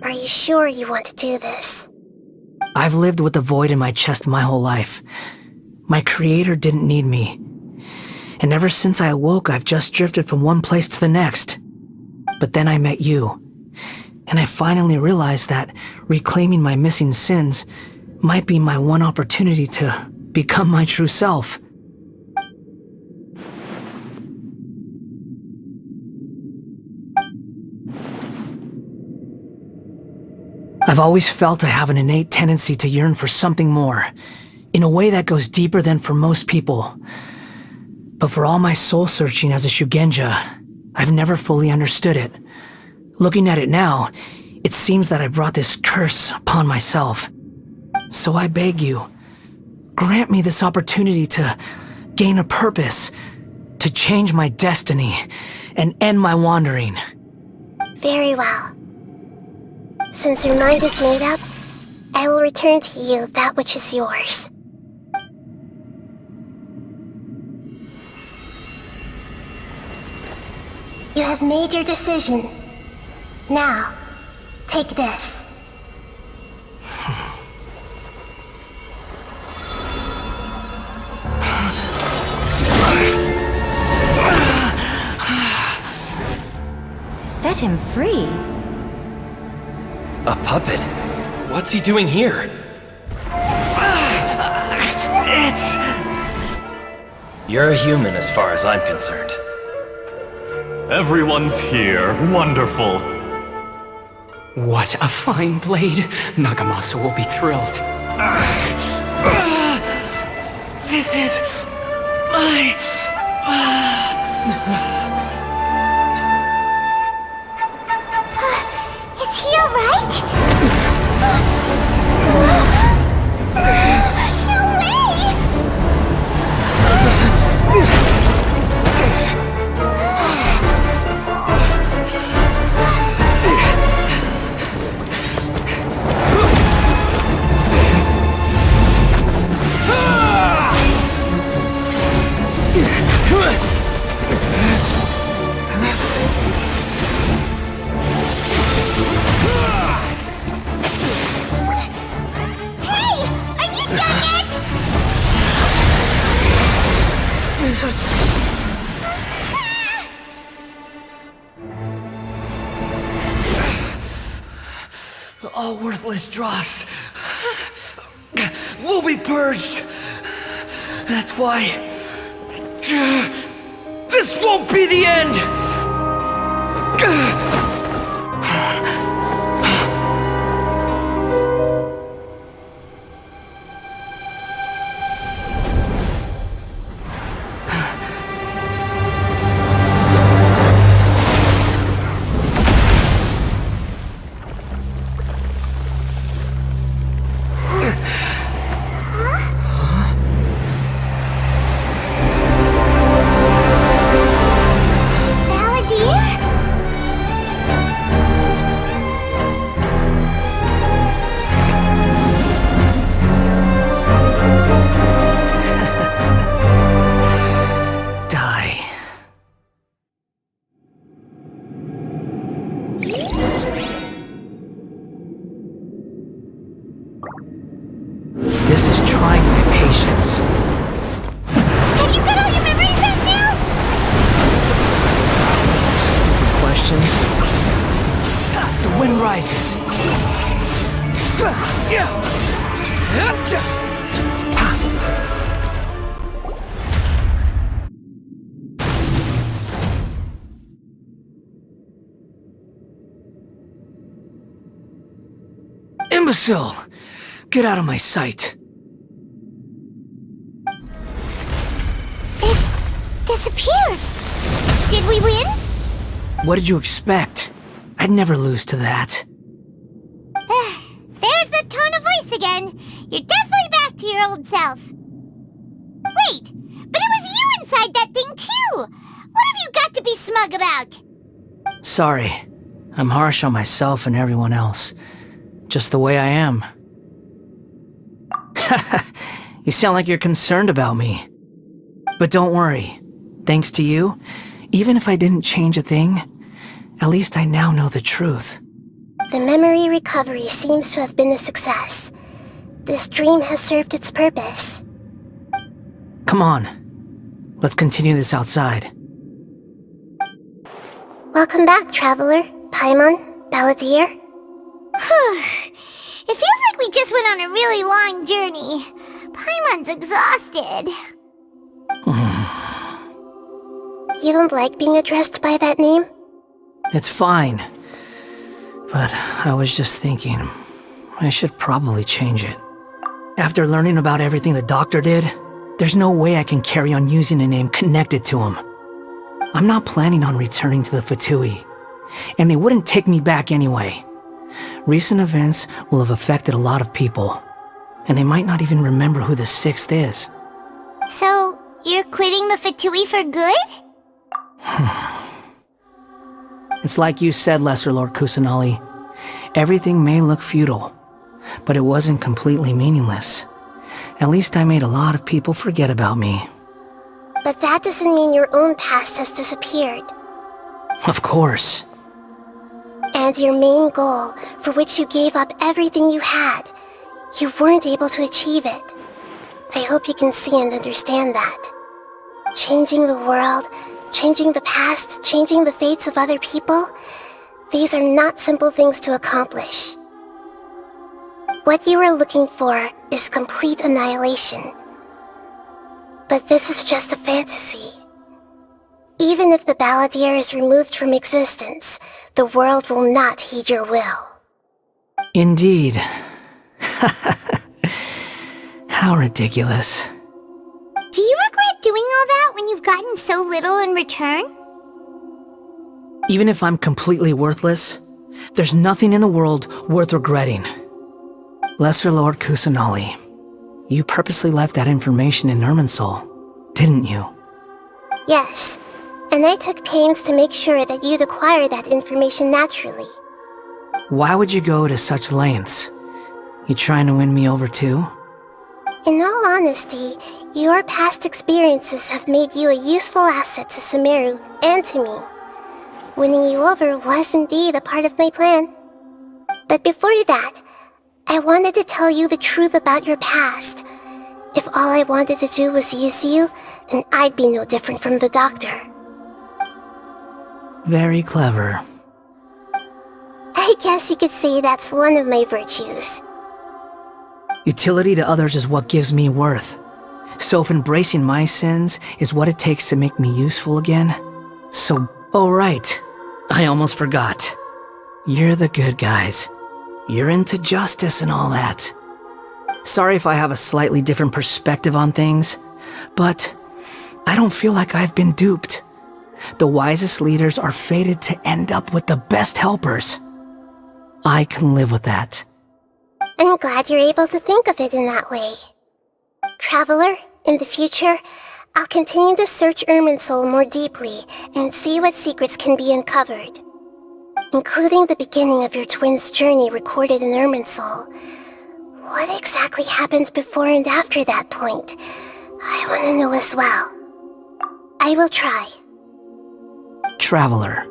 Are you sure you want to do this? I've lived with the void in my chest my whole life. My creator didn't need me. And ever since I awoke, I've just drifted from one place to the next. But then I met you. And I finally realized that reclaiming my missing sins might be my one opportunity to become my true self. I've always felt I have an innate tendency to yearn for something more, in a way that goes deeper than for most people. But for all my soul-searching as a Shugenja, I've never fully understood it. Looking at it now, it seems that I brought this curse upon myself. So I beg you, grant me this opportunity to gain a purpose, to change my destiny, and end my wandering. Very well. Since your mind is made up, I will return to you that which is yours. You have made your decision. Now, take this. Set him free. A puppet? What's he doing here? You're a human as far as I'm concerned. Everyone's here. Wonderful. What a fine blade. Nagamasa will be thrilled. This is my... Is he alright? No way! All worthless dross will be purged. That's why this won't be the end. This is trying my patience. Have you got all your memories back now? Stupid questions. The wind rises. Imbecile! Get out of my sight. It disappeared. Did we win? What did you expect? I'd never lose to that. There's the tone of voice again. You're definitely back to your old self. Wait, but it was you inside that thing too. What have you got to be smug about? Sorry. I'm harsh on myself and everyone else. Just the way I am. You sound like you're concerned about me. But don't worry. Thanks to you, even if I didn't change a thing, at least I now know the truth. The memory recovery seems to have been a success. This dream has served its purpose. Come on. Let's continue this outside. Welcome back, Traveler, Paimon, Balladeer. It feels like we just went on a really long journey. Paimon's exhausted. You don't like being addressed by that name? It's fine. But I was just thinking, I should probably change it. After learning about everything the doctor did, there's no way I can carry on using a name connected to him. I'm not planning on returning to the Fatui, and they wouldn't take me back anyway. Recent events will have affected a lot of people, and they might not even remember who the 6th is. So, you're quitting the Fatui for good? It's like you said, Lesser Lord Kusanali. Everything may look futile, but it wasn't completely meaningless. At least I made a lot of people forget about me. But that doesn't mean your own past has disappeared. Of course. And your main goal, for which you gave up everything you had, you weren't able to achieve it. I hope you can see and understand that. Changing the world, changing the past, changing the fates of other people, these are not simple things to accomplish. What you are looking for is complete annihilation. But this is just a fantasy. Even if the Balladeer is removed from existence, the world will not heed your will. Indeed. How ridiculous. Do you regret doing all that when you've gotten so little in return? Even if I'm completely worthless, there's nothing in the world worth regretting. Lesser Lord Kusanali, you purposely left that information in Irminsul, didn't you? Yes, and I took pains to make sure that you'd acquire that information naturally. Why would you go to such lengths? You trying to win me over too? In all honesty, your past experiences have made you a useful asset to Sumeru and to me. Winning you over was indeed a part of my plan. But before that, I wanted to tell you the truth about your past. If all I wanted to do was use you, then I'd be no different from the doctor. Very clever. I guess you could say that's one of my virtues. Utility to others is what gives me worth. So if embracing my sins is what it takes to make me useful again, so... Oh right, I almost forgot. You're the good guys. You're into justice and all that. Sorry if I have a slightly different perspective on things, but I don't feel like I've been duped. The wisest leaders are fated to end up with the best helpers. I can live with that. I'm glad you're able to think of it in that way. Traveler, in the future, I'll continue to search Irminsul more deeply and see what secrets can be uncovered. Including the beginning of your twins' journey recorded in Irminsul. What exactly happened before and after that point? I want to know as well. I will try. Traveler.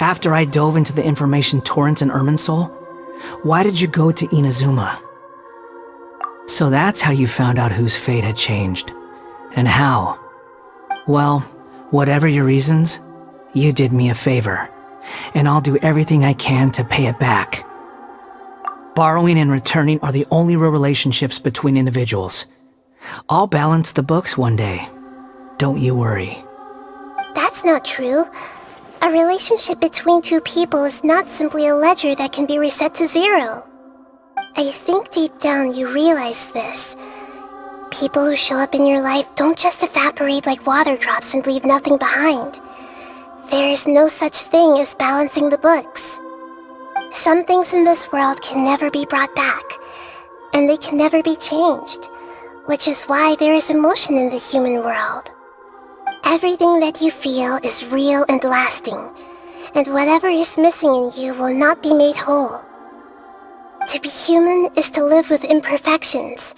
After I dove into the information torrent in Irminsul, why did you go to Inazuma? So that's how you found out whose fate had changed. And how? Well, whatever your reasons, you did me a favor, and I'll do everything I can to pay it back. Borrowing and returning are the only real relationships between individuals. I'll balance the books one day. Don't you worry. That's not true. A relationship between two people is not simply a ledger that can be reset to zero. I think deep down you realize this. People who show up in your life don't just evaporate like water drops and leave nothing behind. There is no such thing as balancing the books. Some things in this world can never be brought back, and they can never be changed, which is why there is emotion in the human world. Everything that you feel is real and lasting, and whatever is missing in you will not be made whole. To be human is to live with imperfections.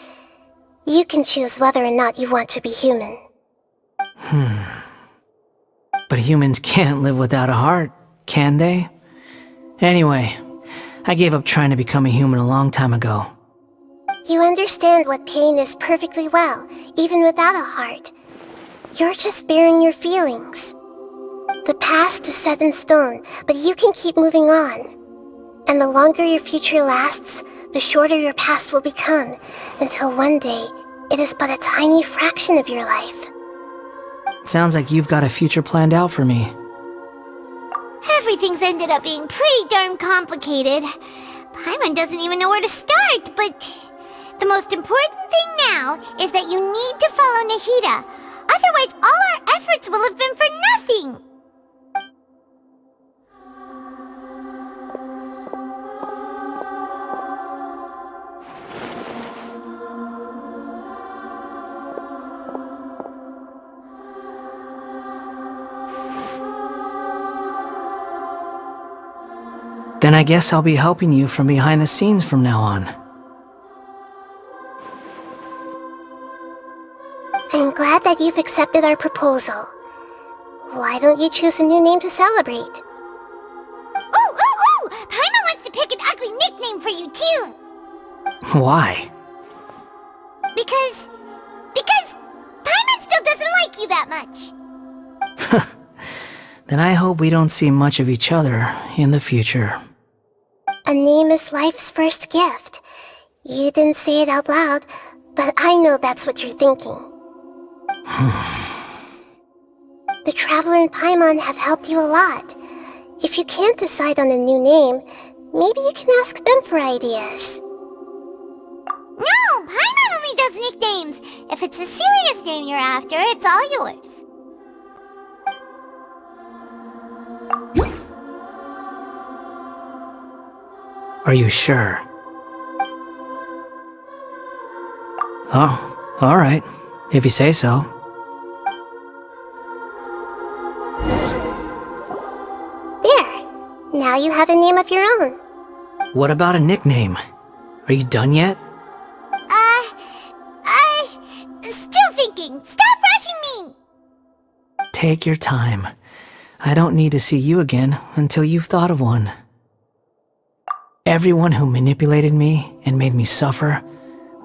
You can choose whether or not you want to be human. But humans can't live without a heart, can they? Anyway, I gave up trying to become a human a long time ago. You understand what pain is perfectly well, even without a heart. You're just bearing your feelings. The past is set in stone, but you can keep moving on. And the longer your future lasts, the shorter your past will become, until one day, it is but a tiny fraction of your life. Sounds like you've got a future planned out for me. Everything's ended up being pretty darn complicated. Paimon doesn't even know where to start, but the most important thing now is that you need to follow Nahida. Otherwise, all our efforts will have been for nothing. Then I guess I'll be helping you from behind the scenes from now on. I'm glad that you've accepted our proposal. Why don't you choose a new name to celebrate? Ooh! Paimon wants to pick an ugly nickname for you, too! Why? Because Paimon still doesn't like you that much. Then I hope we don't see much of each other in the future. A name is life's first gift. You didn't say it out loud, but I know that's what you're thinking. The Traveler and Paimon have helped you a lot. If you can't decide on a new name, maybe you can ask them for ideas. No! Paimon only does nicknames! If it's a serious name you're after, it's all yours. Are you sure? Oh, alright. If you say so. There! Now you have a name of your own. What about a nickname? Are you done yet? Still thinking. Stop rushing me! Take your time. I don't need to see you again until you've thought of one. Everyone who manipulated me and made me suffer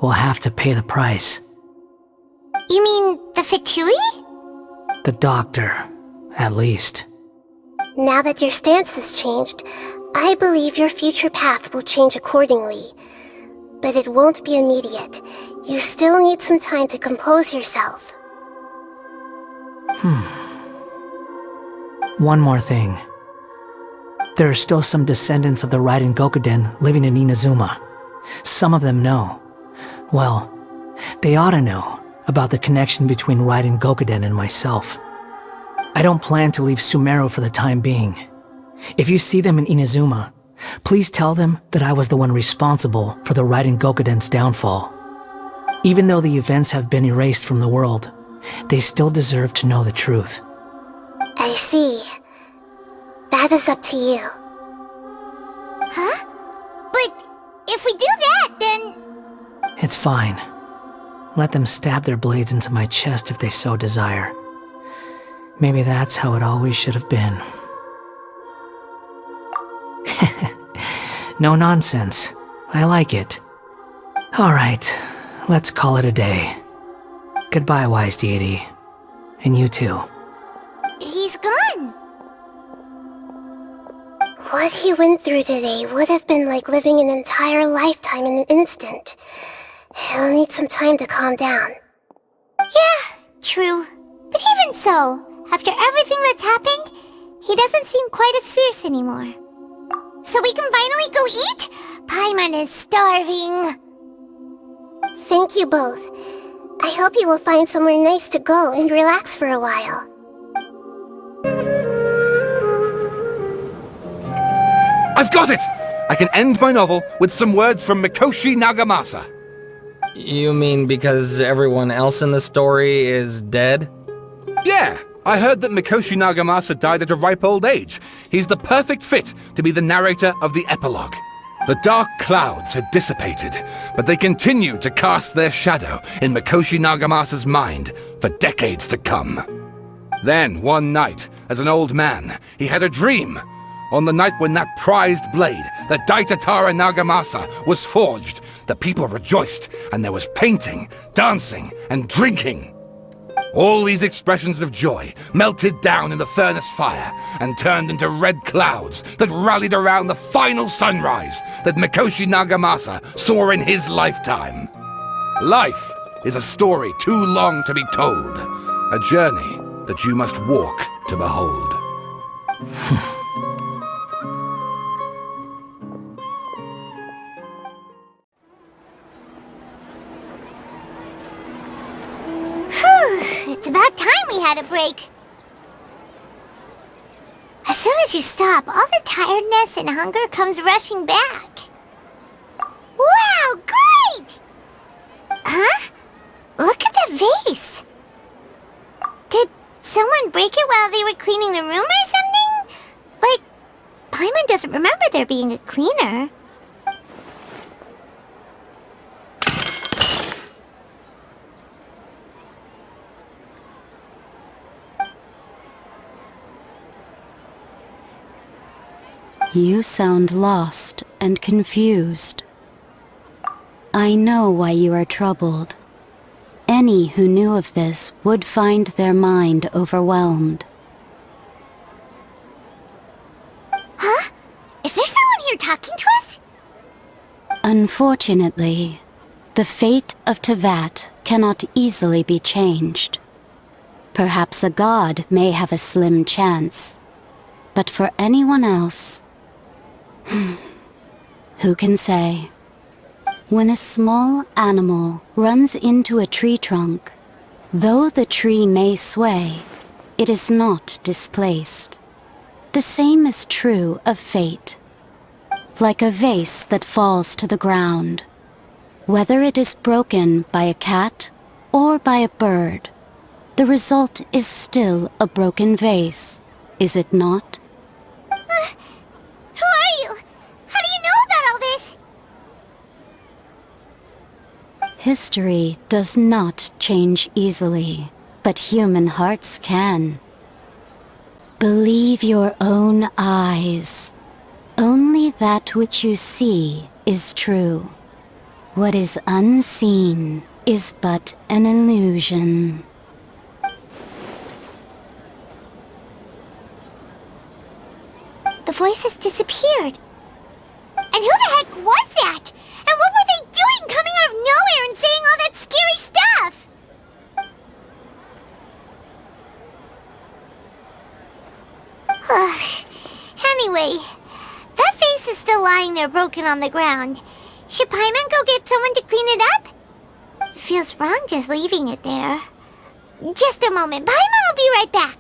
will have to pay the price. You mean the Fatui? The doctor, at least. Now that your stance has changed, I believe your future path will change accordingly. But it won't be immediate. You still need some time to compose yourself. One more thing. There are still some descendants of the Raiden Gokuden living in Inazuma. Some of them know. Well, they ought to know about the connection between Raiden Gokuden and myself. I don't plan to leave Sumeru for the time being. If you see them in Inazuma, please tell them that I was the one responsible for the Raiden Gokuden's downfall. Even though the events have been erased from the world, they still deserve to know the truth. I see. That is up to you. Huh? But if we do that, then... It's fine. Let them stab their blades into my chest if they so desire. Maybe that's how it always should have been. No nonsense. I like it. Alright, let's call it a day. Goodbye, wise deity. And you too. He's gone. What he went through today would have been like living an entire lifetime in an instant. He'll need some time to calm down. Yeah, true. But even so, after everything that's happened, he doesn't seem quite as fierce anymore. So we can finally go eat? Paimon is starving. Thank you both. I hope you will find somewhere nice to go and relax for a while. I've got it! I can end my novel with some words from Mikoshi Nagamasa. You mean because everyone else in the story is dead? Yeah, I heard that Mikoshi Nagamasa died at a ripe old age. He's the perfect fit to be the narrator of the epilogue. The dark clouds had dissipated, but they continued to cast their shadow in Mikoshi Nagamasa's mind for decades to come. Then, one night, as an old man, he had a dream. On the night when that prized blade, the Daitatara Nagamasa, was forged, the people rejoiced, and there was painting, dancing, and drinking. All these expressions of joy melted down in the furnace fire and turned into red clouds that rallied around the final sunrise that Mikoshi Nagamasa saw in his lifetime. Life is a story too long to be told, a journey that you must walk to behold. It's about time we had a break. As soon as you stop, all the tiredness and hunger comes rushing back. Wow, great! Huh? Look at the vase. Did someone break it while they were cleaning the room or something? But Paimon doesn't remember there being a cleaner. You sound lost and confused. I know why you are troubled. Any who knew of this would find their mind overwhelmed. Huh? Is there someone here talking to us? Unfortunately, the fate of Tevat cannot easily be changed. Perhaps a god may have a slim chance, but for anyone else, who can say? When a small animal runs into a tree trunk, though the tree may sway, it is not displaced. The same is true of fate. Like a vase that falls to the ground, whether it is broken by a cat or by a bird, the result is still a broken vase, is it not? Who are you? How do you know about all this? History does not change easily, but human hearts can. Believe your own eyes. Only that which you see is true. What is unseen is but an illusion. The voice has disappeared. And who the heck was that? And what were they doing coming out of nowhere and saying all that scary stuff? Anyway, that vase is still lying there broken on the ground. Should Paimon go get someone to clean it up? It feels wrong just leaving it there. Just a moment, Paimon will be right back.